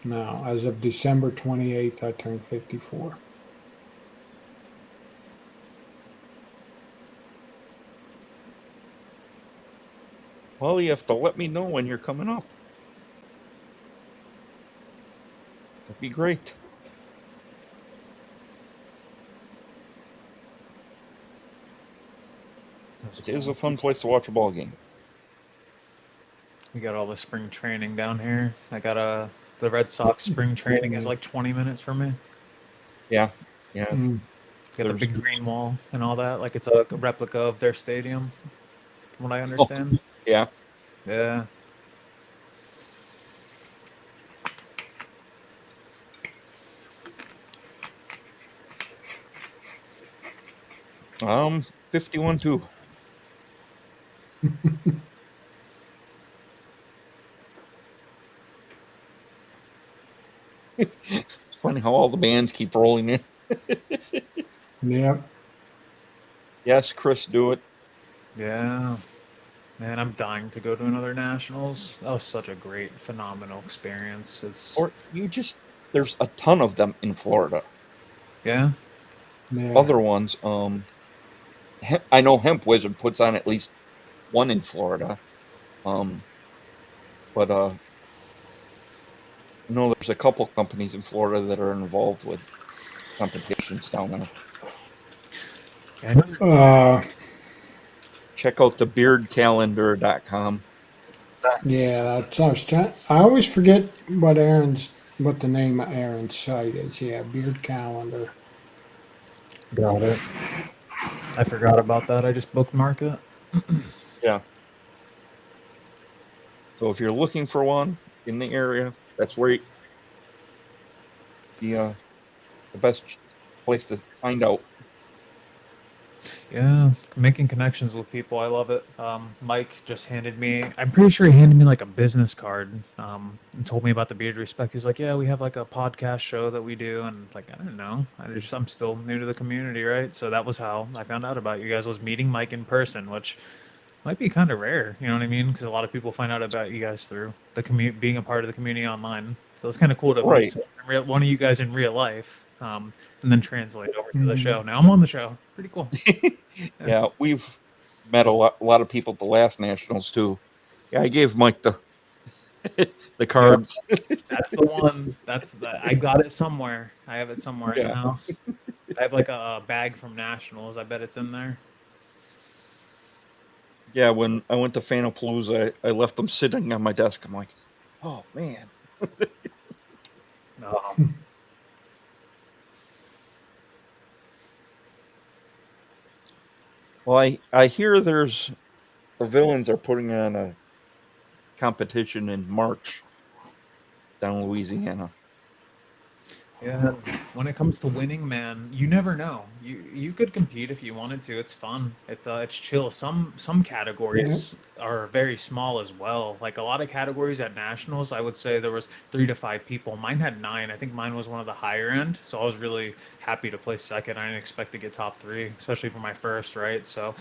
now. As of December 28th, I turned 54. Well, you have to let me know when you're coming up. That'd be great. It is a fun place to watch a ball game. We got all the spring training down here. I got the Red Sox spring training is like 20 minutes from me. Yeah, yeah. Mm. Got the There's- big green wall and all that. Like it's a replica of their stadium, from what I understand. Yeah. Yeah. 51-2. It's funny how all the bands keep rolling in. Yep. Yes, Chris, do it. Yeah. Man, I'm dying to go to another Nationals. That was such a great, phenomenal experience. It's Or there's a ton of them in Florida. yeah. Yeah. Other ones, I know Hemp Wizard puts on at least one in Florida. But I know there's a couple companies in Florida that are involved with competitions down there. Check out the beardcalendar.com. Yeah, that's I was trying. I always forget what the name of Aaron's site is. Yeah, Beard Calendar. Got it. I forgot about that. I just bookmark it. Yeah. So if you're looking for one in the area, that's where the best place to find out. Yeah, making connections with people. I love it. Mike just handed me, I'm pretty sure he handed me like a business card and told me about the Beard Respect. He's like, yeah, we have like a podcast show that we do. And like, I don't know. I'm still new to the community, right? So that was how I found out about you guys, was meeting Mike in person, which might be kind of rare. You know what I mean? Because a lot of people find out about you guys through the being a part of the community online. So it's kind of cool to meet one of you guys in real life and then translate over to the show. Now I'm on the show. Pretty cool. Yeah, we've met a lot of people at the last Nationals too. Yeah, I gave Mike the cards. That's the one. I got it somewhere. I have it somewhere in the house. I have like a bag from Nationals. I bet it's in there. Yeah, when I went to Fanapalooza, I left them sitting on my desk. I'm like, oh man. Oh. Well, I hear the Villains are putting on a competition in March down in Louisiana. Yeah, when it comes to winning, man, you never know. You could compete if you wanted to. It's fun. It's chill. Some categories are very small as well. Like a lot of categories at Nationals, I would say there was 3 to 5 people. Mine had 9. I think mine was one of the higher end. So I was really happy to place second. I didn't expect to get top 3, especially for my first, right? So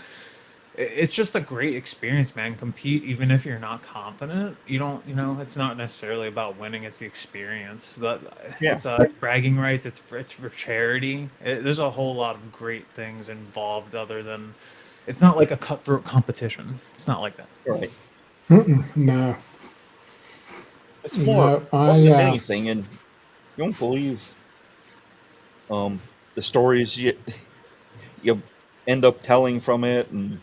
it's just a great experience, man. Compete even if you're not confident. You don't, it's not necessarily about winning, it's the experience. But it's bragging rights, it's for charity. There's a whole lot of great things involved other than, it's not like a cutthroat competition. It's not like that. Right. No. It's more than anything, and you don't believe the stories you end up telling from it, and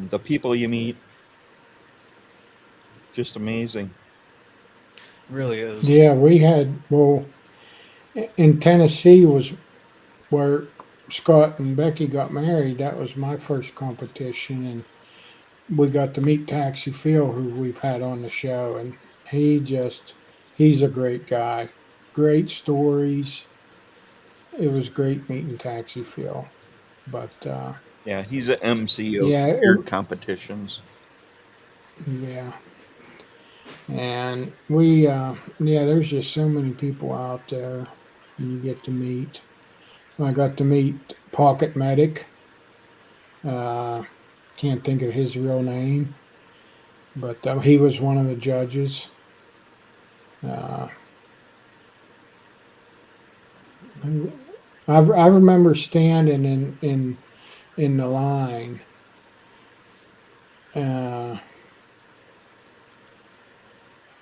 the people you meet. Just amazing. It really is. Yeah, we had, in Tennessee was where Scott and Becky got married. That was my first competition, and we got to meet Taxi Phil, who we've had on the show, and he's a great guy. Great stories. It was great meeting Taxi Phil. But yeah, he's an MC of beard competitions. Yeah. And we there's just so many people out there you get to meet. I got to meet Pocket Medic. Can't think of his real name, but he was one of the judges. I remember standing in the line.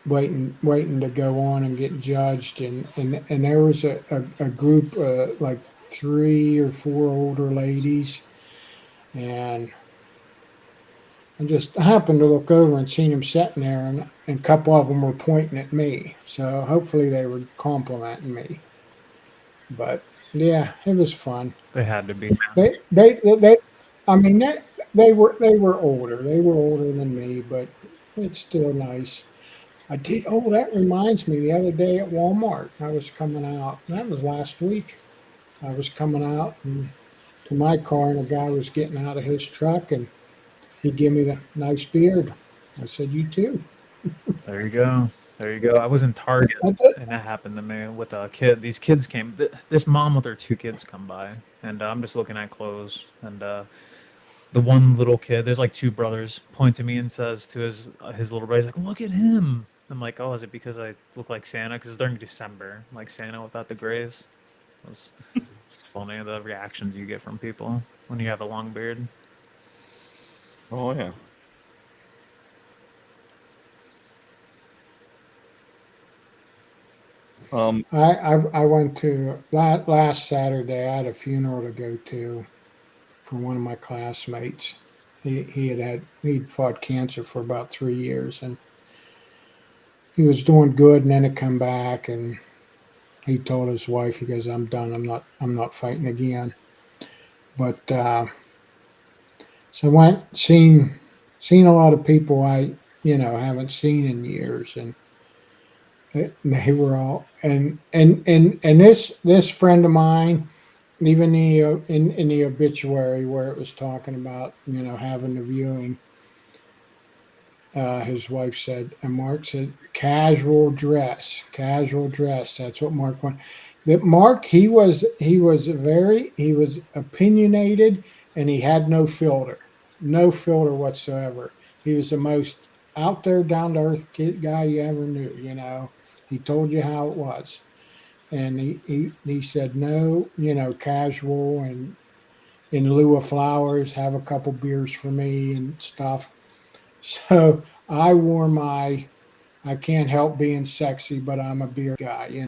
waiting to go on and get judged, and there was a group like 3 or 4 older ladies, and I just happened to look over and seen them sitting there, and a couple of them were pointing at me. So hopefully they were complimenting me. But yeah, it was fun. They had to be. They I mean, they were older. They were older than me, but it's still nice. I did. Oh, that reminds me. The other day at Walmart, I was coming out. That was last week. I was coming out to my car, and a guy was getting out of his truck, and he gave me the nice beard. I said, "You too." There you go. There you go. I was in Target, I did. and that happened to me with a kid. These kids came. This mom with her 2 kids come by, and I'm just looking at clothes, and the one little kid, there's like 2 brothers, points at me and says to his little brother, he's like, "Look at him." I'm like, "Oh, is it because I look like Santa? Because it's during December, like Santa without the grays." It's funny the reactions you get from people when you have a long beard. Oh yeah. I went to last Saturday. I had a funeral to go to for one of my classmates. He'd fought cancer for about 3 years, and he was doing good, and then it come back, and he told his wife, he goes, "I'm done. I'm not fighting again." But so I went seen a lot of people I haven't seen in years, and they were all and this friend of mine, even in the obituary where it was talking about having the viewing, his wife said, and Mark said, casual dress. That's what Mark wanted. That Mark, he was opinionated, and he had no filter whatsoever. He was the most out there, down to earth kid guy you ever knew. He told you how it was, and he said no, casual, and in lieu of flowers, have a couple beers for me and stuff. So I wore I can't help being sexy, but I'm a beer guy,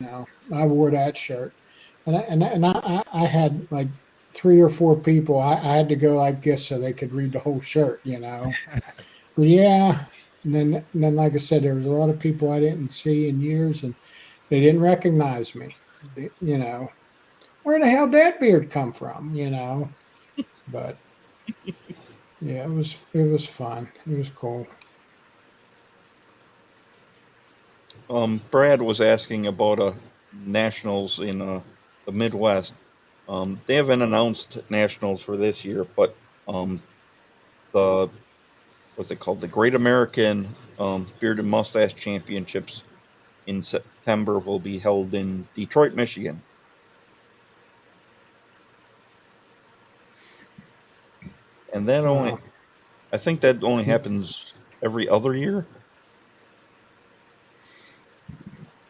I wore that shirt. And I had like 3 or 4 people. I had to go like this so they could read the whole shirt. But yeah, and then like I said, there was a lot of people I didn't see in years, and they didn't recognize me. Where the hell did that beard come from? But yeah, it was fun. It was cool. Brad was asking about nationals in the Midwest. They haven't announced nationals for this year, but the what's it called? The Great American Beard and Mustache Championships in September will be held in Detroit, Michigan. And I think that only happens every other year.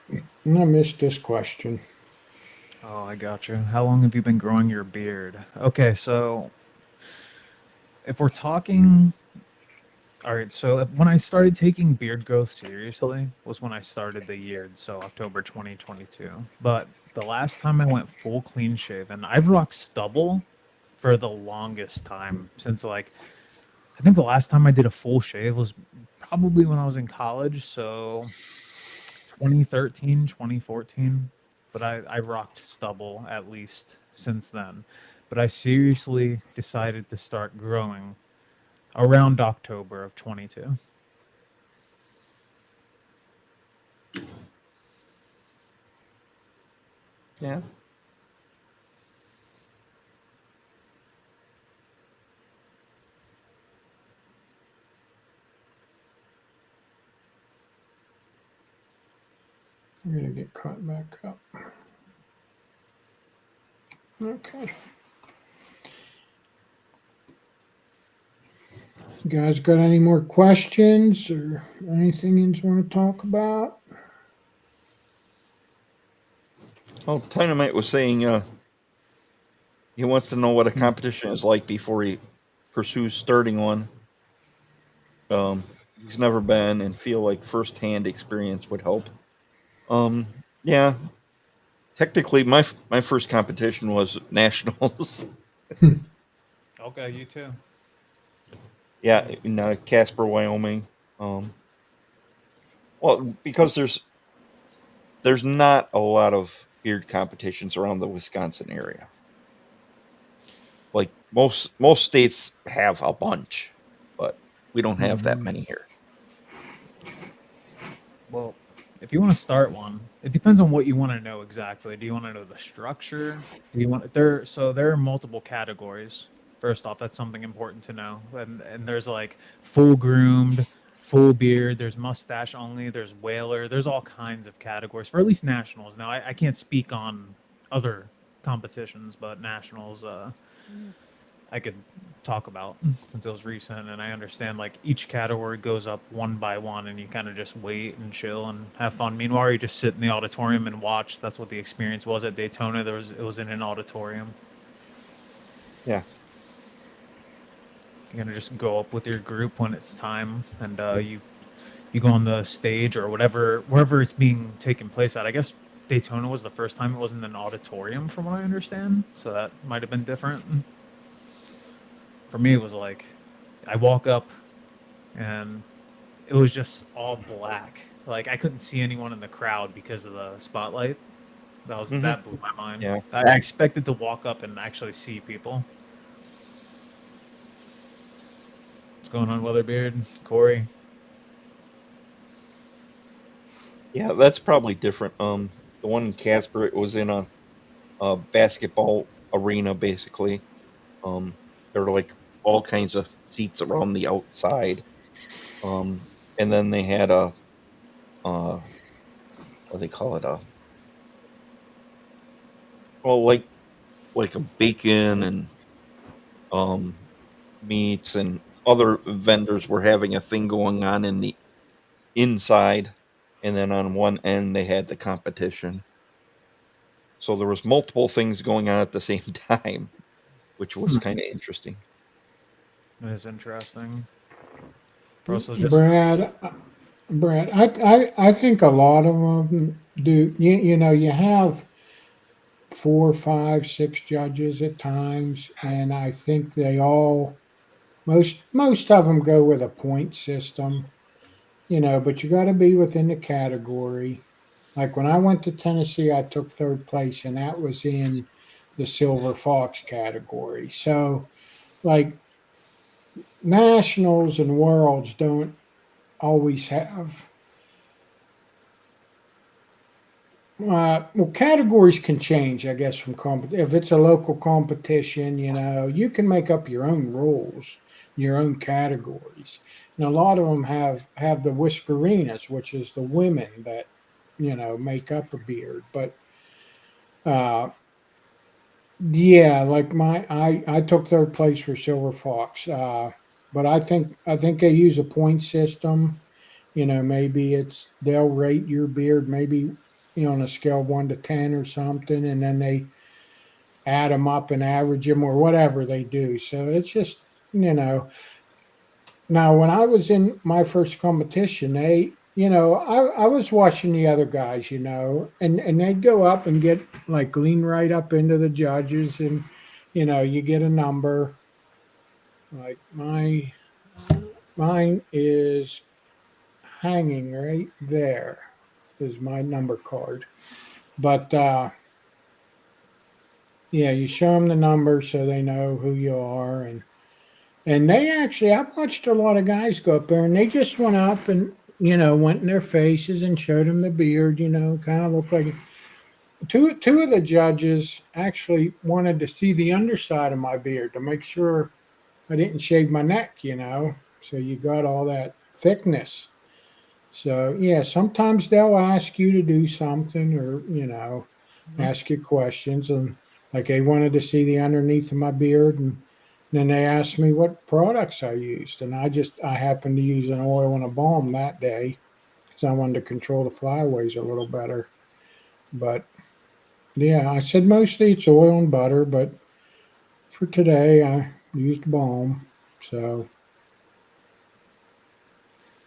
And I missed this question. Oh, I got you. How long have you been growing your beard? Okay, so if we're talking, all right, so when I started taking beard growth seriously was when I started the year, so October 2022. But the last time I went full clean shave, and I've rocked stubble for the longest time since I think the last time I did a full shave was probably when I was in college, so 2013, 2014. But I rocked stubble at least since then. But I seriously decided to start growing around October of 22. Yeah. I'm going to get caught back up. Okay. You guys got any more questions or anything you want to talk about? Oh, Dynamite was saying he wants to know what a competition is like before he pursues starting one. he's never been and feel like firsthand experience would help. Yeah. Technically, my first competition was nationals. Okay, you too. Yeah, in Casper, Wyoming. Well, because there's not a lot of beard competitions around the Wisconsin area. Like most states have a bunch, but we don't have that many here. Well, if you want to start one, it depends on what you want to know exactly. Do you want to know the structure? Do you want there? So there are multiple categories. First off, that's something important to know. And there's like full groomed, full beard. There's mustache only. There's whaler. There's all kinds of categories for at least nationals. Now I can't speak on other competitions, but nationals. I could talk about since it was recent, and I understand like each category goes up one by one, and you kind of just wait and chill and have fun. Meanwhile, you just sit in the auditorium and watch. That's what the experience was at Daytona. It was in an auditorium. Yeah. You're gonna just go up with your group when it's time, and you go on the stage or wherever it's being taken place at. I guess Daytona was the first time it was in an auditorium, from what I understand. So that might have been different. For me, it was like I walk up and it was just all black. Like I couldn't see anyone in the crowd because of the spotlight. That blew my mind. Yeah. I expected to walk up and actually see people. What's going on, Weatherbeard? Corey? Yeah, that's probably different. The one in Casper, it was in a basketball arena, basically. There were like all kinds of seats around the outside. And then they had a what do they call it? Like a bacon and meats and other vendors were having a thing going on in the inside, and then on one end they had the competition. So there was multiple things going on at the same time, which was kind of interesting. That is interesting. Brad, I think a lot of them do. You have 4, 5, 6 judges at times, and I think they all most of them go with a point system. But you got to be within the category. Like when I went to Tennessee, I took third place, and that was in the Silver Fox category. So, like nationals and worlds don't always have. Well, categories can change, I guess, from if it's a local competition, you can make up your own rules, your own categories, and a lot of them have the whiskerinas, which is the women that make up a beard. But yeah, like I took third place for Silver Fox, but I think they use a point system. Maybe they'll rate your beard maybe on a scale of 1 to 10 or something, and then they add them up and average them or whatever they do. So it's just now when I was in my first competition, I was watching the other guys, and they'd go up and get like lean right up into the judges, and you get a number. Like mine is hanging right there is my number card. But yeah, you show them the number so they know who you are, and they actually, I've watched a lot of guys go up there, and they just went up and went in their faces and showed them the beard. Kind of looked like two of the judges actually wanted to see the underside of my beard to make sure I didn't shave my neck. So you got all that thickness. So yeah, sometimes they'll ask you to do something, or ask you questions, and like they wanted to see the underneath of my beard, and then they asked me what products I used, and I happened to use an oil and a balm that day because I wanted to control the flyaways a little better. But yeah, I said mostly it's oil and butter, but for today I used balm. So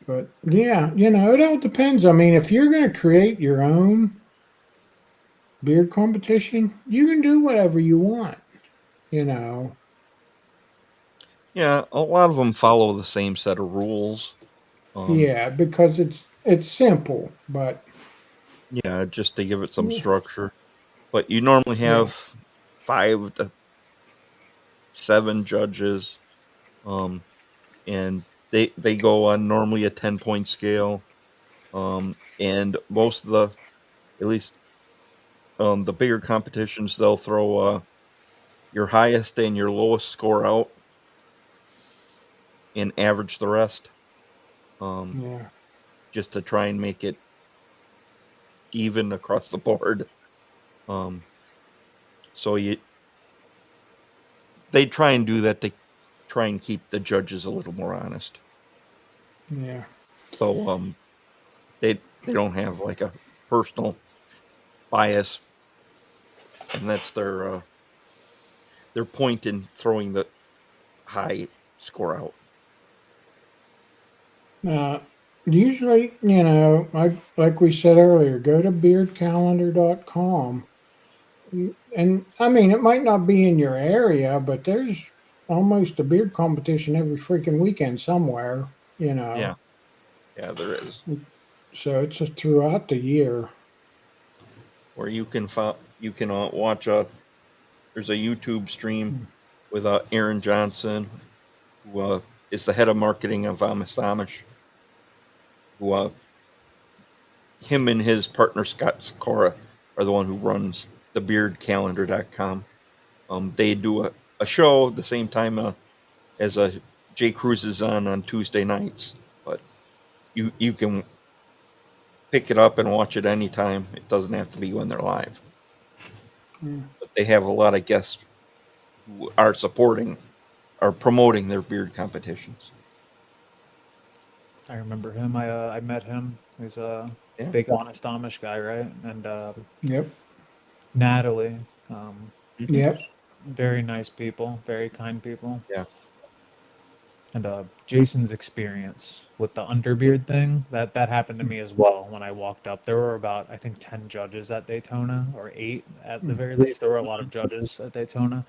But yeah, it all depends. I mean, if you're going to create your own beard competition, you can do whatever you want. Yeah, a lot of them follow the same set of rules. Yeah, because it's simple, but Yeah, just to give it some structure. But you normally have 5 to 7 judges, and they go on normally a 10-point scale, and most of the, at least the bigger competitions, they'll throw your highest and your lowest score out and average the rest, yeah. just to try and make it even across the board. So they try and do that. They try and keep the judges a little more honest. Yeah. So they don't have like a personal bias, and that's their point in throwing the high score out. Usually, like we said earlier, go to beardcalendar.com. And I mean, it might not be in your area, but there's almost a beard competition every freaking weekend somewhere, Yeah, there is. So it's just throughout the year. Where you can watch there's a YouTube stream with Aaron Johnson, who is the head of marketing of Amish Amish, who him and his partner Scott Sikora are the one who runs the beardcalendar.com. They do a show the same time as Jay Cruz is on Tuesday nights, but you can pick it up and watch it anytime. It doesn't have to be when they're live. But they have a lot of guests who are promoting their beard competitions. I remember him. I met him. He's a big honest Amish guy, right? And Yep. Natalie. Yep. Very nice people, very kind people. Yeah. And Jason's experience with the underbeard thing, that happened to me as well when I walked up. There were about, I think, 10 judges at Daytona, or 8 at the very least. There were a lot of judges at Daytona.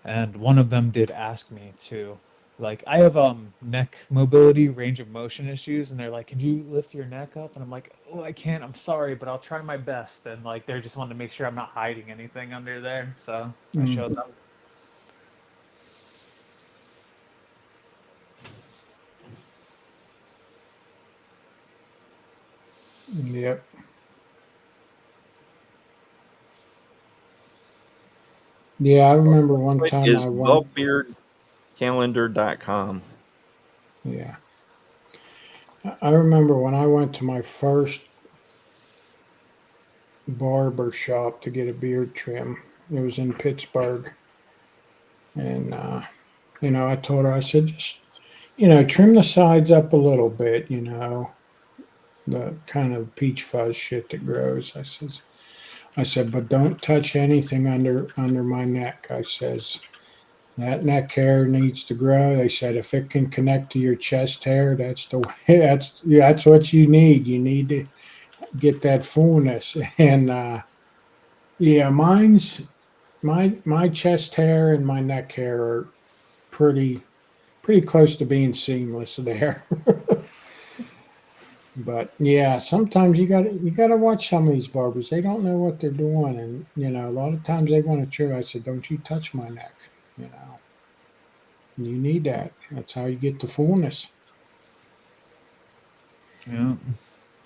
And one of them did ask me to, like, I have neck mobility, range of motion issues, and they're like, "Can you lift your neck up?" And I'm like, "Oh, I can't. I'm sorry, but I'll try my best." And like, they just wanted to make sure I'm not hiding anything under there. So I showed them. Yep. Yeah, I remember one time is I went. thebeardcalendar.com. Yeah. I remember when I went to my first barber shop to get a beard trim. It was in Pittsburgh. And, I told her, I said, just, trim the sides up a little bit, the kind of peach fuzz shit that grows. I said, but don't touch anything under my neck. I says, that neck hair needs to grow. They said, if it can connect to your chest hair, that's the way. That's what you need. You need to get that fullness. And yeah, my chest hair and my neck hair are pretty close to being seamless there. But yeah, sometimes you gotta watch some of these barbers. They don't know what they're doing, and a lot of times they want to trim. I said, don't you touch my neck. You need that. That's how you get the fullness. Yeah.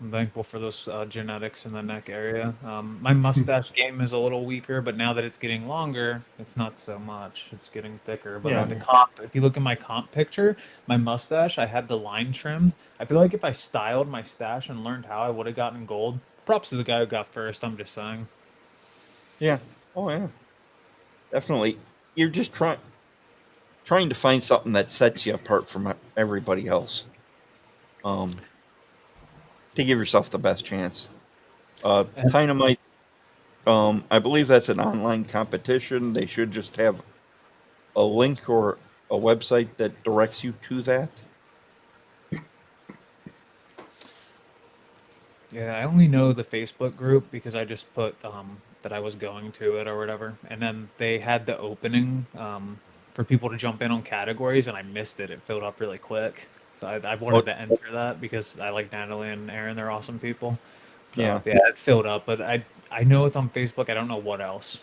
I'm thankful for those genetics in the neck area. My mustache game is a little weaker, but now that it's getting longer, it's not so much. It's getting thicker. But the comp, if you look at my comp picture, my mustache, I had the line trimmed. I feel like if I styled my stash and learned how, I would have gotten gold. Props to the guy who got first, I'm just saying. Yeah. Oh, yeah. Definitely. You're just trying to find something that sets you apart from everybody else. To give yourself the best chance. Dynamite, I believe that's an online competition. They should just have a link or a website that directs you to that. Yeah, I only know the Facebook group because I just put that I was going to it or whatever, and then they had the opening for people to jump in on categories, and I missed it. It filled up really quick, so I wanted to enter that because I like Natalie and Aaron. They're awesome people. Yeah. Yeah, it filled up, but I know it's on Facebook. I don't know what else.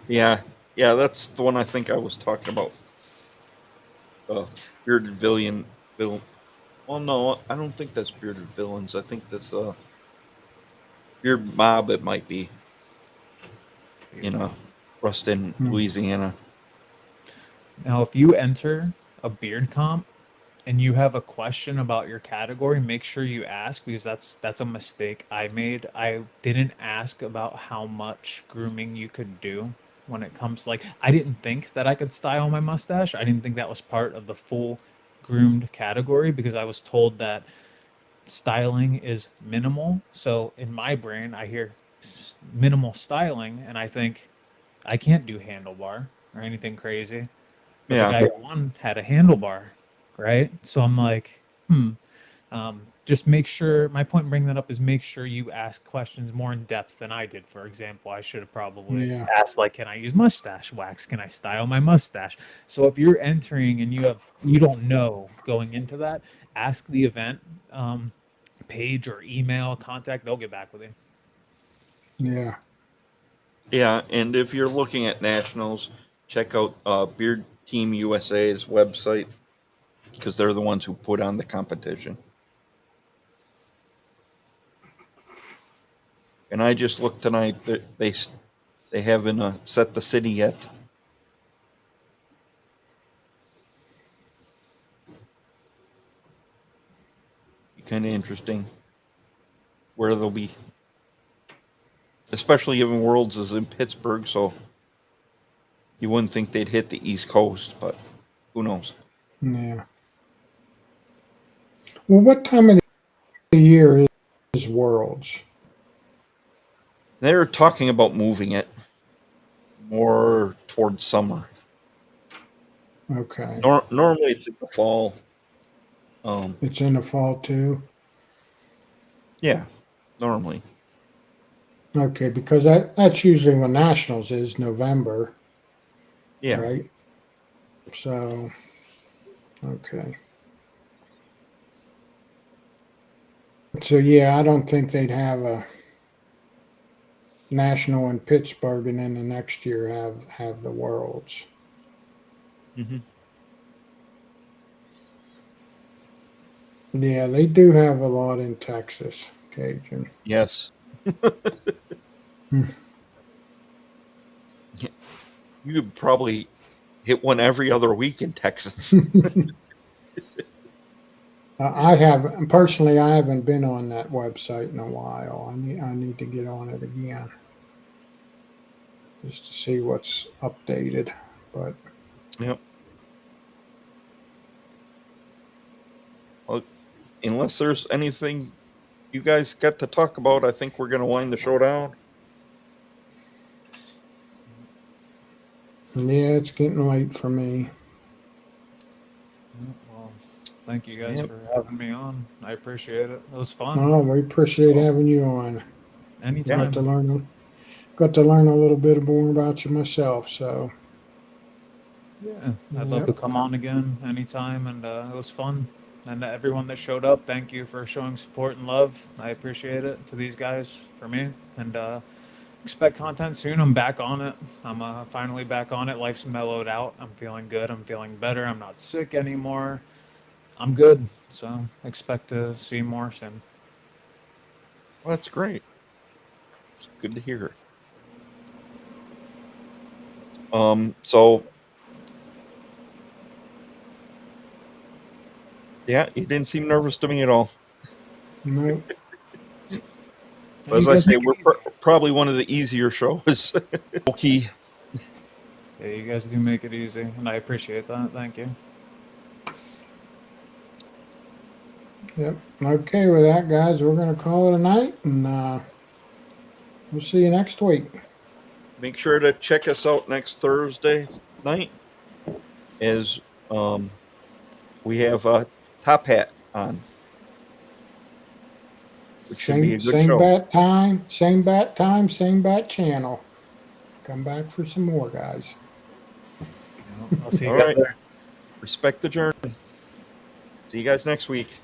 Yeah, that's the one I think I was talking about. Bearded villain. Well, no, I don't think that's bearded villains. I think that's beard mob. It might be. Ruston, Louisiana. Now, if you enter a beard comp and you have a question about your category, make sure you ask because that's a mistake I made. I didn't ask about how much grooming you could do when it comes like I didn't think that I could style my mustache. I didn't think that was part of the full groomed category because I was told that styling is minimal. So in my brain, I hear minimal styling and I think I can't do handlebar or anything crazy. But the guy who won had a handlebar, right? So I'm like, just make sure. My point in bringing that up is make sure you ask questions more in depth than I did. For example, I should have probably asked, like, can I use mustache wax? Can I style my mustache? So if you're entering and you don't know going into that, ask the event page or email contact. They'll get back with you. Yeah. Yeah, and if you're looking at nationals, check out Beard Team USA's website because they're the ones who put on the competition. And I just looked tonight; they haven't set the city yet. Be kind of interesting where they'll be, especially given Worlds is in Pittsburgh, so you wouldn't think they'd hit the East Coast, but who knows? Yeah. Well, what time of the year is Worlds? They're talking about moving it more towards summer. Okay. Normally it's in the fall. It's in the fall too? Yeah, normally. Okay, because that's usually when Nationals is, November. Yeah. Right? So, okay. So, yeah, I don't think they'd have a national in Pittsburgh and then the next year have the Worlds. Mm-hmm. Yeah, they do have a lot in Texas, Cajun. Yes. You could probably hit one every other week in Texas. I haven't personally. I haven't been on that website in a while. I need to get on it again just to see what's updated. But Yep. Well, unless there's anything you guys got to talk about, I think we're going to wind the show down. yeah, it's getting late for me. Well, thank you guys for having me on. I appreciate it. It was fun. Oh, we appreciate having you on. Anytime. Got to learn a little bit more about you myself. So yeah, I'd love to come on again anytime, and it was fun. And everyone that showed up, thank you for showing support and love. I appreciate it to these guys for me, and expect content soon. I'm back on it. I'm finally back on it. Life's mellowed out. I'm feeling good. I'm feeling better. I'm not sick anymore. I'm good. So expect to see more soon. Well, that's great. It's good to hear. So yeah, you didn't seem nervous to me at all. no. As I say, we're probably one of the easier shows. Okay. Yeah, you guys do make it easy, and I appreciate that. Thank you. Yep. Okay, with that, guys, we're going to call it a night, and we'll see you next week. Make sure to check us out next Thursday night as we have Top Hat on. Which should be a good Same show. bat time, same bat channel. Come back for some more, guys. I'll see you All guys right. there. Respect the journey. See you guys next week.